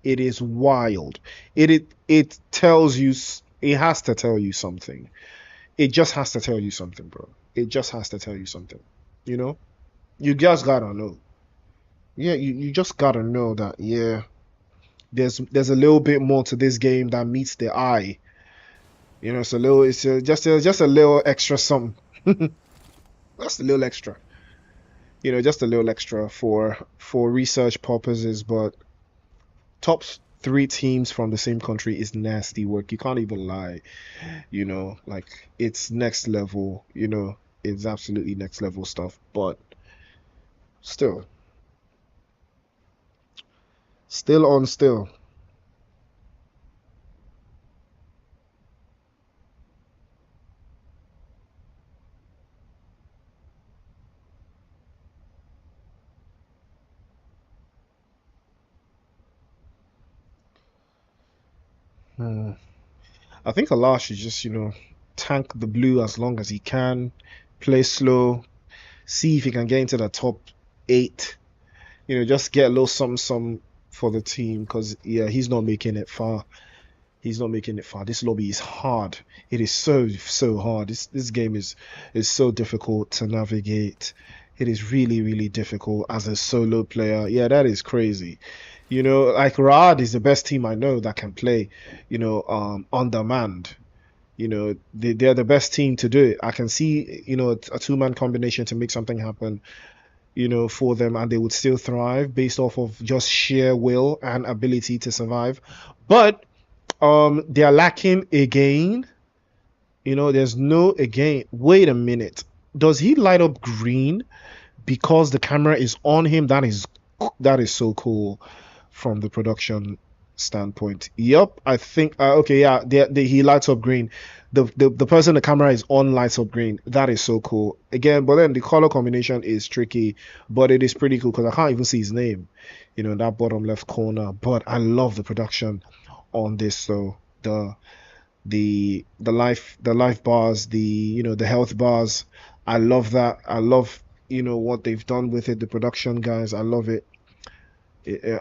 It is wild. It tells you. It has to tell you something. It just has to tell you something, bro. It just has to tell you something. You know, you just gotta know. Yeah, you just gotta know that. Yeah, there's a little bit more to this game that meets the eye. You know, it's a little. It's just a little extra something. Just a little extra. Just a little extra for research purposes. But top three teams from the same country is nasty work. You can't even lie. Like it's next level. It's absolutely next level stuff. But still, still on still. Hmm. I think Allah should just, tank the blue as long as he can, play slow, see if he can get into the top eight. Just get a little something, something for the team because yeah, he's not making it far. He's not making it far. This lobby is hard. It is so hard. This game is so difficult to navigate. It is really really difficult as a solo player. Yeah, that is crazy. Like Rad is the best team I know that can play. On demand. They're the best team to do it. I can see a two-man combination to make something happen. For them, and they would still thrive based off of just sheer will and ability to survive. But they are lacking again. There's no again. Wait a minute. Does he light up green because the camera is on him? That is so cool from the production standpoint. Yep, I think okay, yeah, he lights up green. The person the camera is on lights up green. That is so cool. Again, but then the color combination is tricky, but it is pretty cool because I can't even see his name, in that bottom left corner. But I love the production on this. So the life bars, the health bars. I love that. I love what they've done with it. The production guys, I love it.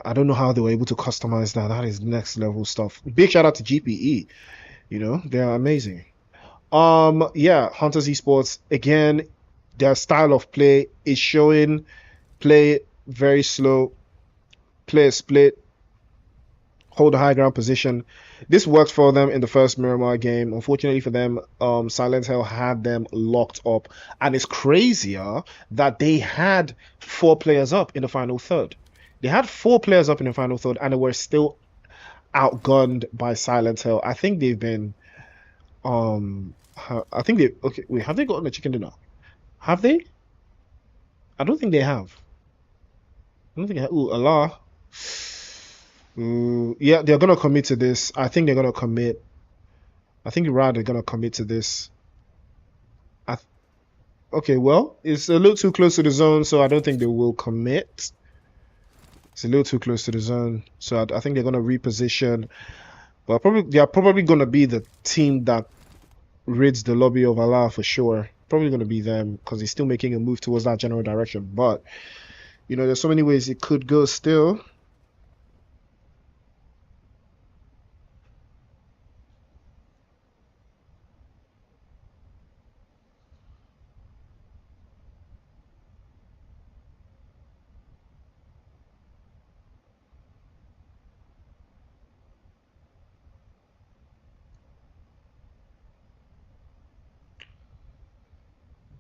I don't know how they were able to customize that. That is next level stuff. Big shout out to GPE. They're amazing. Yeah, Hunters Esports again. Their style of play is showing. Play very slow. Play a split. Hold a high ground position. This worked for them in the first Miramar game. Unfortunately for them, Silent Hill had them locked up, and it's crazier that they had four players up in the final third. They had four players up in the final third, and they were still outgunned by Silent Hill. I think they've been I think they okay. Wait, have they gotten a chicken dinner? Have they? I don't think they have. I don't think. Ooh, Allah. Yeah, they're gonna commit to this. I think they're gonna commit. I think Rad are gonna commit to this. I, okay, well, it's a little too close to the zone, so I don't think they will commit. It's a little too close to the zone, so I think they're gonna reposition. But probably they are probably gonna be the team that rids the lobby of Allah for sure. Probably gonna be them because he's still making a move towards that general direction. But there's so many ways it could go still.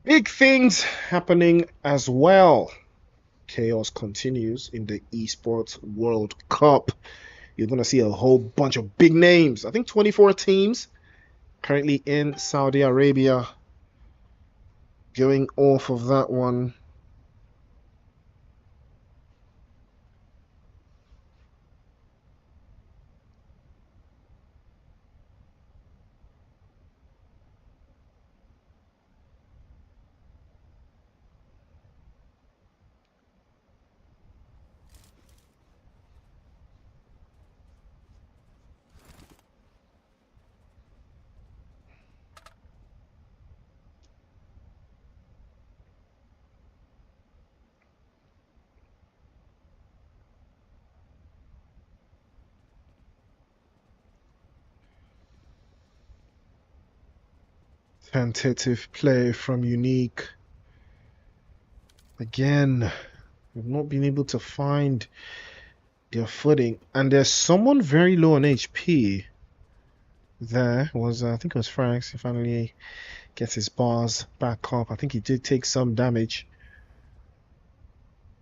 Big things happening as well. Chaos continues in the Esports World Cup. You're going to see a whole bunch of big names. I think 24 teams currently in Saudi Arabia going off of that one. Tentative play from Unique. Again, we've not been able to find their footing. And there's someone very low on HP. There was, I think it was Franks. He finally gets his bars back up. I think he did take some damage.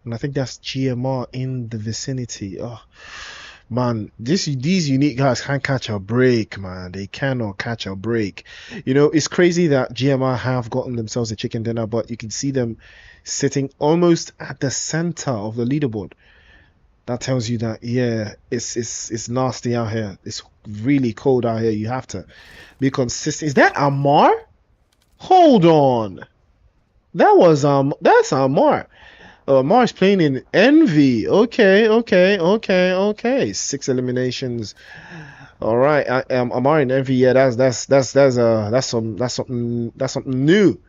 And I think that's GMR in the vicinity. Oh, man, these Unique guys can't catch a break, man. They cannot catch a break. You know, it's crazy that GMR have gotten themselves a chicken dinner, but you can see them sitting almost at the center of the leaderboard. That tells you that, yeah, it's nasty out here. It's really cold out here. You have to be consistent. Is that Amar? Hold on. That's Amar. Amar's playing in Envy. Okay. 6 eliminations. All right. Amar in Envy. Yeah, that's something new.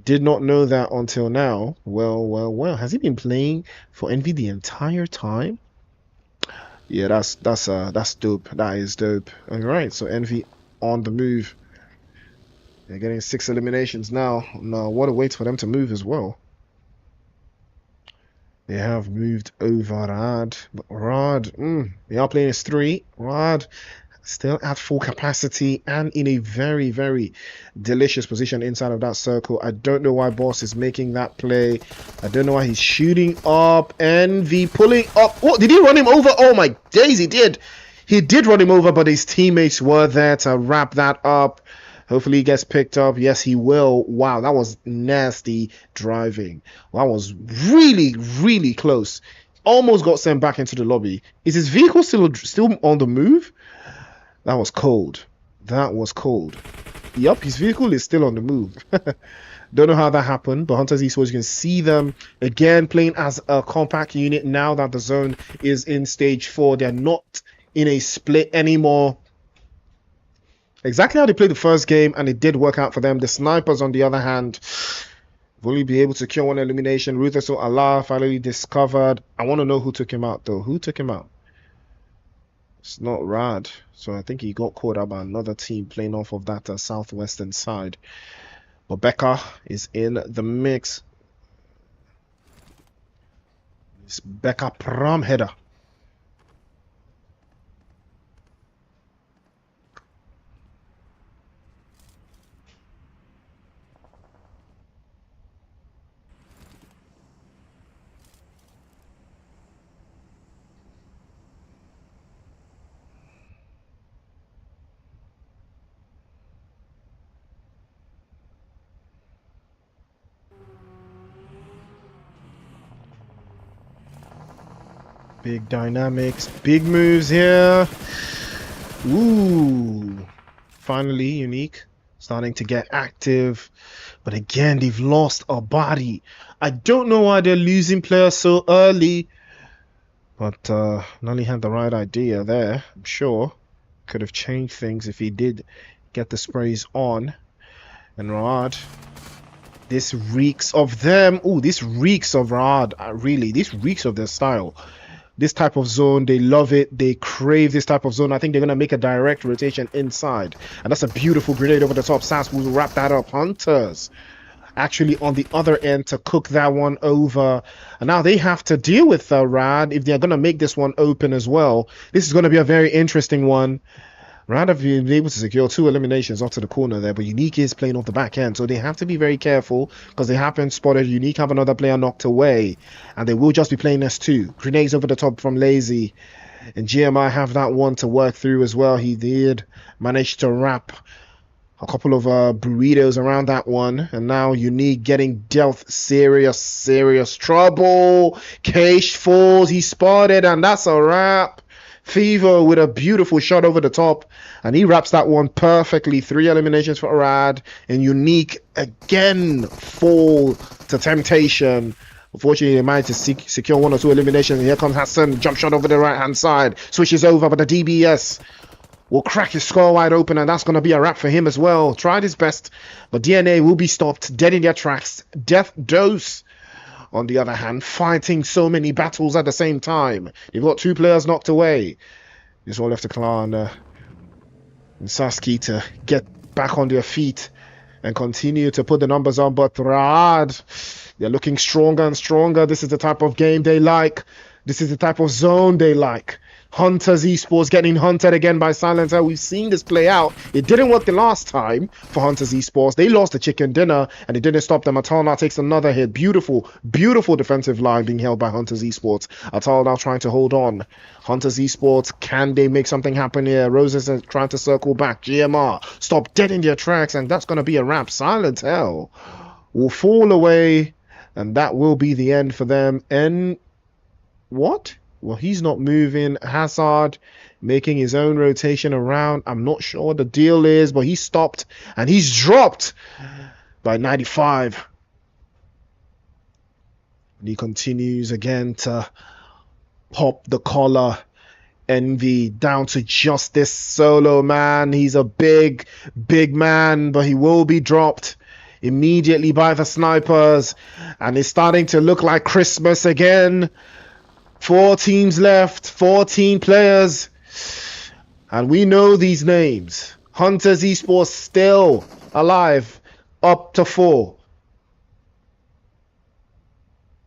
Did not know that until now. Well. Has he been playing for Envy the entire time? Yeah, that's dope. That is dope. All right, so Envy on the move. They're getting 6 eliminations now. Now, what a wait for them to move as well. They have moved over Rad, but Rad, they are playing as 3. Rad still at full capacity and in a very, very delicious position inside of that circle. I don't know why Boss is making that play. I don't know why he's shooting up. Envy pulling up. What, did he run him over? Oh my days, he did. He did run him over, but his teammates were there to wrap that up. Hopefully he gets picked up. Yes, he will. Wow, that was nasty driving. That was really, really close. Almost got sent back into the lobby. Is his vehicle still on the move? That was cold. That was cold. Yup, his vehicle is still on the move. Don't know how that happened, but Hunters Esports, you can see them again playing as a compact unit now that the zone is in stage 4. They're not in a split anymore. Exactly how they played the first game, and it did work out for them. The snipers, on the other hand, will only be able to secure 1 elimination. Ruthless or Allah finally discovered. I want to know who took him out, though. Who took him out? It's not Rad. So I think he got caught out by another team playing off of that southwestern side. But Becca is in the mix. It's Becca Pram header. Big dynamics, big moves here. Ooh, finally Unique starting to get active, but again they've lost a body. I don't know why they're losing players so early, but Nolly had the right idea there. I'm sure could have changed things if he did get the sprays on. And Rad, this reeks of them. Ooh, this reeks of Rad. Really, this reeks of their style. This type of zone, they love it. They crave this type of zone. I think they're going to make a direct rotation inside. And that's a beautiful grenade over the top. Sass will wrap that up. Hunters actually on the other end to cook that one over. And now they have to deal with Rad if they're going to make this one open as well. This is going to be a very interesting one. Rad have been able to secure 2 eliminations off to the corner there, but Unique is playing off the back end, so they have to be very careful because they haven't spotted Unique have another player knocked away, and they will just be playing S2. Grenades over the top from Lazy, and GMI have that one to work through as well. He did manage to wrap a couple of burritos around that one, and now Unique getting dealt serious trouble. Cage falls, he spotted, and that's a wrap. Fever with a beautiful shot over the top, and he wraps that one perfectly. 3 eliminations for Rad, and Unique again fall to temptation. Unfortunately, they managed to secure 1 or 2 eliminations. And here comes Hassan, jump shot over the right hand side, switches over, but the DBS will crack his skull wide open, and that's going to be a wrap for him as well. Tried his best, but DNA will be stopped dead in their tracks. Death Dose, on the other hand, fighting so many battles at the same time. You've got 2 players knocked away. It's all left to Klan and Sasuke to get back on their feet. and continue to put the numbers on. But Rad, they're looking stronger and stronger. This is the type of game they like. This is the type of zone they like. Hunters Esports getting hunted again by Silencer. We've seen this play out. It didn't work the last time for Hunters Esports. They lost the chicken dinner and it didn't stop them. Atal now takes another hit. Beautiful, beautiful defensive line being held by Hunters Esports. Atal now trying to hold on. Hunters Esports, can they make something happen here? Roses is trying to circle back. GMR, stop dead in their tracks, and that's going to be a wrap. Silent Hell will fall away, and that will be the end for them. And what? Well, he's not moving. Hazard making his own rotation around. I'm not sure what the deal is, but he stopped and he's dropped by 95. And he continues again to pop the collar. Envy down to just this solo man. He's a big man, but he will be dropped immediately by the snipers. And it's starting to look like Christmas again. 4 teams left, 14 players, and we know these names. Hunters Esports still alive, up to 4.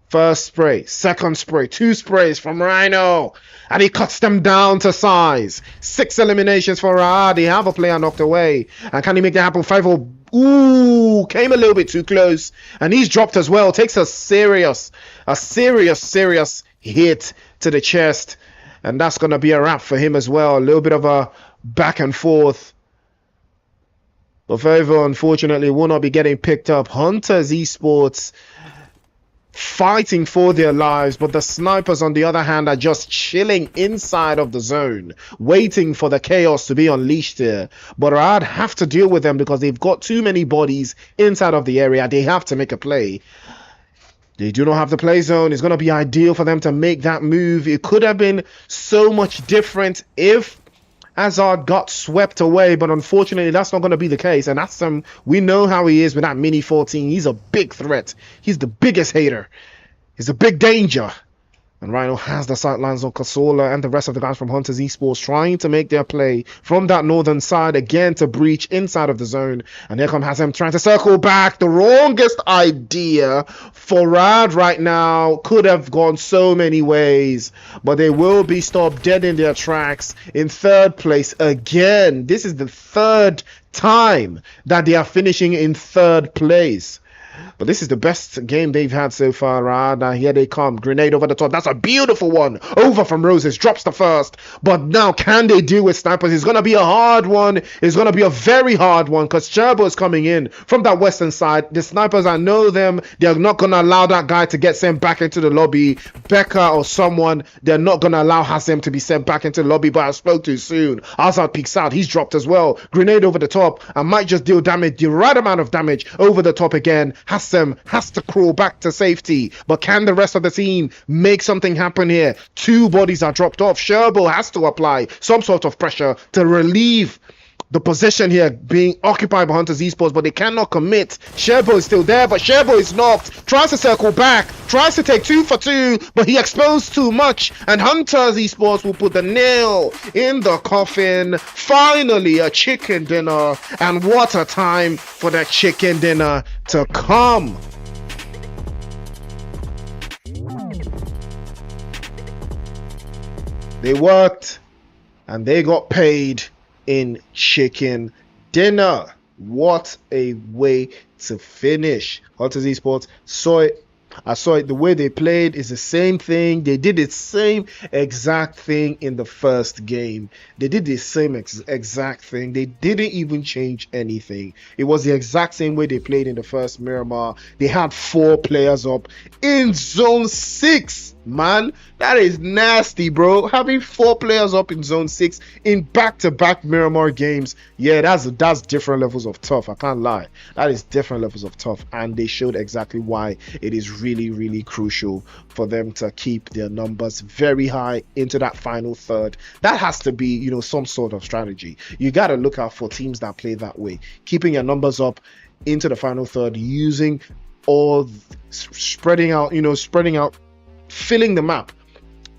First spray, second spray, 2 sprays from Rhino, and he cuts them down to size. 6 eliminations for Raad. They have a player knocked away, and can he make that happen? 5-0. Ooh, came a little bit too close, and he's dropped as well. Takes a serious hit to the chest, and that's going to be a wrap for him as well. A little bit of a back and forth, but Favo unfortunately will not be getting picked up. Hunters Esports fighting for their lives, but the snipers on the other hand are just chilling inside of the zone, waiting for the chaos to be unleashed here. But I'd have to deal with them because they've got too many bodies inside of the area. They have to make a play. They do not have the play zone. It's going to be ideal for them to make that move. It could have been so much different if Hazard got swept away, but unfortunately that's not going to be the case. And that's we know how he is with that mini 14. He's a big threat. He's the biggest hater. He's a big danger. And Rhino has the sightlines on Kasola and the rest of the guys from Hunters Esports trying to make their play from that northern side again to breach inside of the zone. And here comes Hazem trying to circle back. The wrongest idea for Rad right now. Could have gone so many ways, but they will be stopped dead in their tracks in 3rd place again. This is the 3rd time that they are finishing in 3rd place. But this is the best game they've had so far, Rad. Now here they come. Grenade over the top. That's a beautiful one. Over from Roses. Drops the first. But now can they deal with snipers? It's going to be a hard one. It's going to be a very hard one because Cherbo is coming in from that western side. The snipers, I know them. They're not going to allow that guy to get sent back into the lobby. Becca or someone, they're not going to allow Hazem to be sent back into the lobby, but I spoke too soon. Azad peeks out. He's dropped as well. Grenade over the top. I might just deal damage, the right amount of damage over the top again. Hazem has to crawl back to safety, but can the rest of the team make something happen here? 2 bodies are dropped off. Sherbo has to apply some sort of pressure to relieve the possession here being occupied by Hunters Esports, but they cannot commit. Sherbo is still there, but Sherbo is knocked. Tries to circle back, tries to take 2 for 2, but he exposed too much, and Hunters Esports will put the nail in the coffin. Finally, a chicken dinner, and what a time for that chicken dinner to come. They worked, and they got paid in chicken dinner. What a way to finish. Hunters Esports I saw it. The way they played is the same thing. They did the same exact thing in the first game. They did the same exact thing. They didn't even change anything. It was the exact same way they played in the first Miramar. They had 4 players up in zone 6. Man, that is nasty, bro. Having 4 players up in zone 6 in back-to-back Miramar games. Yeah, that's different levels of tough. I can't lie. That is different levels of tough. And they showed exactly why it is really crucial for them to keep their numbers very high into that final third. That has to be, some sort of strategy. You got to look out for teams that play that way. Keeping your numbers up into the final third, spreading out, filling the map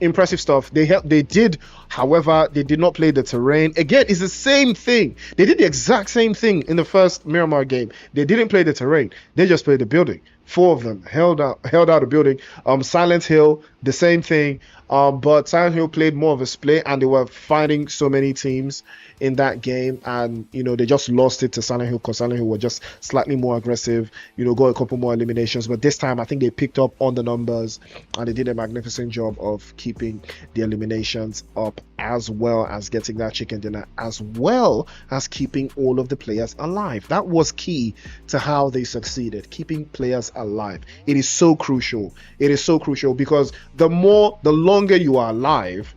impressive stuff. They did, however, they did not play the terrain. Again, it's the same thing. They did the exact same thing in the first Miramar game. They didn't play the terrain. They just played the building. Four of them held out the building. Silent Hill, the same thing. But Silent Hill played more of a split, and they were fighting so many teams in that game, and they just lost it to Silent Hill because Silent Hill were just slightly more aggressive. Got a couple more eliminations, but this time I think they picked up on the numbers, and they did a magnificent job of keeping the eliminations up, as well as getting that chicken dinner, as well as keeping all of the players alive. That was key to how they succeeded, keeping players alive. It is so crucial. It is so crucial because the longer you are alive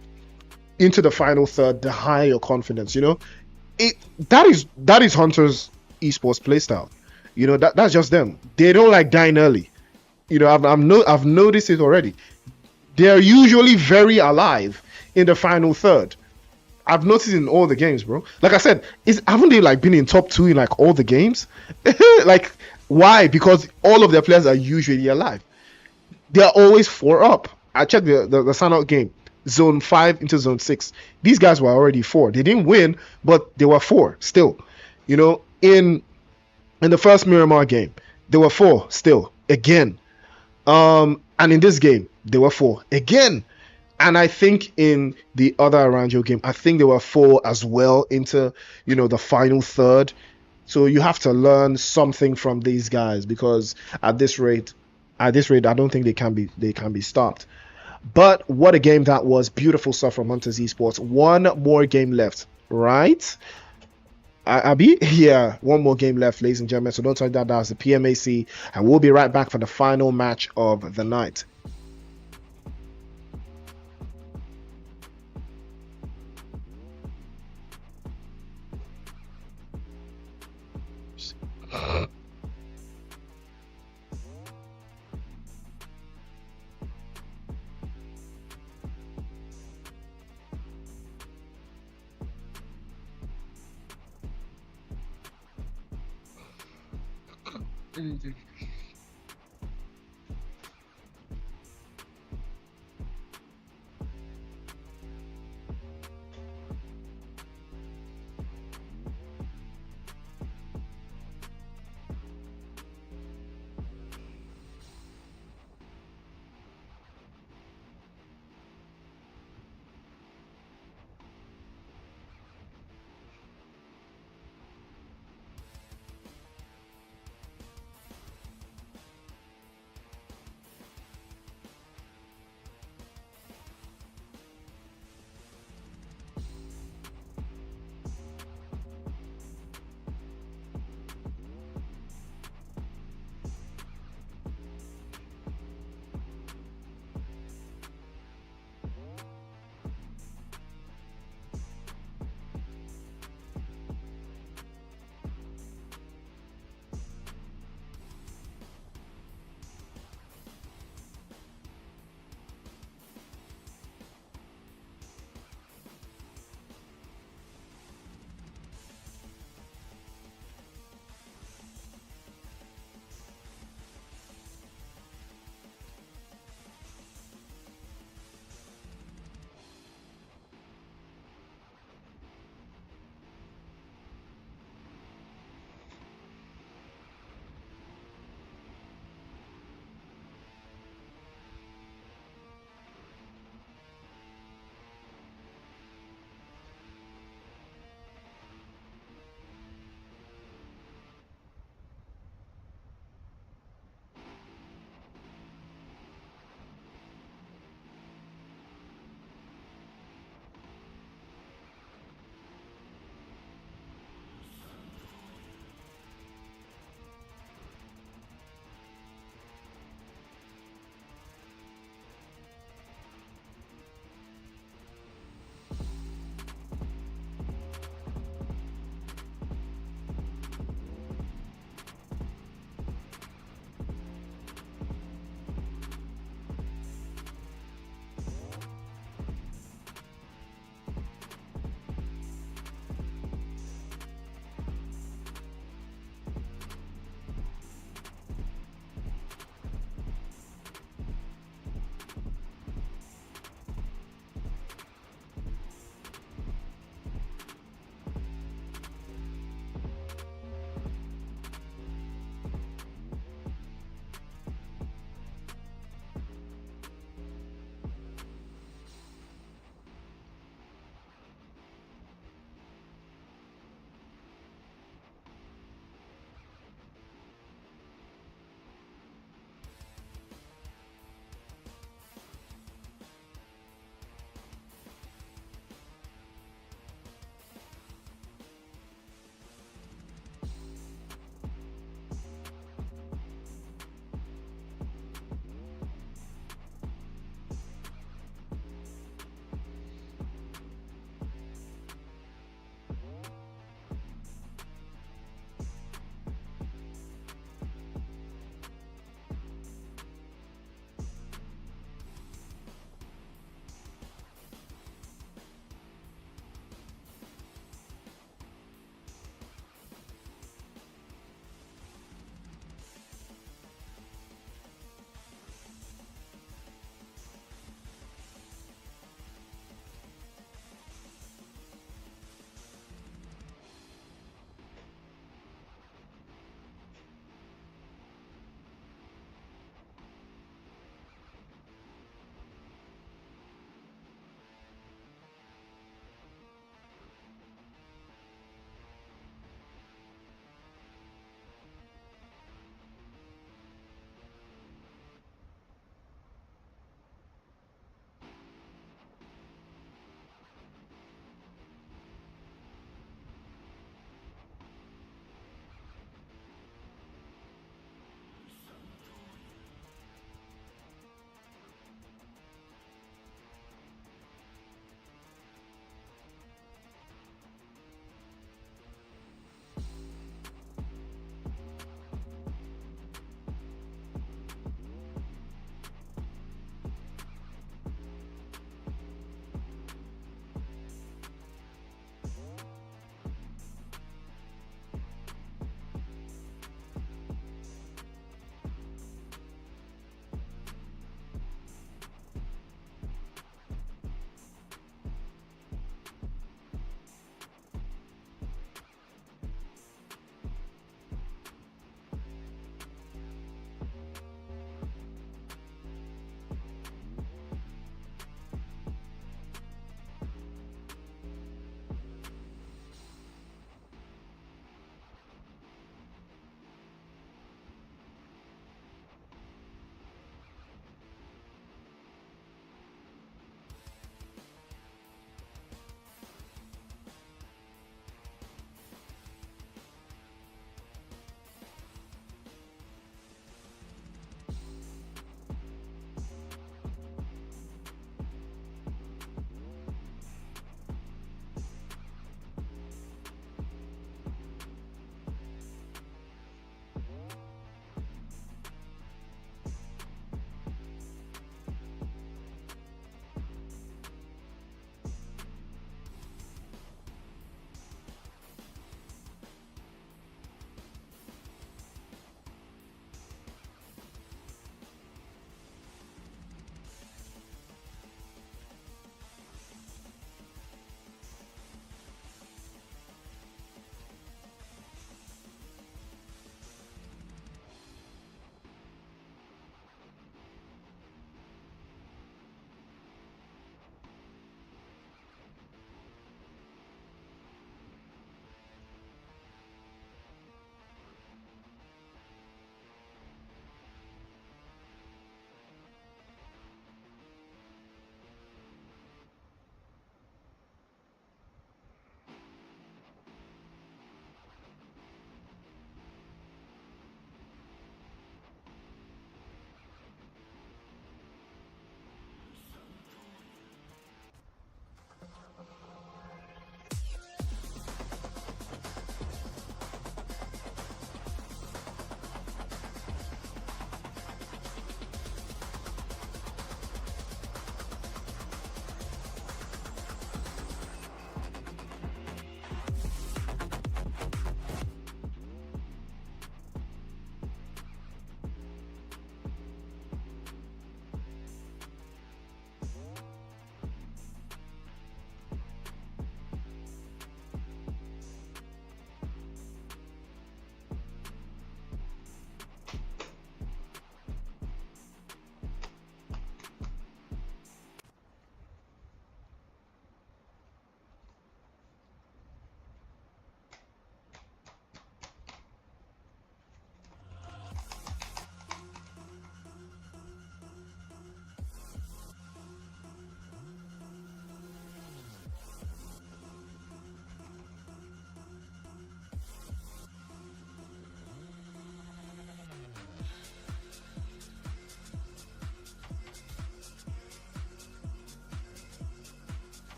into the final third, the higher your confidence. That is Hunter's esports playstyle. That's just them. They don't like dying early. I've noticed it already. They're usually very alive in the final third. I've noticed in all the games, bro. Like I said, haven't they been in top 2 in all the games? Why? Because all of their players are usually alive. They are always 4 up. I checked the Sanhok game. Zone 5 into Zone 6. These guys were already 4. They didn't win, but they were 4 still. In the first Miramar game, they were 4 still. Again. And in this game, they were 4 again. And I think in the other Erangel game, I think they were 4 as well into, the final third. So you have to learn something from these guys, because at this rate, I don't think they can be stopped. But what a game that was. Beautiful stuff from Hunters Esports. One more game left, right? Abi? Yeah, one more game left, ladies and gentlemen. So don't touch that. That's the PMAC. And we'll be right back for the final match of the night.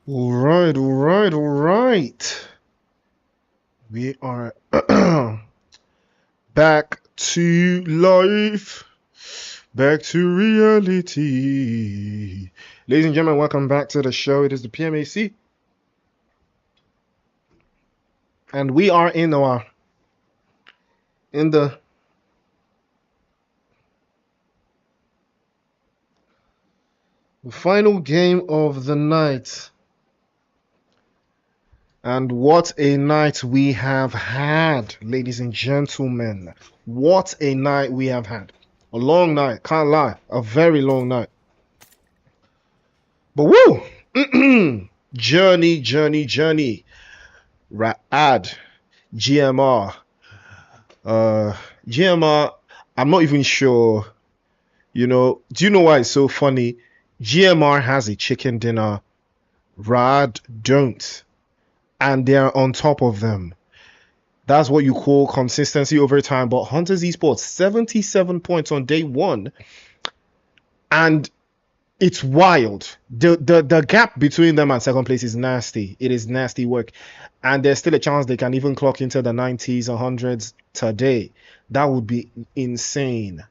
All right. We are back to life, back to reality. Ladies and gentlemen, welcome back to the show. It is the PMAC. And we are in the final game of the night. And what a night we have had, ladies and gentlemen. What a night we have had. A long night, can't lie. A very long night. But woo! Journey. Rad. GMR. GMR, I'm not even sure. Do you know why it's so funny? GMR has a chicken dinner. Rad don't. And they're on top of them. That's what you call consistency over time. But Hunters Esports, 77 points on day one. And it's wild. The gap between them and second place is nasty. It is nasty work. And there's still a chance they can even clock into the 90s or 100s today. That would be insane.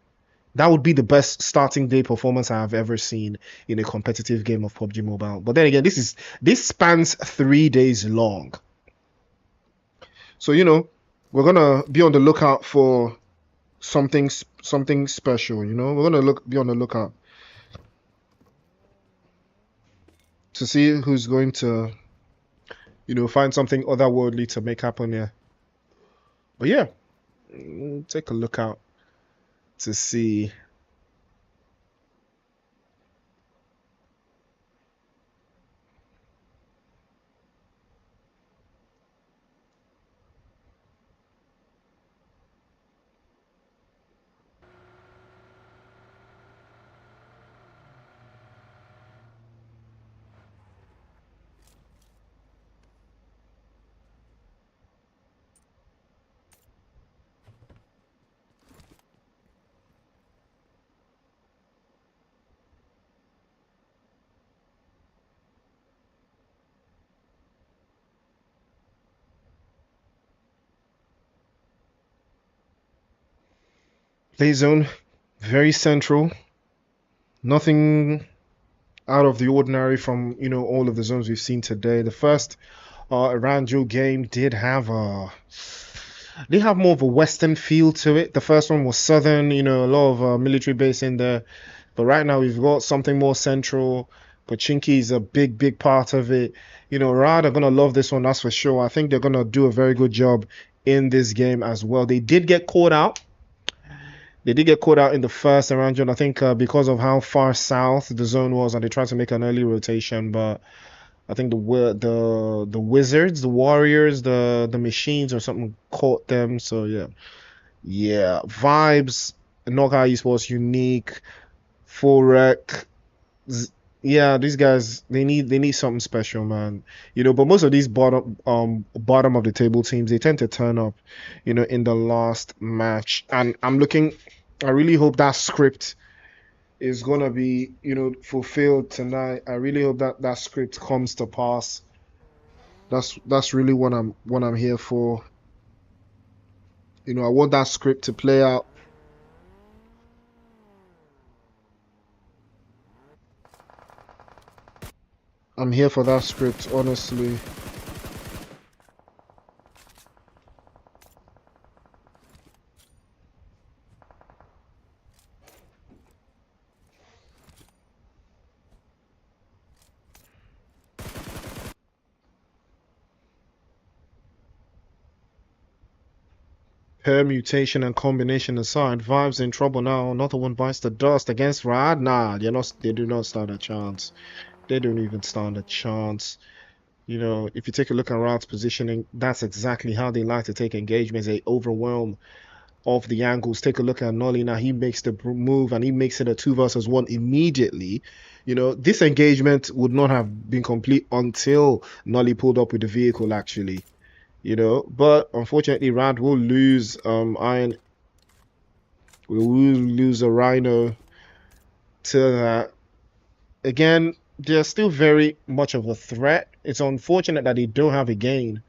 That would be the best starting day performance I have ever seen in a competitive game of PUBG Mobile. But then again, this spans 3 days long. So, we're going to be on the lookout for something special, We're going to be on the lookout to see who's going to, find something otherworldly to make happen here. But yeah, take a look out to see. Play zone, very central. Nothing out of the ordinary from, all of the zones we've seen today. The first Erangel game did have more of a western feel to it. The first one was southern, a lot of military base in there. But right now we've got something more central. Pochinki is a big part of it. Rad are going to love this one, that's for sure. I think they're going to do a very good job in this game as well. They did get caught out. They did get caught out in the first Erangel, I think, because of how far south the zone was, and they tried to make an early rotation. But I think the wizards, the warriors, the machines or something caught them. So yeah, vibes. Knockout Esports, unique, full rec. Yeah, these guys they need something special, man. But most of these bottom of the table teams, they tend to turn up, in the last match. And I really hope that script is gonna be, fulfilled tonight. I really hope that script comes to pass. That's really what I'm here for. I want that script to play out. I'm here for that script, honestly. Permutation and combination aside, Vibes in trouble now. Another one bites the dust against Rad. Nah, they do not stand a chance. They don't even stand a chance. If you take a look at Rad's positioning, that's exactly how they like to take engagements. They overwhelm off the angles. Take a look at Nolly now. He makes the move and he makes it a 2 versus 1 immediately. This engagement would not have been complete until Nolly pulled up with the vehicle, actually. But unfortunately Rad will lose Iron. We will lose a Rhino to that. Again, they're still very much of a threat. It's unfortunate that they don't have a gain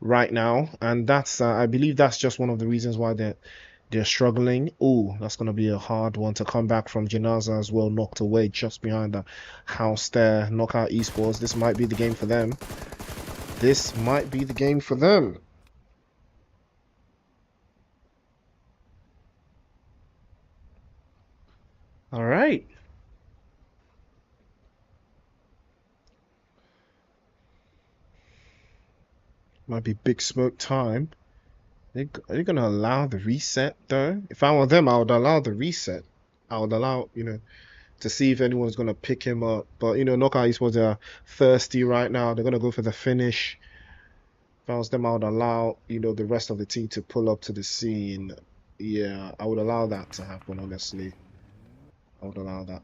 right now, and that's I believe that's just one of the reasons why they're struggling. Oh, that's gonna be a hard one to come back from. Janaza as well, knocked away just behind the house there. Knockout Esports. This might be the game for them. This might be the game for them. All right. Might be big smoke time. Are they gonna allow the reset though? If I were them, I would allow the reset. I would allow, to see if anyone's gonna pick him up. But Knockout Esports are thirsty right now. They're gonna go for the finish. If I was them, I would allow, the rest of the team to pull up to the scene. Yeah, I would allow that to happen, honestly. I would allow that.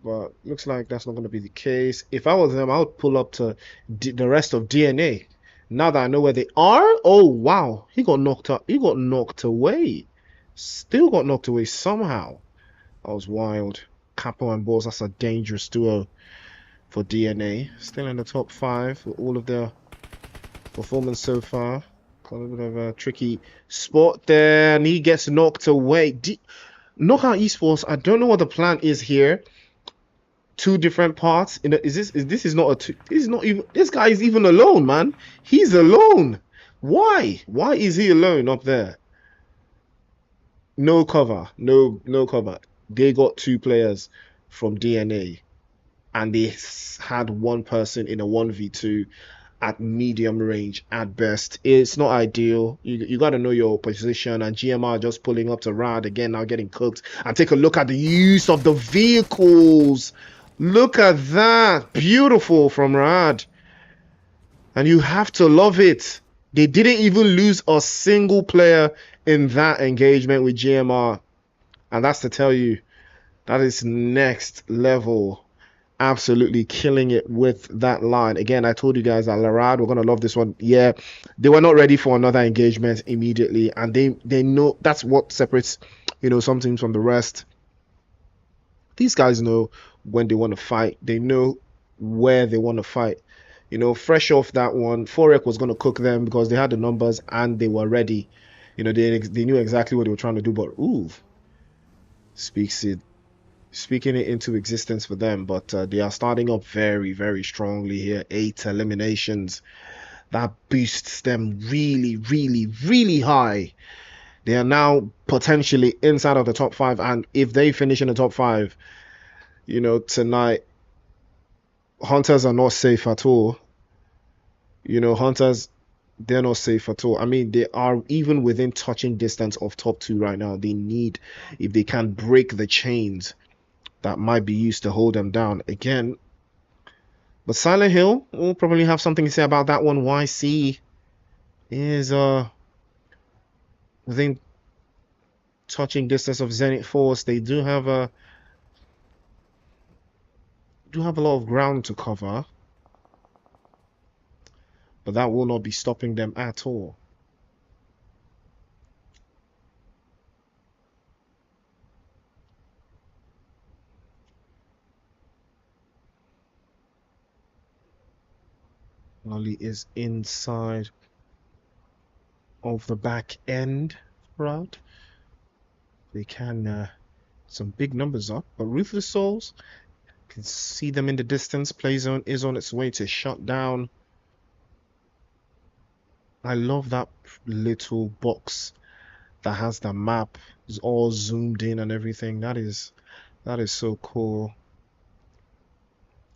But looks like that's not going to be the case. If I was them, I would pull up to the rest of DNA. Now that I know where they are. Oh, wow. He got knocked up. He got knocked away. Still got knocked away somehow. That was wild. Capo and Balls, that's a dangerous duo for DNA. Still in the top 5 with all of their performance so far. A little bit of a tricky spot there, and he gets knocked away. Knockout Esports, I don't know what the plan is here. Two different parts. This is not a two, this is not even, this guy is even alone, man. He's alone. Why is he alone up there? No cover. No cover. They got 2 players from DNA, and they had one person in a 1v2 at medium range at best. It's not ideal. You got to know your position, and GMR just pulling up to Rad again, now getting cooked. And take a look at the use of the vehicles. Look at that. Beautiful from Rad. And you have to love it. They didn't even lose a single player in that engagement with GMR. And that's to tell you, that is next level. Absolutely killing it with that line. Again, I told you guys that Larad, we're going to love this one. Yeah, they were not ready for another engagement immediately. And they know that's what separates, some teams from the rest. These guys know when they want to fight. They know where they want to fight. Fresh off that one, Forek was going to cook them because they had the numbers and they were ready. They knew exactly what they were trying to do. But, speaking it into existence for them, but they are starting up very, very strongly here. 8 eliminations. That boosts them really, really, really high. They are now potentially inside of the top 5, and if they finish in the top 5, tonight, Hunters are not safe at all. Hunters, they're not safe at all. I mean, they are even within touching distance of top 2 right now. They need, if they can break the chains that might be used to hold them down again. But Silent Hill will probably have something to say about that one. YC is within touching distance of Zenith Force. They do have a lot of ground to cover, but that will not be stopping them at all. Lolly is inside of the back end route. They can some big numbers up, but Ruthless Souls can see them in the distance. Playzone is on its way to shut down. I love that little box that has the map. It's all zoomed in and everything. That is so cool.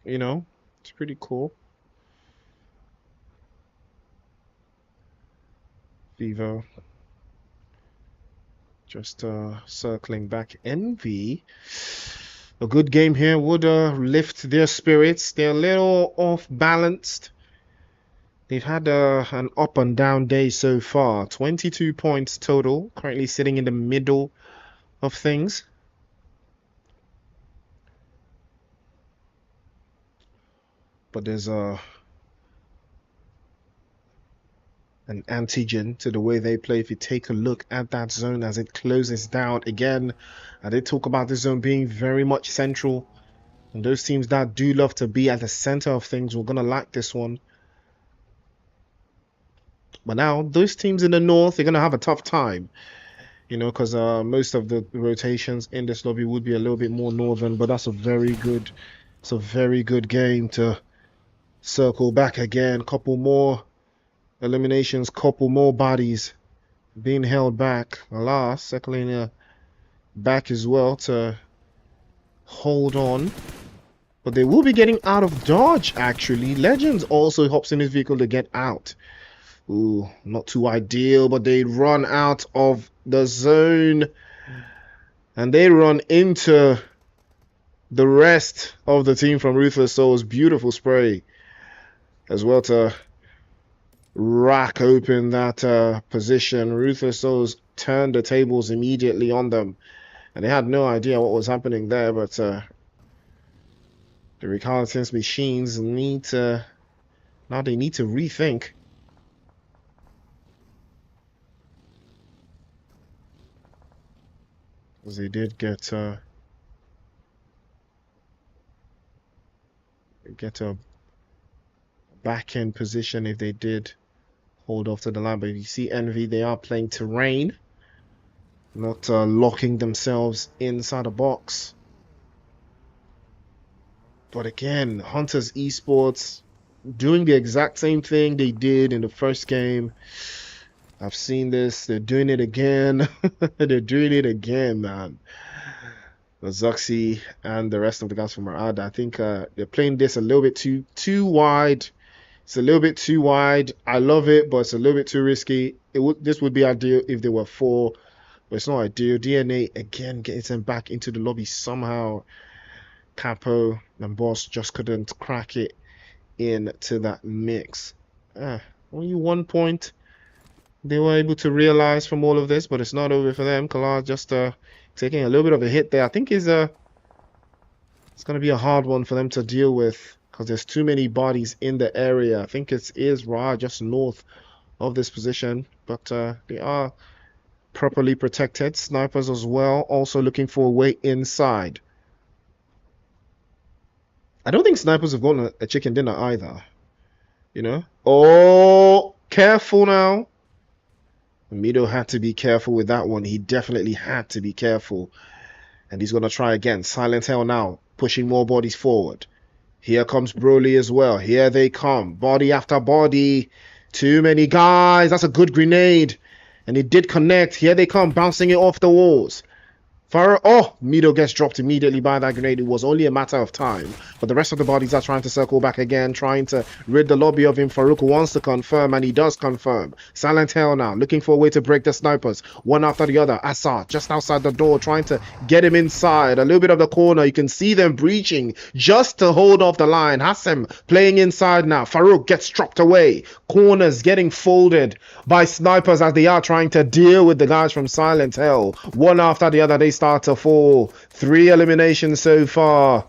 It's pretty cool. Vivo. Just circling back. Envy. A good game here would lift their spirits. They're a little off balanced. They've had an up and down day so far. 22 points total. Currently sitting in the middle of things. But there's an antigen to the way they play. If you take a look at that zone as it closes down again, I did talk about the zone being very much central And those teams that do love to be at the center of things, we're going to like this one. But now, those teams in the north, they're going to have a tough time. You know, because most of the rotations in this lobby would be a little bit more northern. But that's a very good game to circle back again. Couple more eliminations, couple more bodies being held back. Alas, circling back as well to hold on. But they will be getting out of dodge, actually. Legends also hops in his vehicle to get out. Ooh, not too ideal, but they run out of the zone. And they run into the rest of the team from Ruthless Souls. Beautiful spray as well to rack open that position. Ruthless Souls turned the tables immediately on them. And they had no idea what was happening there, but the Recalcitrants machines need to... Now they need to rethink. Because they did get a back-end position if they did hold off to the line. But if you see Envy, they are playing terrain, not locking themselves inside a box. But again, Hunters Esports doing the exact same thing they did in the first game. I've seen this. They're doing it again. They're doing it again, man. Zuxi and the rest of the guys from Marad. I think they're playing this a little bit too wide. It's a little bit too wide. I love it, but it's a little bit too risky. This would be ideal if there were 4, but it's not ideal. DNA again gets them back into the lobby somehow. Capo and Boss just couldn't crack it into that mix. Only 1 point they were able to realize from all of this, but it's not over for them. Kalar just taking a little bit of a hit there. I think it's going to be a hard one for them to deal with because there's too many bodies in the area. I think it is Ra just north of this position, but they are properly protected. Snipers as well, also looking for a way inside. I don't think snipers have gotten a chicken dinner either, you know. Oh, careful now. Mido had to be careful with that one. He definitely had to be careful. And he's going to try again. Silent Hell now, pushing more bodies forward. Here comes Broly as well. Here they come. Body after body. Too many guys. That's a good grenade. And it did connect. Here they come, bouncing it off the walls. Oh, Mido gets dropped immediately by that grenade. It was only a matter of time. But the rest of the bodies are trying to circle back again, trying to rid the lobby of him. Farouk wants to confirm, and he does confirm. Silent Hell now, looking for a way to break the snipers. One after the other. Assad just outside the door, trying to get him inside. A little bit of the corner. You can see them breaching just to hold off the line. Hassem playing inside now. Farouk gets dropped away. Corners getting folded by snipers as they are trying to deal with the guys from Silent Hell. One after the other, they start to fall. 3 eliminations so far.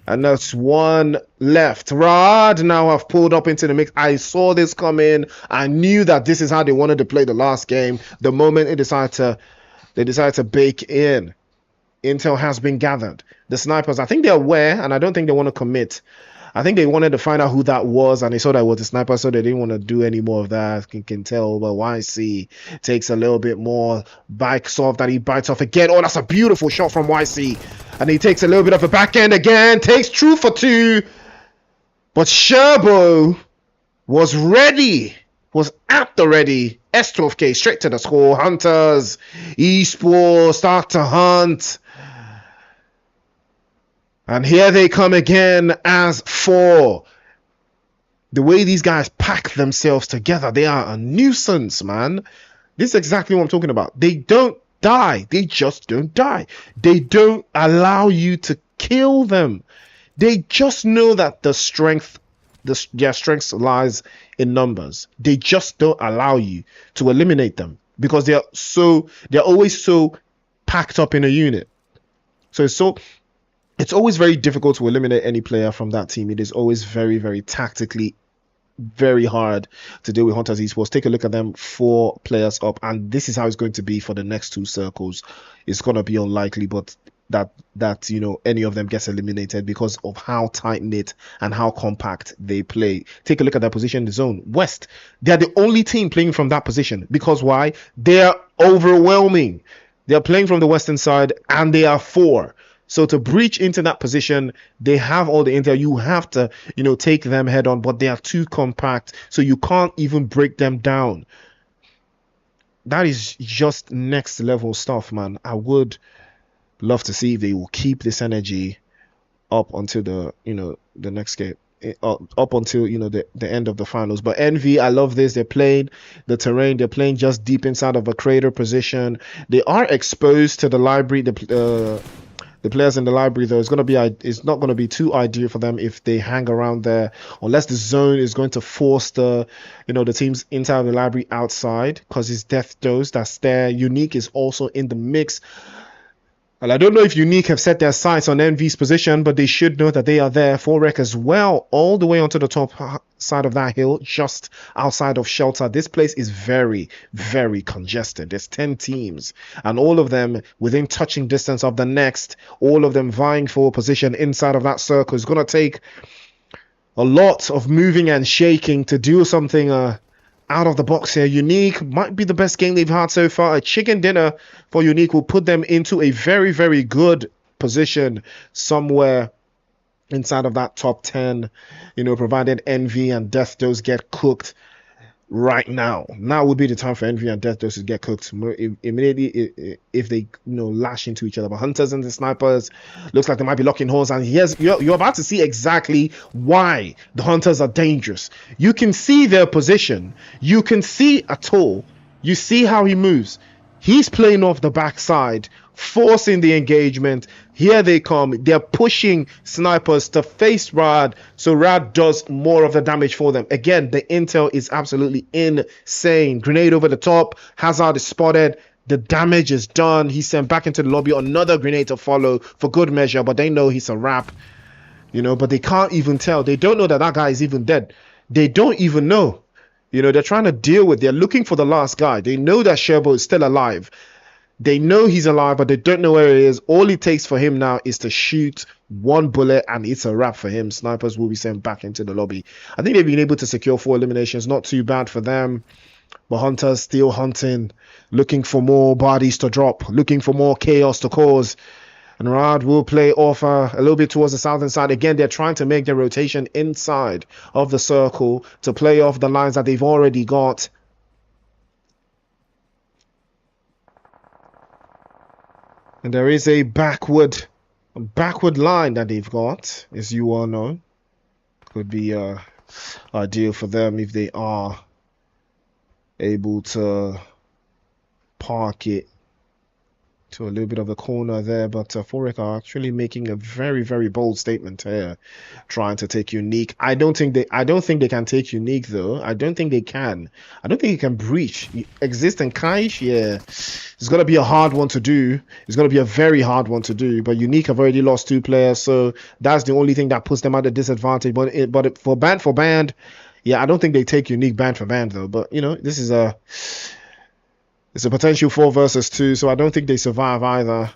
And that's 1 left. Rad now have pulled up into the mix. I saw this come in. I knew that this is how they wanted to play the last game. The moment they decided to bake in. Intel has been gathered. The snipers, I think they're aware, and I don't think they want to commit. I think they wanted to find out who that was, and they saw that it was the sniper, so they didn't want to do any more of that. You can tell, but YC takes a little bit more. Bikes off, that he bites off again. Oh, that's a beautiful shot from YC. And he takes a little bit of a backhand again. Takes true for 2. But Sherbo was ready. Was at the ready. S12K straight to the score. Hunters, Esports start to hunt. And here they come again as 4. The way these guys pack themselves together, they are a nuisance, man. This is exactly what I'm talking about. They don't die. They just don't die. They don't allow you to kill them. They just know that their strength lies in numbers. They just don't allow you to eliminate them because they're always so packed up in a unit. So it's always very difficult to eliminate any player from that team. It is always very, very tactically very hard to deal with Hunters Esports. Take a look at them, 4 players up, and this is how it's going to be for the next 2 circles. It's going to be unlikely, but that you know, any of them gets eliminated because of how tight knit and how compact they play. Take a look at their position in the zone. West, they're the only team playing from that position. Because why? They're overwhelming. They're playing from the western side and they are 4. So to breach into that position, they have all the intel. You have to, you know, take them head on, but they are too compact, so you can't even break them down. That is just next level stuff, man. I would love to see if they will keep this energy up until the, you know, the next game, up until, you know, the end of the finals. But Envy, I love this. They're playing the terrain. They're playing just deep inside of a crater position. They are exposed to the library. The players in the library, though, it's not going to be too ideal for them if they hang around there, unless the zone is going to force the, you know, the teams inside of the library outside, because it's Death Dose that's there. Unique is also in the mix. And I don't know if Unique have set their sights on Envy's position, but they should know that they are there. 4rec as well, all the way onto the top side of that hill, just outside of shelter. This place is very, very congested. There's 10 teams, and all of them within touching distance of the next, all of them vying for a position inside of that circle. It's going to take a lot of moving and shaking to do something out of the box here. Unique might be the best game they've had so far. A chicken dinner for Unique will put them into a very, very good position somewhere inside of that top 10, you know, provided Envy and Death Dose get cooked right now. Now would be the time for Envy and Death Dose to get cooked immediately if they, you know, lash into each other. But Hunters and the Snipers looks like they might be locking horns, and here's you're about to see exactly why the Hunters are dangerous. You can see their position. You can see Atoll. You see how he moves. He's playing off the backside, forcing the engagement. Here they come. They're pushing Snipers to face Rad, so Rad does more of the damage for them. Again, the intel is absolutely insane. Grenade over the top. Hazard is spotted. The damage is done. He's sent back into the lobby. Another grenade to follow for good measure, but they know he's a wrap. You know, but they can't even tell. They don't know that that guy is even dead. They don't even know. You know, they're trying to deal with, they're looking for the last guy. They know that Sherbo is still alive. They know he's alive, but they don't know where he is. All it takes for him now is to shoot one bullet, and it's a wrap for him. Snipers will be sent back into the lobby. I think they've been able to secure 4 eliminations. Not too bad for them. But Hunters still hunting, looking for more bodies to drop, looking for more chaos to cause. And Rad will play off a little bit towards the southern side. Again, they're trying to make their rotation inside of the circle to play off the lines that they've already got. And there is a backward line that they've got, as you all know. Could be ideal for them if they are able to park it to a little bit of a corner there, but 4rec are actually making a very, very bold statement here, trying to take Unique. I don't think they can take Unique, though. I don't think they can. I don't think he can breach. Exist and Kaish, yeah, it's gonna be a hard one to do. It's gonna be a very hard one to do. But Unique have already lost 2 players, so that's the only thing that puts them at a disadvantage. But for band, yeah, I don't think they take Unique band for band, though. But you know, this is it's a potential 4 versus 2, so I don't think they survive either.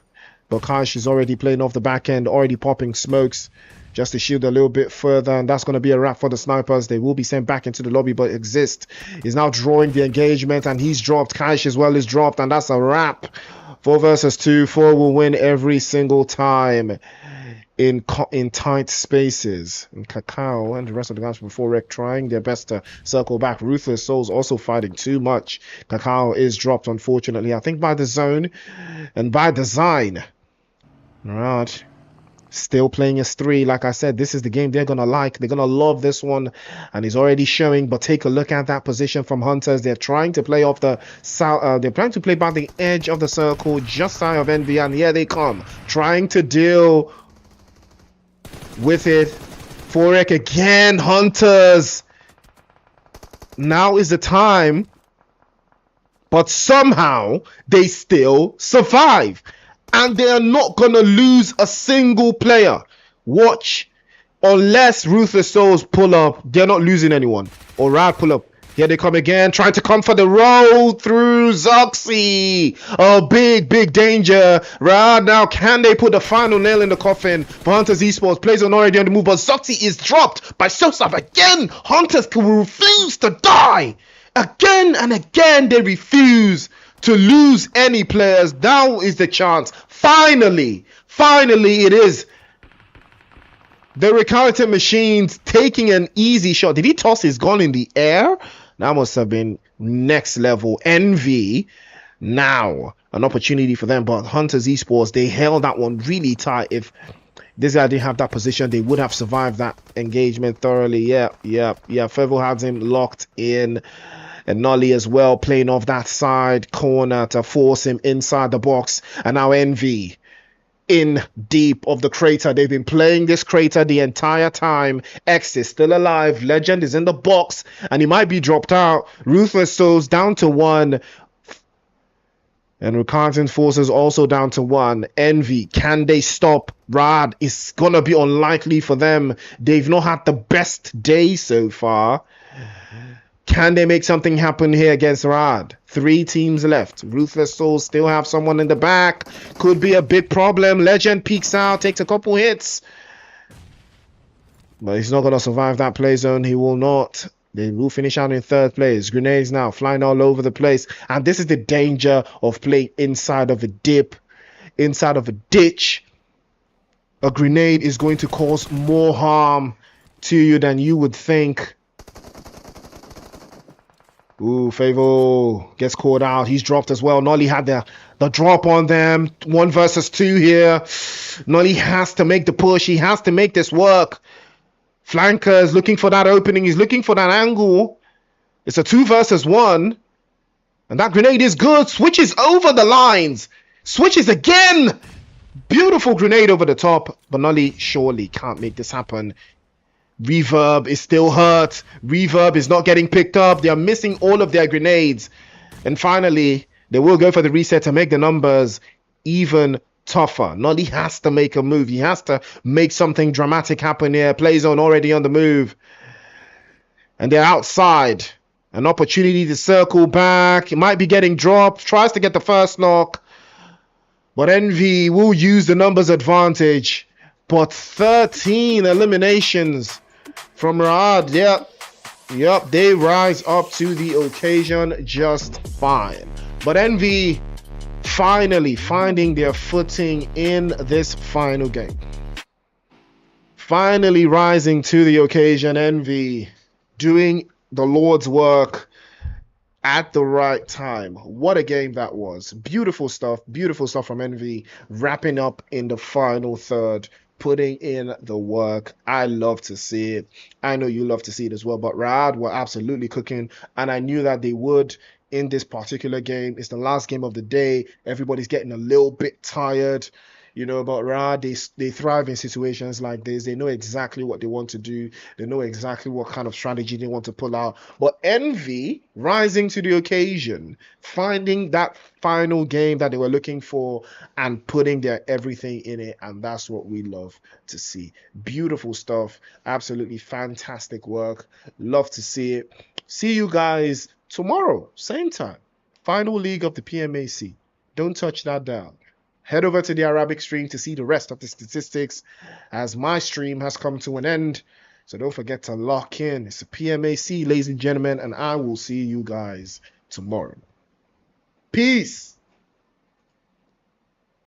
But Kaish is already playing off the back end, already popping smokes just to shield a little bit further, and that's going to be a wrap for the Snipers. They will be sent back into the lobby, but Exist is now drawing the engagement, and he's dropped. Kaish as well is dropped, and that's a wrap. 4 versus 2. 4 will win every single time in tight spaces. And Cacao and the rest of the guys from 4rec trying their best to circle back. Ruthless Souls also fighting too much. Cacao is dropped, unfortunately, I think by the zone and by design. Right, still playing as 3. Like I said, this is the game they're gonna like. They're gonna love this one, and he's already showing. But take a look at that position from Hunters. They're trying to play off the south. They're trying to play by the edge of the circle, just side of Envy, and here they come, trying to deal with it. 4rec again. Hunters, now is the time, but somehow they still survive, and they are not gonna lose a single player. Watch, unless Ruthless Souls pull up, they're not losing anyone, or Rad pull up, Here they come again, trying to come for the roll through Zoxy. Oh, big danger. Right now, can they put the final nail in the coffin for Hunters Esports? Plays on already on the move, but Zoxy is dropped by Sosab again. Hunters can refuse to die. Again and again, they refuse to lose any players. Now is the chance. Finally, it is the Recalcitrant Machines taking an easy shot. Did he toss his gun in the air? That must have been next level. Envy. Now, an opportunity for them. But Hunters Esports, they held that one really tight. If this guy didn't have that position, they would have survived that engagement thoroughly. Yeah. Fervo has him locked in. And Nolly as well, playing off that side corner to force him inside the box. And now Envy in deep of the crater. They've been playing this crater the entire time. X is still alive. Legend is in the box and he might be dropped out. Ruthless Souls down to 1. And Recalcitrant Forces also down to 1. Envy, can they stop Rad? It's gonna be unlikely for them. They've not had the best day so far. Can they make something happen here against Rad? 3 teams left. Ruthless Souls still have someone in the back. Could be a big problem. Legend peeks out, takes a couple hits. But he's not going to survive that play zone. He will not. They will finish out in 3rd place. Grenades now flying all over the place. And this is the danger of playing inside of a dip, inside of a ditch. A grenade is going to cause more harm to you than you would think. Ooh, Favo gets caught out. He's dropped as well. Nolly had the drop on them. 1 versus 2 here. Nolly has to make the push. He has to make this work. Flanker is looking for that opening. He's looking for that angle. It's a 2 versus 1. And that grenade is good. Switches over the lines. Switches again. Beautiful grenade over the top. But Nolly surely can't make this happen. Reverb is still hurt. Reverb is not getting picked up. They are missing all of their grenades. And finally, they will go for the reset to make the numbers even tougher. Nolly has to make a move. He has to make something dramatic happen here. Playzone already on the move. And they're outside. An opportunity to circle back. It might be getting dropped. Tries to get the first knock. But Envy will use the numbers advantage. But 13 eliminations from Rad. Yep, they rise up to the occasion just fine. But Envy finally finding their footing in this final game. Finally rising to the occasion. Envy doing the Lord's work at the right time. What a game that was. Beautiful stuff from Envy, wrapping up in the final third, putting in the work. I love to see it. I know you love to see it as well, but Rad were absolutely cooking, and I knew that they would in this particular game. It's the last game of the day. Everybody's getting a little bit tired. You know, but Rad, they thrive in situations like this. They know exactly what they want to do. They know exactly what kind of strategy they want to pull out. But Envy rising to the occasion, finding that final game that they were looking for and putting their everything in it. And that's what we love to see. Beautiful stuff. Absolutely fantastic work. Love to see it. See you guys tomorrow, same time. Final league of the PMAC. Don't touch that down. Head over to the Arabic stream to see the rest of the statistics as my stream has come to an end. So don't forget to lock in. It's a PMAC, ladies and gentlemen, and I will see you guys tomorrow. Peace.